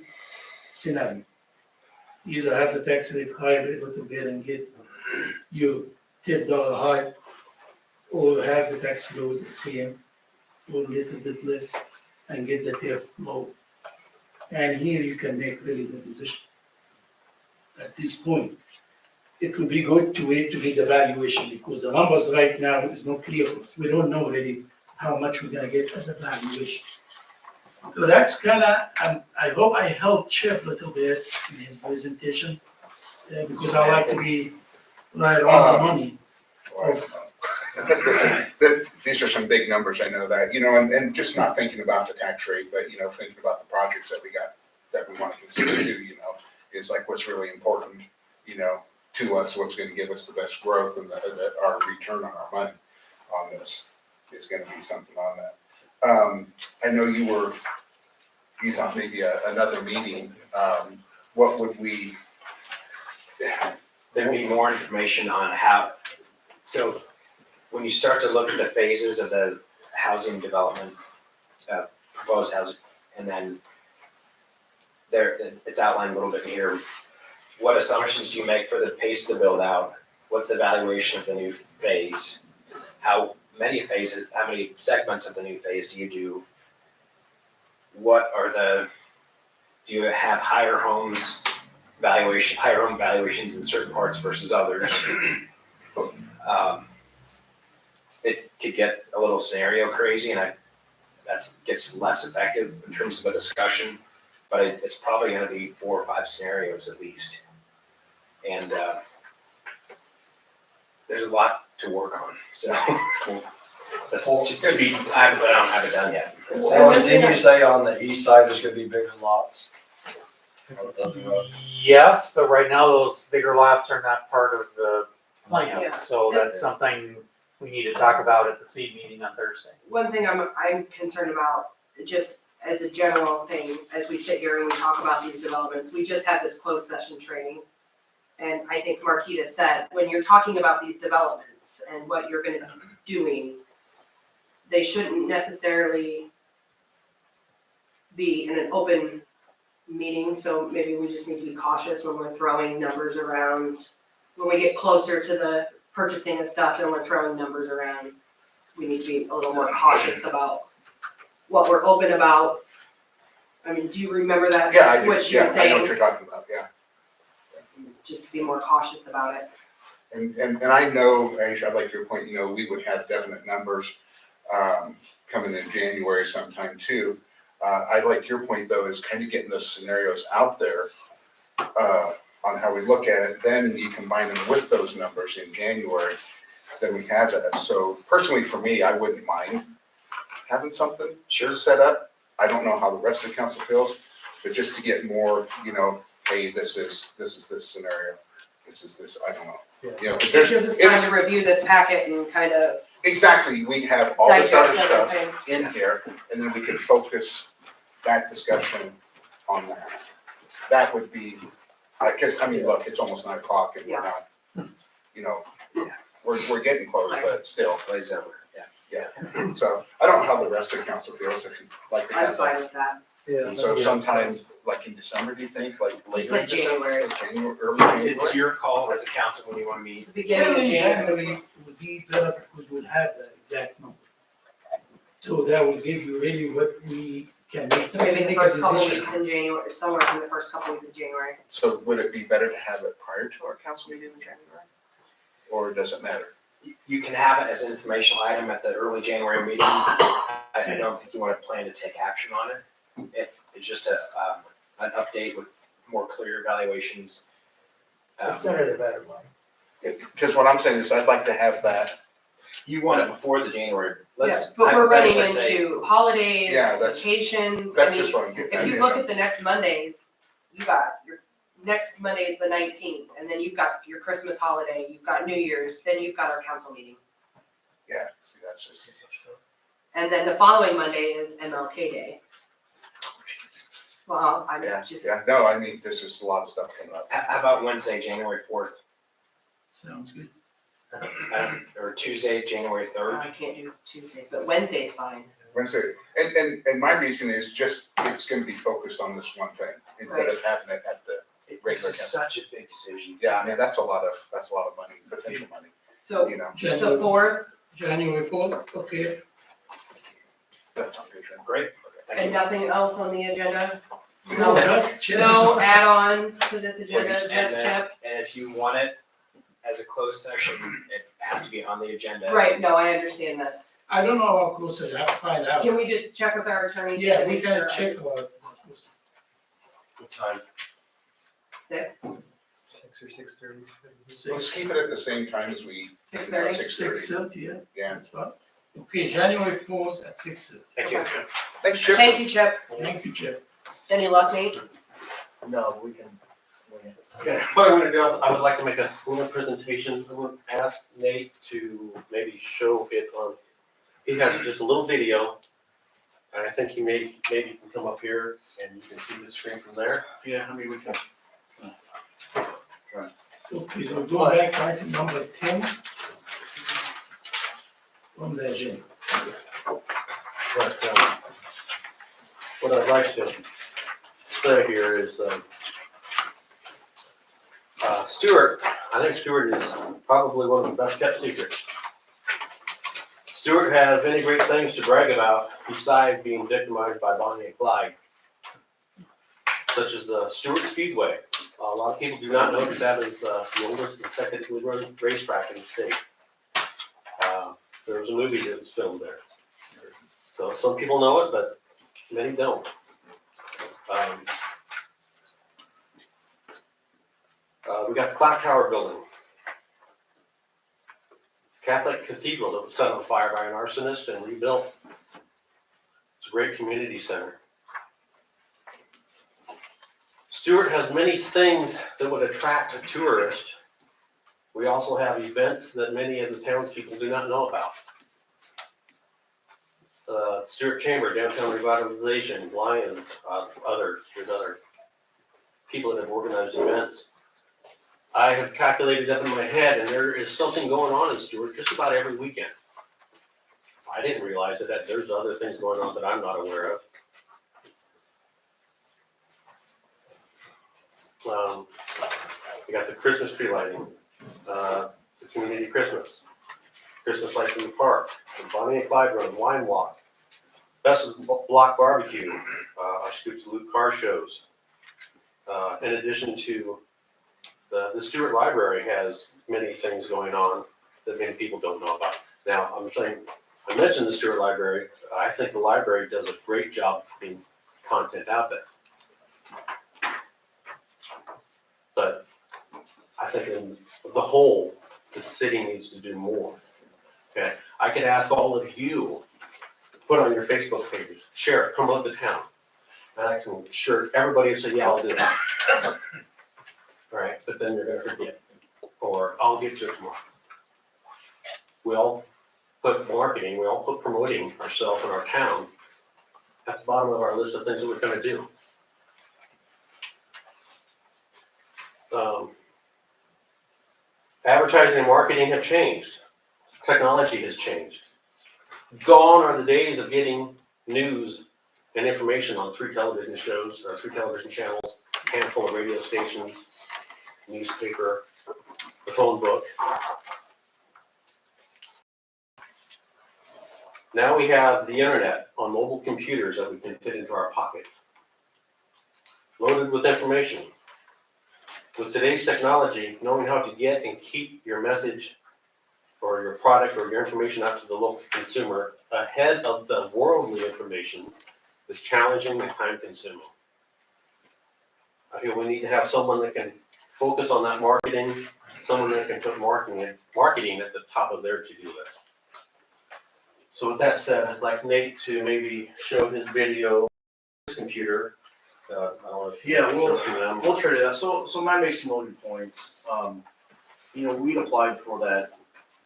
scenarios. Either have the tax rate higher a little bit and get your $10 high, or have the tax low the same, or a little bit less, and get the TIF low. And here you can make really the decision. At this point, it would be good to wait to get the valuation because the numbers right now is not clear. We don't know really how much we're gonna get as a valuation. So that's kind of, I hope I helped Chip a little bit in his presentation because I like to be right on the money. These are some big numbers, I know that, and just not thinking about the tax rate, but, thinking about the projects that we got, that we want to consider too, is like what's really important, to us, what's going to give us the best growth and our return on our money on this is going to be something on that. I know you thought maybe another meeting, what would we? There'd be more information on how, so when you start to look at the phases of the housing development, proposed housing, and then there, it's outlined a little bit here. What assumptions do you make for the pace of the build out? What's the valuation of the new phase? How many phases, how many segments of the new phase do you do? What are do you have higher home valuations in certain parts versus others? It could get a little scenario crazy, and that gets less effective in terms of a discussion, but it's probably gonna be 4 or 5 scenarios at least. And there's a lot to work on, so that's to be, I don't have it done yet. So didn't you say on the east side there's gonna be bigger lots? Yes, but right now those bigger lots are not part of the Yeah. plan, so that's something we need to talk about at the seed meeting on Thursday. One thing I'm concerned about, just as a general thing, as we sit here and we talk about these developments, we just had this closed session training. And I think Marquita said, when you're talking about these developments and what you're gonna be doing, they shouldn't necessarily be in an open meeting, so maybe we just need to be cautious when we're throwing numbers around. When we get closer to the purchasing of stuff and we're throwing numbers around, we need to be a little more cautious about what we're open about. I mean, do you remember that, Yeah, I do, what she was yeah, I know saying? what you're talking about, yeah. Just to be more cautious about it. And I know, Aisha, I like your point, we would have definite numbers, coming in January sometime too. I like your point though, is kind of getting those scenarios out there, on how we look at it, then you combine them with those numbers in January, then we have that. So personally for me, I wouldn't mind having something set up. I don't know how the rest of the council feels, but just to get more, hey, this is this scenario, this is this, I don't know. Cause It gives us time to review this packet and kind of exactly, we have all this other digest stuff everything. in here, and then we could focus that discussion on that. That would be, because, look, it's almost 9 o'clock and we're not, we're getting close, but still. Plays over, yeah. Yeah, so I don't know how the rest of the council feels, if you'd like to I'm have fine that. with that. Yeah. So sometime, like in December, do you think, like later in like December? January. Early January? It's your call as a council when you wanna meet. The beginning of January. January, we will have the exact number. So that will give you really what we can make. So maybe the make a first couple decision. weeks in January, somewhere in the first couple weeks of January. So would it be better to have it prior to our council meeting in January? Or does it matter? You can have it as an informational item at the early January meeting. I don't think you wanna plan to take action on it. It's just an update with more clear evaluations. The sooner the better, Mike. Because what I'm saying is I'd like to have that. You want it before the January, let's. But we're running hypothetically say- into holidays, Yeah, that's- vacations. That's I mean, just what I'm getting at. if you look at the next Mondays, you got your next Monday is the 19th, and then you've got your Christmas holiday, you've got New Year's, then you've got our council meeting. Yeah, see, that's just. And then the following Monday is MLK Day. Well, I'm Yeah, just, yeah, no, this is a lot of stuff coming up. How about Wednesday, January 4th, Sounds good. or Tuesday, January 3rd? I can't do Tuesdays, but Wednesday's fine. Wednesday, and my reason is just, it's gonna be focused on this one thing, instead of having it at the This regular is council. such a big decision. Yeah, that's a lot of money, potential money, So you know, the 4th, January 4th, okay. that's on good trend. Great. Thank and you. nothing else on the agenda? No, just check. No add-ons to this agenda, Please. just And then- Chip? And if you want it as a closed session, it has to be on the agenda. Right, no, I understand that. I don't know how close it is, I have to find out. Can we just check with our attorney? to Yeah, we make can sure? check about. What time? 6? 6 or 6:30. Let's keep it at the same time as we. 6:30? 6:30. 6:30, yeah. Yeah. That's fine. Okay, January 4th at 6:30. Thank you. Thanks, Chip. Thank you, Chip. Thank you, Chip. Any luck, Nate? No, we can. Okay, what I'm gonna do is I would like to make a little presentation. I'm gonna ask Nate to maybe show it on, he has just a little video. And I think he maybe can come up here and you can see the screen from there. Yeah, we can. Okay, so go back to item number 10. on the agenda. But, what I'd like to say here is, Stuart, I think Stuart is probably one of the best kept secrets. Stuart has many great things to brag about besides being victimized by Bonnie and Clyde, such as the Stuart Speedway. A lot of people do not know that is the oldest consecutively run racetrack in the state. There was a movie that was filmed there. So some people know it, but many don't. We got the Clock Tower building. Catholic cathedral that was set on fire by an arsonist and rebuilt. It's a great community center. Stuart has many things that would attract a tourist. We also have events that many of the townspeople do not know about. Stuart Chamber, Downtown Revitalization, Lions, there's other people that have organized events. I have calculated up in my head, and there is something going on in Stuart just about every weekend. I didn't realize that there's other things going on that I'm not aware of. We got the Christmas tree lighting, the community Christmas lights in the park, the Bonnie and Clyde Run, Wine Walk, Best Block Barbecue, our Scoop Salute car shows. In addition to the Stuart Library has many things going on that many people don't know about. Now, I'm saying, I mentioned the Stuart Library. I think the library does a great job putting content out there. But I think in the whole, the city needs to do more. Okay, I could ask all of you, put on your Facebook pages, share it, promote the town. And I can sure everybody will say, yeah, I'll do that. All right, but then you're gonna forget, or I'll get to it tomorrow. We all put marketing, we all put promoting ourselves and our town at the bottom of our list of things that we're gonna do. Advertising and marketing have changed. Technology has changed. Gone are the days of getting news and information on 3 television shows, or 3 television channels, a handful of radio stations, newspaper, the phone book. Now we have the internet on mobile computers that we can fit into our pockets, loaded with information. With today's technology, knowing how to get and keep your message or your product or your information out to the local consumer ahead of the worldly information is challenging and time consuming. I feel we need to have someone that can focus on that marketing, someone that can put marketing at the top of their to-do list. So with that said, I'd like Nate to maybe show his video, his computer. I don't know if Yeah, you we'll- show it to them. We'll trade it out. So mine makes some loading points. We'd applied for that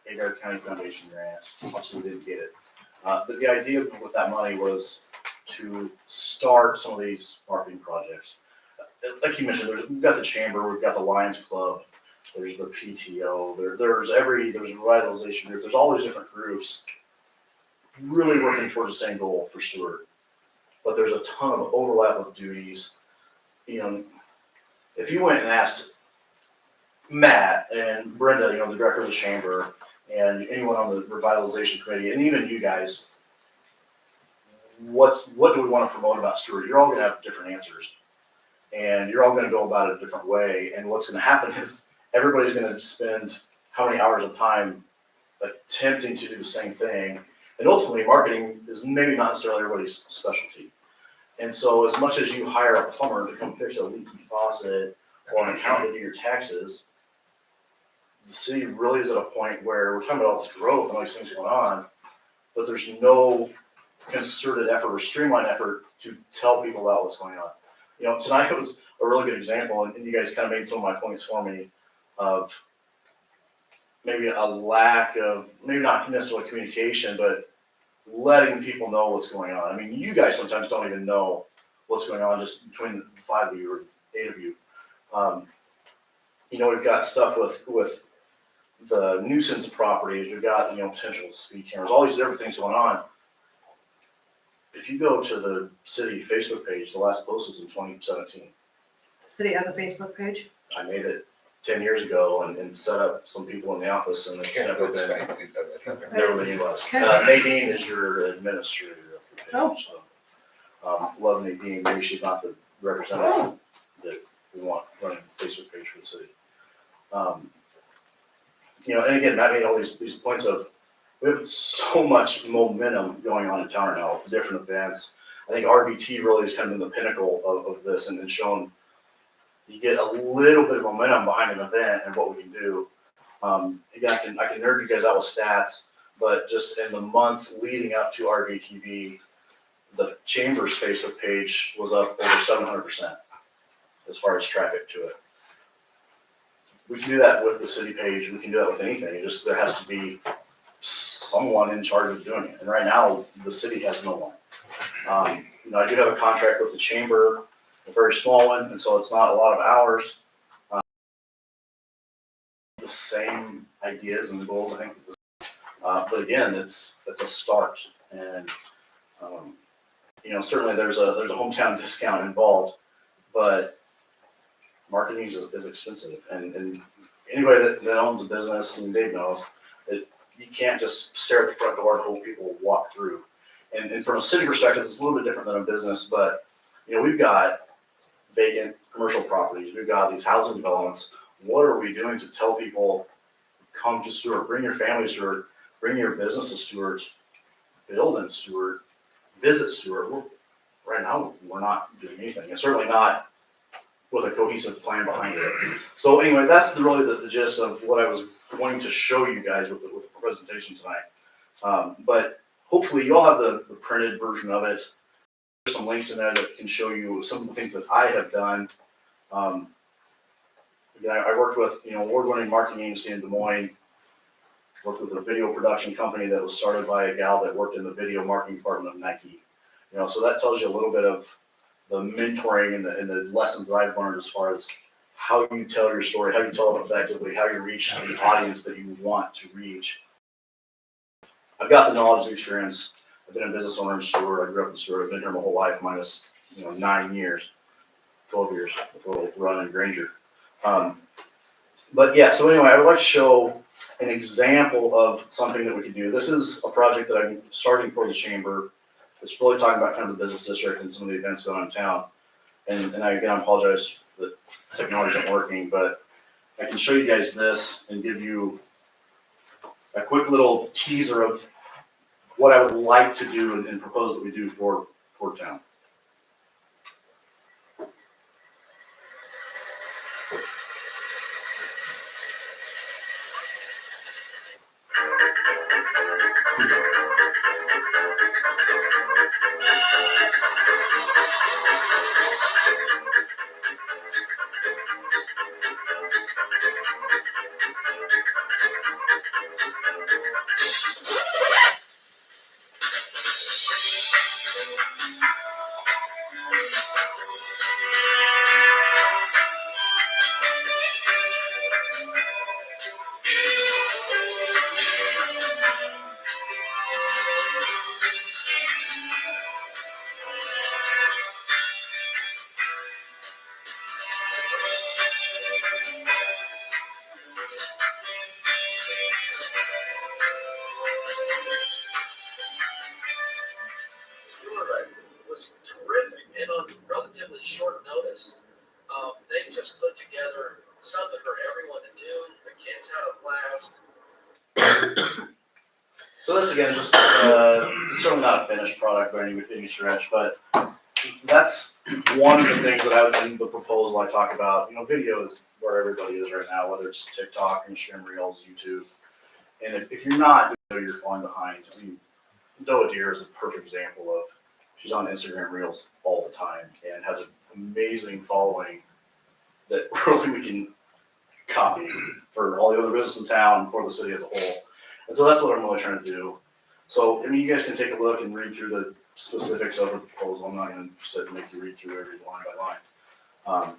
Adair County Foundation grant. Obviously, we didn't get it. But the idea with that money was to start some of these marketing projects. Like you mentioned, we've got the chamber, we've got the Lions Club, there's the PTO, there's revitalization group, there's all these different groups really working towards the same goal for Stuart. But there's a ton of overlap of duties. If you went and asked Matt and Brenda, the director of the chamber, and anyone on the revitalization committee, and even you guys, what do we want to promote about Stuart? You're all going to have different answers, and you're all going to go about it a different way. And what's going to happen is everybody's going to spend how many hours of time attempting to do the same thing, and ultimately, marketing is maybe not necessarily everybody's specialty. And so, as much as you hire a plumber to come fix a leaky faucet or an accountant to do your taxes, the city really is at a point where we're talking about all this growth and all these things going on, but there's no concerted effort or streamlined effort to tell people about what's going on. Tonight was a really good example, and you guys kind of made some of my points for me of maybe a lack of, maybe not necessarily communication, but letting people know what's going on. I mean, you guys sometimes don't even know what's going on just between the 5 of you or 8 of you. We've got stuff with the nuisance properties, we've got, potential speed cameras, all these different things going on. If you go to the city Facebook page, the last post was in 2017. The city has a Facebook page. I made it 10 years ago and set up some people in the office, and it's never been utilized. Nadine is your administrator of the page, so, love Nadine, maybe she's not the representative that we want running the Facebook page for the city. And again, Matt made all these points of, we have so much momentum going on in town right now, with different events. I think RBT really has kind of been the pinnacle of this and shown you get a little bit of momentum behind an event and what we can do. Again, I can nerd you guys out with stats, but just in the month leading up to RBTV, the Chamber's Facebook page was up over 700% as far as traffic to it. We can do that with the city page. We can do that with anything. There has to be someone in charge of doing it. And right now, the city has no one. I do have a contract with the chamber, a very small one, and so it's not a lot of hours. The same ideas and the goals, I think. But again, it's a start, and certainly there's a hometown discount involved, but marketing is expensive, and anybody that owns a business, and Dave knows, you can't just stare at the front door and hope people walk through. And from a city perspective, it's a little bit different than a business, but we've got vacant commercial properties, we've got these housing developments. What are we doing to tell people, come to Stuart, bring your family to Stuart, bring your business to Stuart, build in Stuart, visit Stuart? Right now, we're not doing anything, and certainly not with a cohesive plan behind it. So anyway, that's really the gist of what I was going to show you guys with the presentation tonight. But hopefully you all have the printed version of it. There's some links in there that can show you some of the things that I have done. Again, I worked with award-winning marketing agency in Des Moines, worked with a video production company that was started by a gal that worked in the video marketing department of Nike. So that tells you a little bit of the mentoring and the lessons that I've learned as far as how you tell your story, how you tell it effectively, how you reach the audience that you want to reach. I've got the knowledge, the experience. I've been a business owner in Stuart. I grew up in Stuart. I've been here my whole life, minus 9 years, 12 years with a little run in Granger. But yeah, so anyway, I would like to show an example of something that we can do. This is a project that I'm starting for the chamber. It's really talking about kind of the business district and some of the events going on in town. And I apologize that technology isn't working, but I can show you guys this and give you a quick little teaser of what I would like to do and propose that we do for town. Stuart was terrific, and on relatively short notice, they just put together something for everyone to do. The kids had a blast. So this again is just certainly not a finished product by any stretch, but that's one of the things that I was in the proposal I talk about. Video is where everybody is right now, whether it's TikTok, Instagram Reels, YouTube. And if you're not doing it, you're falling behind. I mean, Doa Deer is a perfect example of, she's on Instagram Reels all the time and has an amazing following that really we can copy for all the other business in town, for the city as a whole. And so that's what I'm really trying to do. So, you guys can take a look and read through the specifics of the proposal. I'm not going to sit and make you read through every line by line.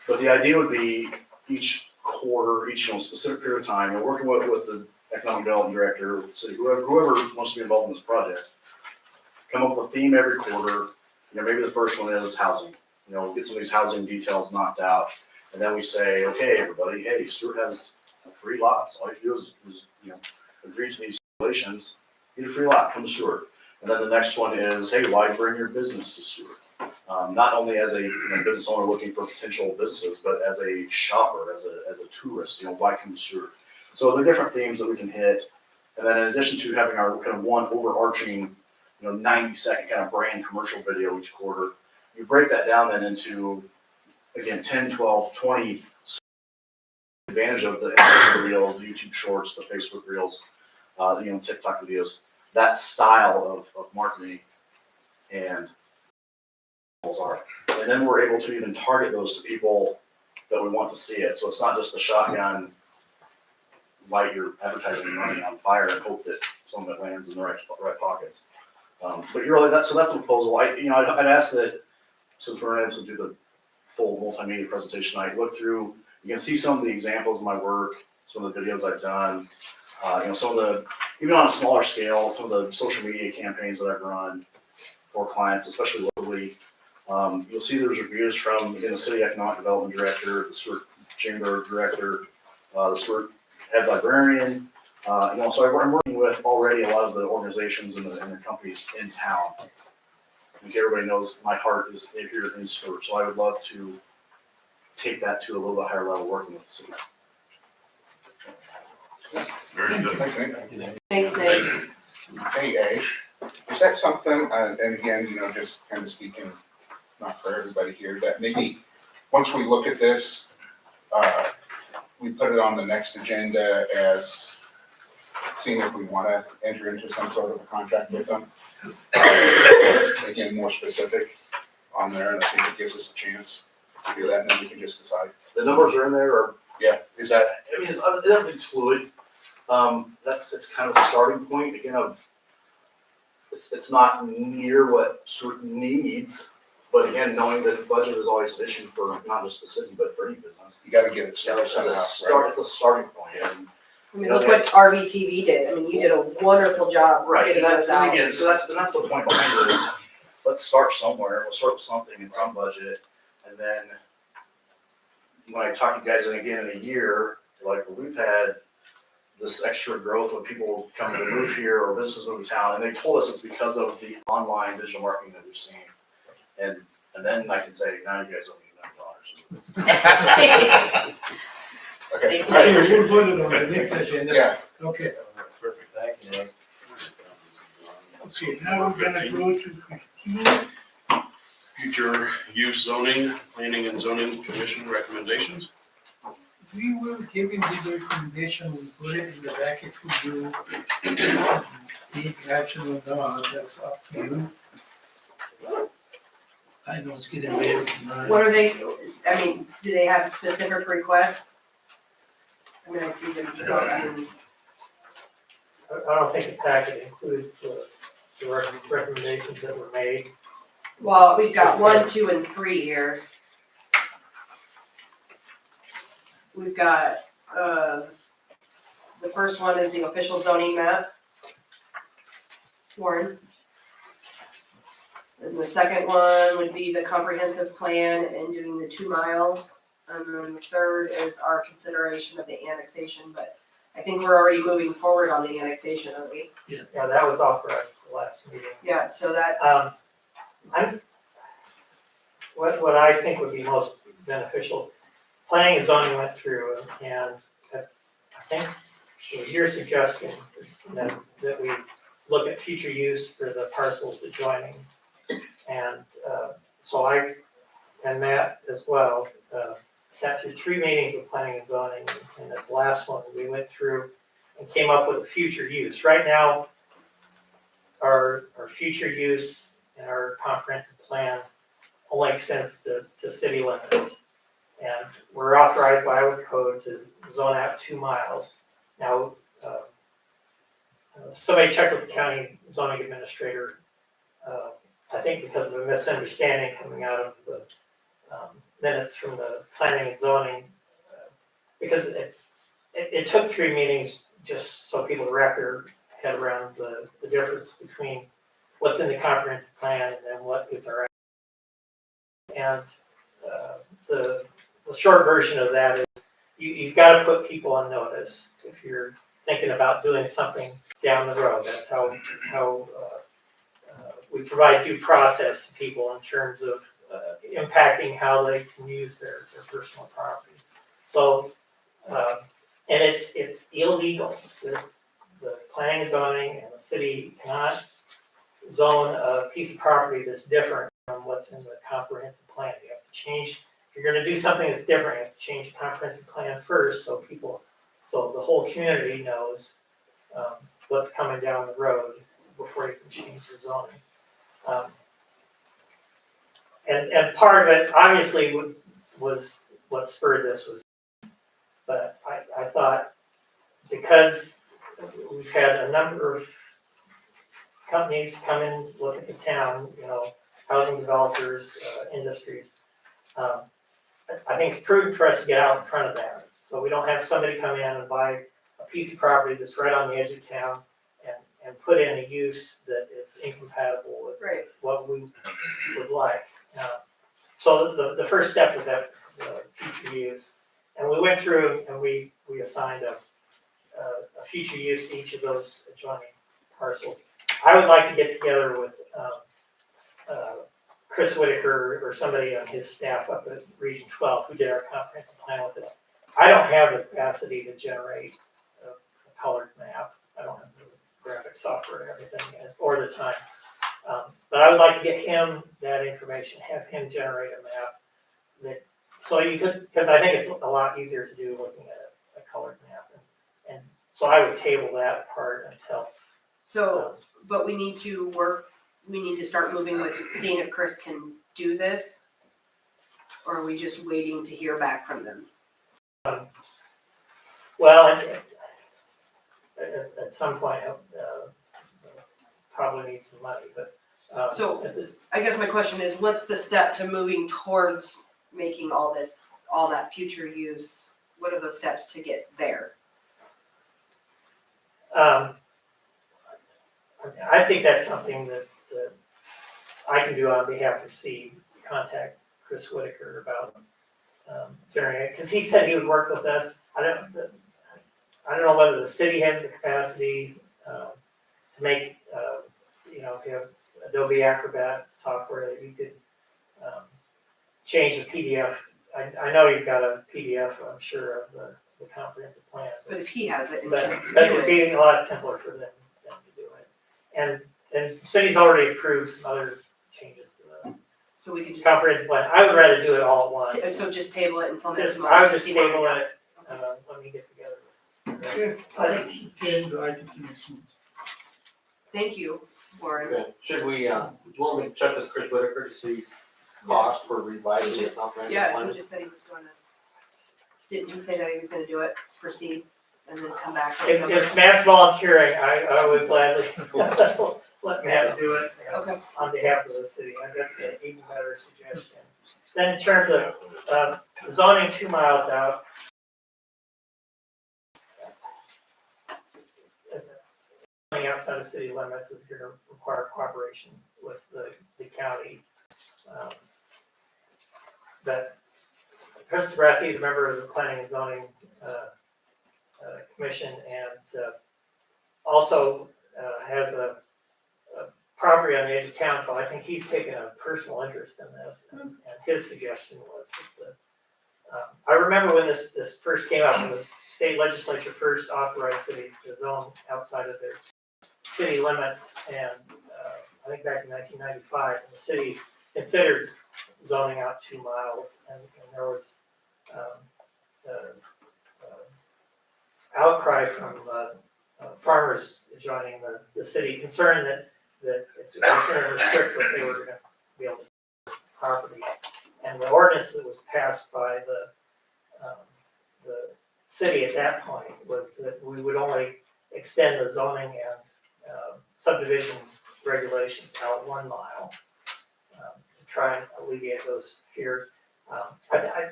But the idea would be each quarter, each, specific period of time, working with the economic development director, with the city, whoever wants to be involved in this project, come up with a theme every quarter. Maybe the first one is housing. Get some of these housing details knocked out, and then we say, okay, everybody, hey, Stuart has 3 lots. All you do is agree to these stipulations, get a free lot, come to Stuart. And then the next one is, hey, why bring your business to Stuart? Not only as a business owner looking for potential businesses, but as a shopper, as a tourist, why come to Stuart? So there are different themes that we can hit. And then in addition to having our kind of one overarching, 90-second kind of brand commercial video each quarter, you break that down then into, again, 10, 12, 20 advantage of the Instagram reels, the YouTube shorts, the Facebook reels, TikTok videos, that style of marketing and then we're able to even target those to people that we want to see it. So it's not just a shotgun, light your advertising money on fire and hope that some of it lands in the right pockets. But you're really, so that's the proposal. I'd ask that, since we're able to do the full multimedia presentation, I look through, you can see some of the examples of my work, some of the videos I've done, some of the, even on a smaller scale, some of the social media campaigns that I've run for clients, especially locally. You'll see there's reviews from, again, the City Economic Development Director, the Stuart Chamber Director, the Stuart Head Librarian. So I'm working with already a lot of the organizations and the companies in town. I think everybody knows my heart is here in Stuart, so I would love to take that to a little bit higher level working with the city. Very good. Thanks, Nate. Hey, Ash, is that something, and again, just kind of speaking, not for everybody here, that maybe once we look at this, we put it on the next agenda as seeing if we want to enter into some sort of a contract with them. Again, more specific on there, and I think it gives us a chance to do that, and then we can just decide. The numbers are in there, or yeah, is that? Everything's fluid. It's kind of the starting point again of. It's not near what Stuart needs, but again, knowing that the budget is always an issue for not just the city, but for any business. You got to get it started somehow, right? It's a starting point. And, look what RVTV did. You did a wonderful job getting this out. And again, so that's the point behind it is, let's start somewhere. We'll start with something in some budget, and then when I talk to you guys again in a year, like we've had this extra growth when people come to move here or businesses move to town, and they told us it's because of the online digital marketing that we've seen. And then I can say, now you guys don't need $9. Okay. We'll put it on the next agenda. Yeah. Okay. Perfect, thank you, Nick. Okay, now we're gonna go to 15. Future use zoning, planning and zoning commission recommendations. We will give him his recommendation, we put it in the packet for you. Take action or not, that's up to you. I know it's getting late at night. What are they, do they have specific requests? I see them starting. I don't think the packet includes the recommendations that were made. Well, we've got 1, 2, and 3 here. We've got, the first one is the official zoning map. Warren. And the second one would be the comprehensive plan and doing the 2 miles. And then the third is our consideration of the annexation, but I think we're already moving forward on the annexation, aren't we? Yeah, that was off for us the last meeting. Yeah, so that's. What I think would be most beneficial, planning and zoning went through, and I think it was your suggestion that we look at future use for the parcels adjoining. And so I and Matt as well sat through 3 meetings of planning and zoning, and at the last one we went through and came up with a future use. Right now, our future use and our comprehensive plan only extends to city limits. And we're authorized by Iowa code to zone out 2 miles. Now, somebody checked with the county zoning administrator, I think because of a misunderstanding coming out of the minutes from the planning and zoning because it took 3 meetings just so people wrap their head around the difference between what's in the comprehensive plan and then what is our. And the short version of that is you've got to put people on notice if you're thinking about doing something down the road. That's how we provide due process to people in terms of impacting how they can use their personal property. So, and it's illegal. The planning and zoning and the city cannot zone a piece of property that's different from what's in the comprehensive plan. You have to change, if you're gonna do something that's different, you have to change the comprehensive plan first so the whole community knows what's coming down the road before you can change the zoning. And part of it obviously was what spurred this was, but I thought because we've had a number of companies come in, look at the town, housing developers, industries. I think it's prudent for us to get out in front of that. So we don't have somebody come in and buy a piece of property that's right on the edge of town and put in a use that is incompatible with what we would like. So the first step was that future use. And we went through and we assigned a future use to each of those adjoining parcels. I would like to get together with Chris Whitaker or somebody on his staff up at Region 12 who did our comprehensive plan with us. I don't have the capacity to generate a colored map. I don't have the graphic software and everything, or the time. But I would like to get him that information, have him generate a map so you could, because I think it's a lot easier to do looking at a colored map. And so I would table that part until. So, but we need to start moving with seeing if Chris can do this, or are we just waiting to hear back from them? Well, at some point, probably need some money, but. So I guess my question is, what's the step to moving towards making all that future use? What are those steps to get there? I think that's something that I can do on behalf of Steve, contact Chris Whitaker about generating it, because he said he would work with us. I don't know whether the city has the capacity to make, if you have Adobe Acrobat software that you could change the PDF. I know you've got a PDF, I'm sure, of the comprehensive plan. But if he has it, But it would be a lot simpler for them to do it. And the city's already approved some other changes to the so we could just comprehensive plan. I would rather do it all at once. So just table it until next month. I would just table it, let me get together. I think you can, I think you next month. Thank you, Warren. Okay, should we, do you want me to check with Chris Whitaker to see cost for revising this comprehensive Yeah, plan? he just said he was going to, didn't he say that he was gonna do it, proceed, and then come back? If Matt's volunteering, I would gladly let Matt do it on behalf of the city. I think that's an even better suggestion. Then in terms of zoning 2 miles out, zoning outside of city limits is going to require cooperation with the county. But Chris Brassi is a member of the Planning and Zoning Commission and also has a property on the edge of town, so I think he's taken a personal interest in this. And his suggestion was that I remember when this first came up, when the state legislature first authorized cities to zone outside of their city limits, and I think back in 1995, and the city considered zoning out 2 miles, and there was outcry from farmers joining the city, concerned that it's going to restrict what they were going to be able to do with property. And the ordinance that was passed by the city at that point was that we would only extend the zoning and subdivision regulations out 1 mile to try and alleviate those fears. I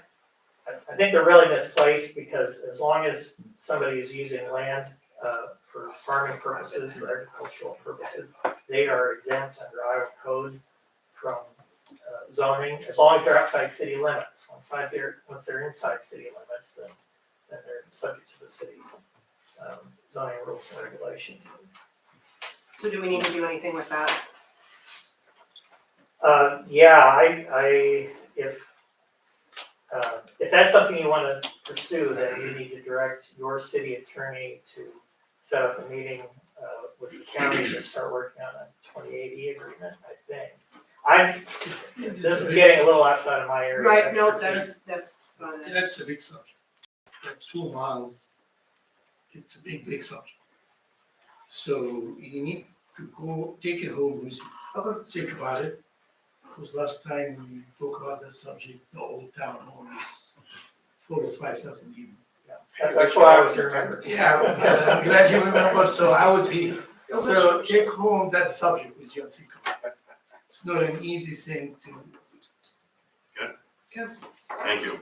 I think they're really misplaced because as long as somebody is using land, for farming purposes, for agricultural purposes, they are exempt under Iowa code from zoning, as long as they're outside city limits. Once they're inside city limits, then they're subject to the city's zoning rules and regulations. So do we need to do anything with that? Yeah, if that's something you want to pursue, then you need to direct your city attorney to set up a meeting with the county to start working on a 2080 agreement, I think. This is getting a little outside of my area. Right, no, that's fine. That's a big subject. That 2 miles, it's a big subject. So you need to go take it home with you. Okay. Think about it. Because last time we talked about that subject, the old town hall is 4,000 or 5,000 people. That's what I was remembering. Yeah, I'm glad you remember, so I was here. So take home that subject with you and think about it. It's not an easy thing to. Good. Thank you.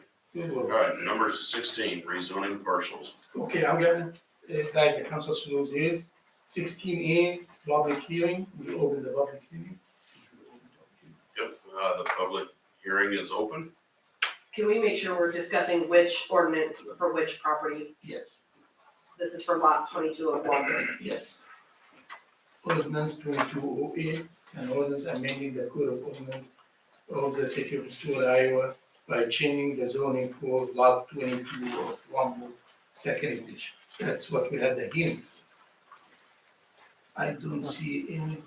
All right, number 16, rezoning parcels. Okay, I'm gonna, like the council knows is 16A, public hearing, we open the public hearing. Yep, the public hearing is open. Can we make sure we're discussing which ordinance for which property? Yes. This is for lot 22 of Walker. Yes. Ordinance 2208, an ordinance amending the code of ordinance of the city of Stuart, Iowa by changing the zoning for lot 22 of Wamble, second edition. That's what we had the hearing. I don't see any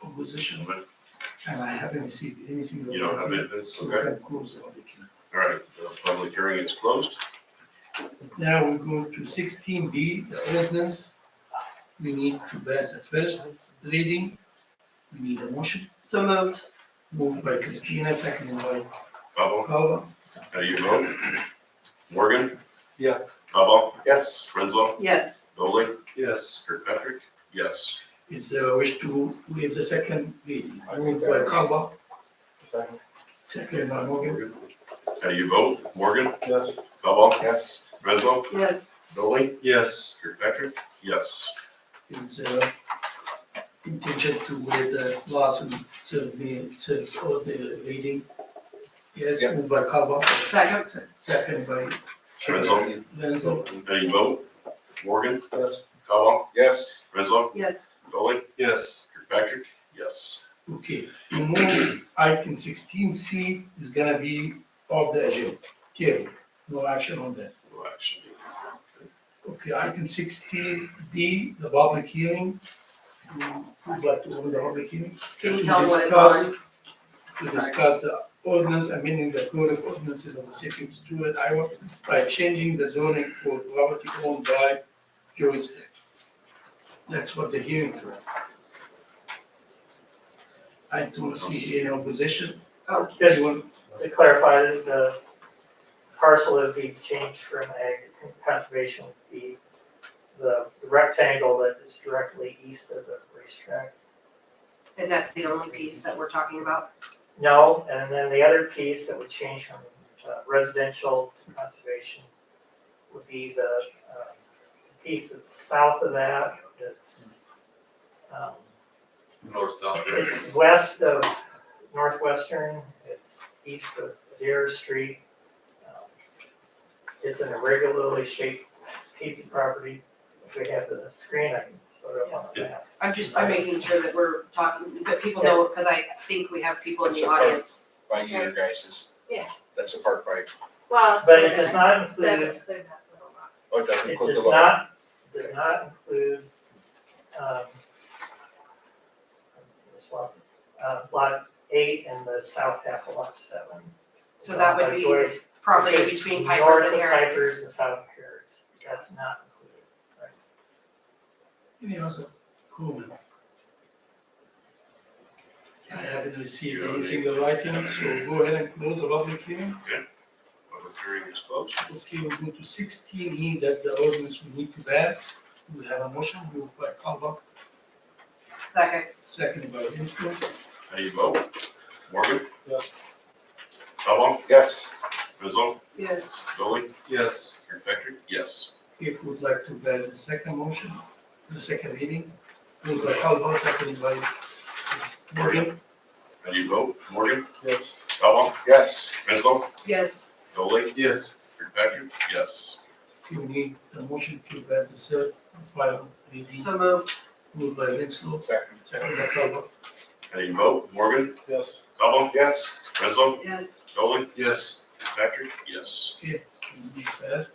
opposition, and I haven't received anything. You don't have anything, So we okay. can close the public hearing. All right, the public hearing is closed. Now we go to 16B, the ordinance. We need to pass the first reading. We need a motion. So moved. Moved by Christina, seconded by Cobble, Calva. how do you vote? Morgan? Yeah. Cobble? Yes. Renslow? Yes. Dolly? Yes. Kirkpatrick? Yes. Is there a wish to waive the second reading? Moved by Calva, seconded by Morgan. How do you vote? Morgan? Yes. Cobble? Yes. Renslow? Yes. Dolly? Yes. Kirkpatrick? Yes. Is intention to waive the last and third or the reading? Yes, Yeah. moved by Calva, Second. seconded by Renslow? Renzo. How do you vote? Morgan? Yes. Cobble? Yes. Renslow? Yes. Dolly? Yes. Kirkpatrick? Yes. Okay, the move item 16C is gonna be off the agenda, table, no action on that. No action. Okay, item 16D, the public hearing. Would like to open the public hearing? Can you To tell them what it's discuss- on? To discuss the ordinance amending the code of ordinances of the city of Stuart, Iowa by changing the zoning for property owned by Joyce. That's what the hearing was. I don't see any opposition. Oh, Just Anyone? to clarify, the parcel that would be changed from ag conservation would be the rectangle that is directly east of the racetrack. And that's the only piece that we're talking about? No, and then the other piece that would change from residential to conservation would be the piece that's south of that. It's North, south. it's west of Northwestern, it's east of Adair Street. It's an irregularly shaped piece of property. If we have the screen, I can put it up on the map. I'm making sure that we're talking, that people know, because I think we have people in the audience. By you guys' Yeah. That's a park by, Well. But it does not include, Doesn't include that little lot. oh, it doesn't it include the does lot. not include, lot 8 and the south half of lot 7. So that would be Joyce, property which is between Pipers north and of Harris. Pipers and south of Harris. That's not included, right? Any other comment? I haven't received anything in writing, so go ahead and close the public hearing. Public hearing is closed. Okay, we go to 16E, that the ordinance we need to pass. We have a motion, moved by Calva, Second. seconded by Renzo. How do you vote? Morgan? Yes. Cobble? Yes. Renzo, Yes. Dolly, Yes. Kirkpatrick, yes. If we would like to pass the second motion, the second reading, moved by Calvo, seconded by Morgan. How do you vote? Morgan, Yes. Cobble, Yes. Renzo, Yes. Dolly, Yes. Kirkpatrick, yes. You need a motion to pass the third and final reading, So moved. moved by Winslow, Second. seconded by Calvo. How do you vote? Morgan, Yes. Cobble, Yes. Renzo, Yes. Dolly, Yes. Kirkpatrick, yes. Okay, we passed.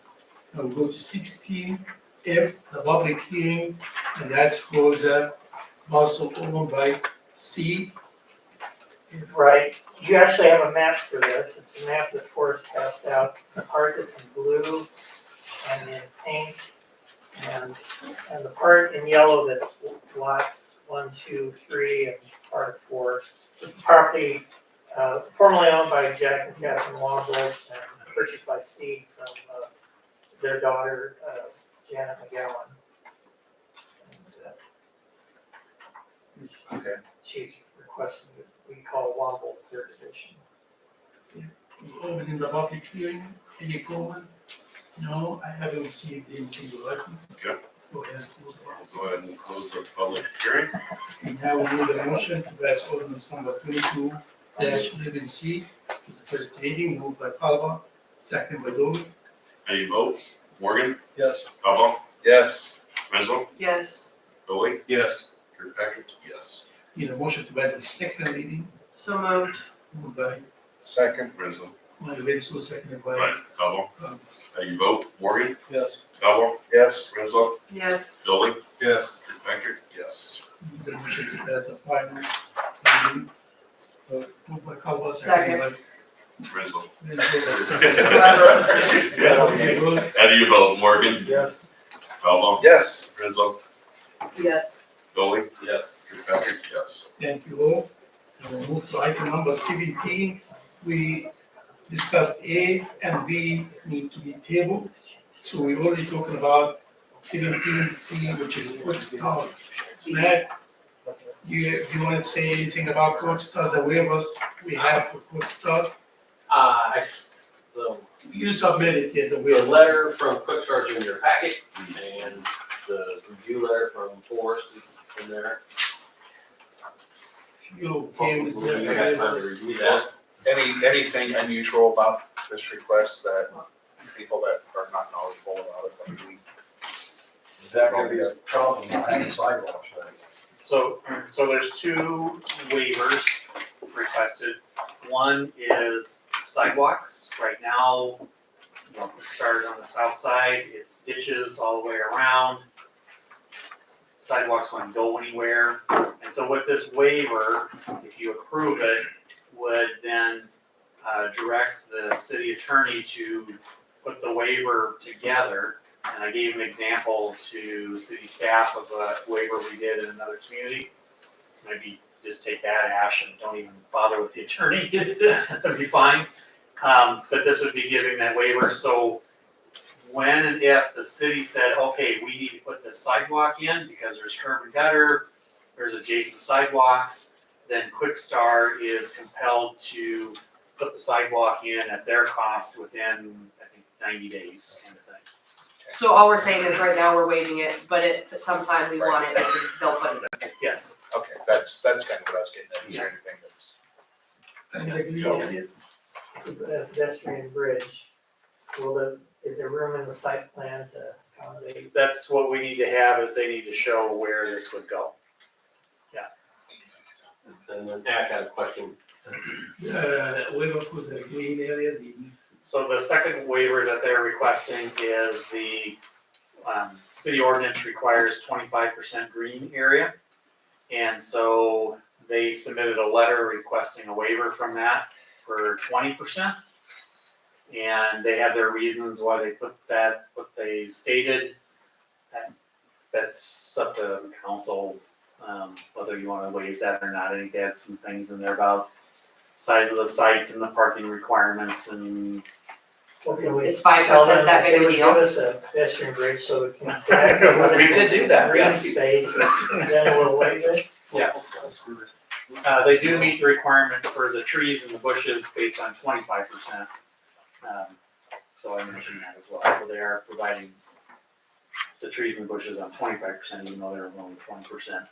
Now we go to 16F, the public hearing, and that's for the parcel owned by C. Right, you actually have a map for this, it's a map that Forrest passed out, the part that's in blue and in pink, and the part in yellow that's lots 1, 2, 3, and part 4. This is property formerly owned by Jack and Catherine Womble and purchased by C from their daughter, Janet McGowan. And, Okay. she's requesting that we call Womble third edition. Opening the public hearing, any comment? No, I haven't received any single item. Okay. Go ahead. We'll go ahead and close the public hearing. And now we need a motion to pass ordinance number 22-11C to the first reading, moved by Calvo, second by Dolly. How do you vote? Morgan, Yes. Cobble, Yes. Renzo, Yes. Dolly, Yes. Kirkpatrick, yes. Need a motion to pass the second reading, So moved. moved by Second. Renzo, Winslow, seconded by. right, Cobble. How do you vote? Morgan, Yes. Cobble, Yes. Renzo, Yes. Dolly, Yes. Kirkpatrick, yes. Need a motion to pass the final reading, moved by Calvo, seconded by. Renzo. Winslow. How do you vote? Morgan, Yes. Cobble, Yes. Renzo, Yes. Dolly, yes. Kirkpatrick, yes. Thank you all. We'll move to item number 17. We discussed A and B need to be tabled. So we're already talking about 17C, which is quick start. Matt, you want to say anything about quick start, the waivers we have for quick start? You submitted it, the The waiver. letter from Quick Start in your packet, and the review letter from Forrest is in there. You okay with Hopefully you have time that? to review that. Anything unusual about this request that people that are not knowledgeable about it, like we? Is that gonna be a problem on having sidewalks, right? So there's two waivers requested. One is sidewalks. Right now, we started on the south side, it's ditches all the way around. Sidewalks wouldn't go anywhere. And so with this waiver, if you approve it, would then direct the city attorney to put the waiver together. And I gave an example to city staff of a waiver we did in another community. So maybe just take that, Ash, and don't even bother with the attorney, that'd be fine. But this would be giving that waiver, so when and if the city said, okay, we need to put this sidewalk in because there's curb and gutter, there's adjacent sidewalks, then Quick Start is compelled to put the sidewalk in at their cost within, I think, 90 days kind of thing. So all we're saying is right now we're waiving it, but if at some time we want it, they'll put it in. Yes. Okay, that's kind of what I was getting at. Is there anything that's? And like you said, The pedestrian bridge, is there room in the site plan to accommodate? That's what we need to have, is they need to show where this would go. And then Ash had a question. waiver for the green areas, you need So the second waiver that they're requesting is the city ordinance requires 25% green area. And so they submitted a letter requesting a waiver from that for 20%. And they have their reasons why they put that, what they stated. That's up to the council, whether you want to waive that or not. I think they had some things in there about size of the site and the parking requirements and. It's 5% that big of a deal? Give us a pedestrian bridge so we can. connect it with We could do that, green yes. space, then we'll waive it. Yes. They do meet the requirement for the trees and the bushes based on 25%. So I mentioned that as well. So they are providing the trees and the bushes on 25%, even though they're only 20%.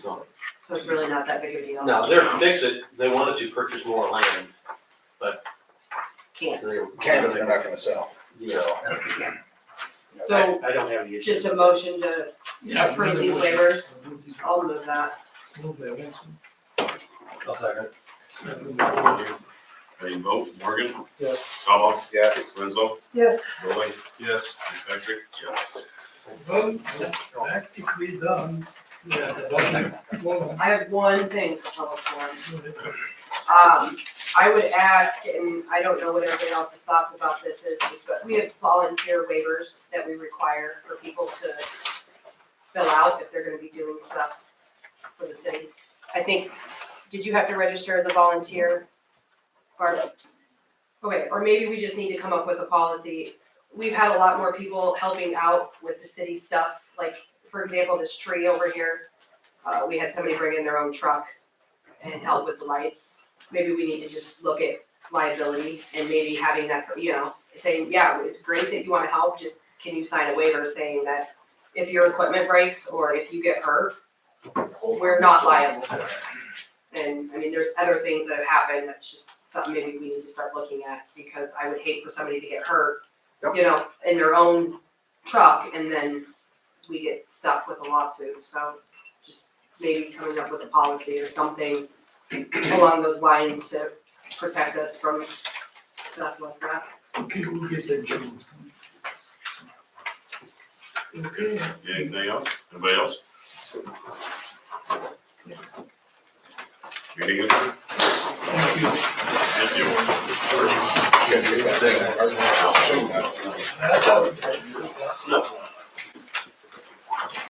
So it's really not that big of a deal. Now, they're fix it, they wanted to purchase more land, but. Can't. Can't if they're not gonna sell. Yeah. So I don't have any issues. just a motion to Yeah, approve really these motion. waivers. I'll move that. Move that, Wilson. I'll second. Ready to vote? Morgan? Yes. Kavah? Yes. Renzo? Yes. Rolling? Yes. Patrick? Yes. Well, practically done. Yeah, well, I have one thing for public forum. I would ask, and I don't know what everybody else's thoughts about this is, but we have volunteer waivers that we require for people to fill out if they're gonna be doing stuff for the city. I think, did you have to register as a volunteer? Barb? Okay, or maybe we just need to come up with a policy. We've had a lot more people helping out with the city stuff, like, for example, this tree over here. We had somebody bring in their own truck and help with the lights. Maybe we need to just look at liability and maybe having that, saying, yeah, it's great that you wanna help, just can you sign a waiver saying that if your equipment breaks or if you get hurt, we're not liable for it. And, I mean, there's other things that have happened, that's just something maybe we need to start looking at, because I would hate for somebody to get hurt, in their own truck, and then we get stuck with a lawsuit, so just maybe coming up with a policy or something along those lines to protect us from stuff like that. okay, we'll get that insurance. Okay. Anything else? Anybody else? Meeting is adjourned. Thank you. You gotta get that thing. No.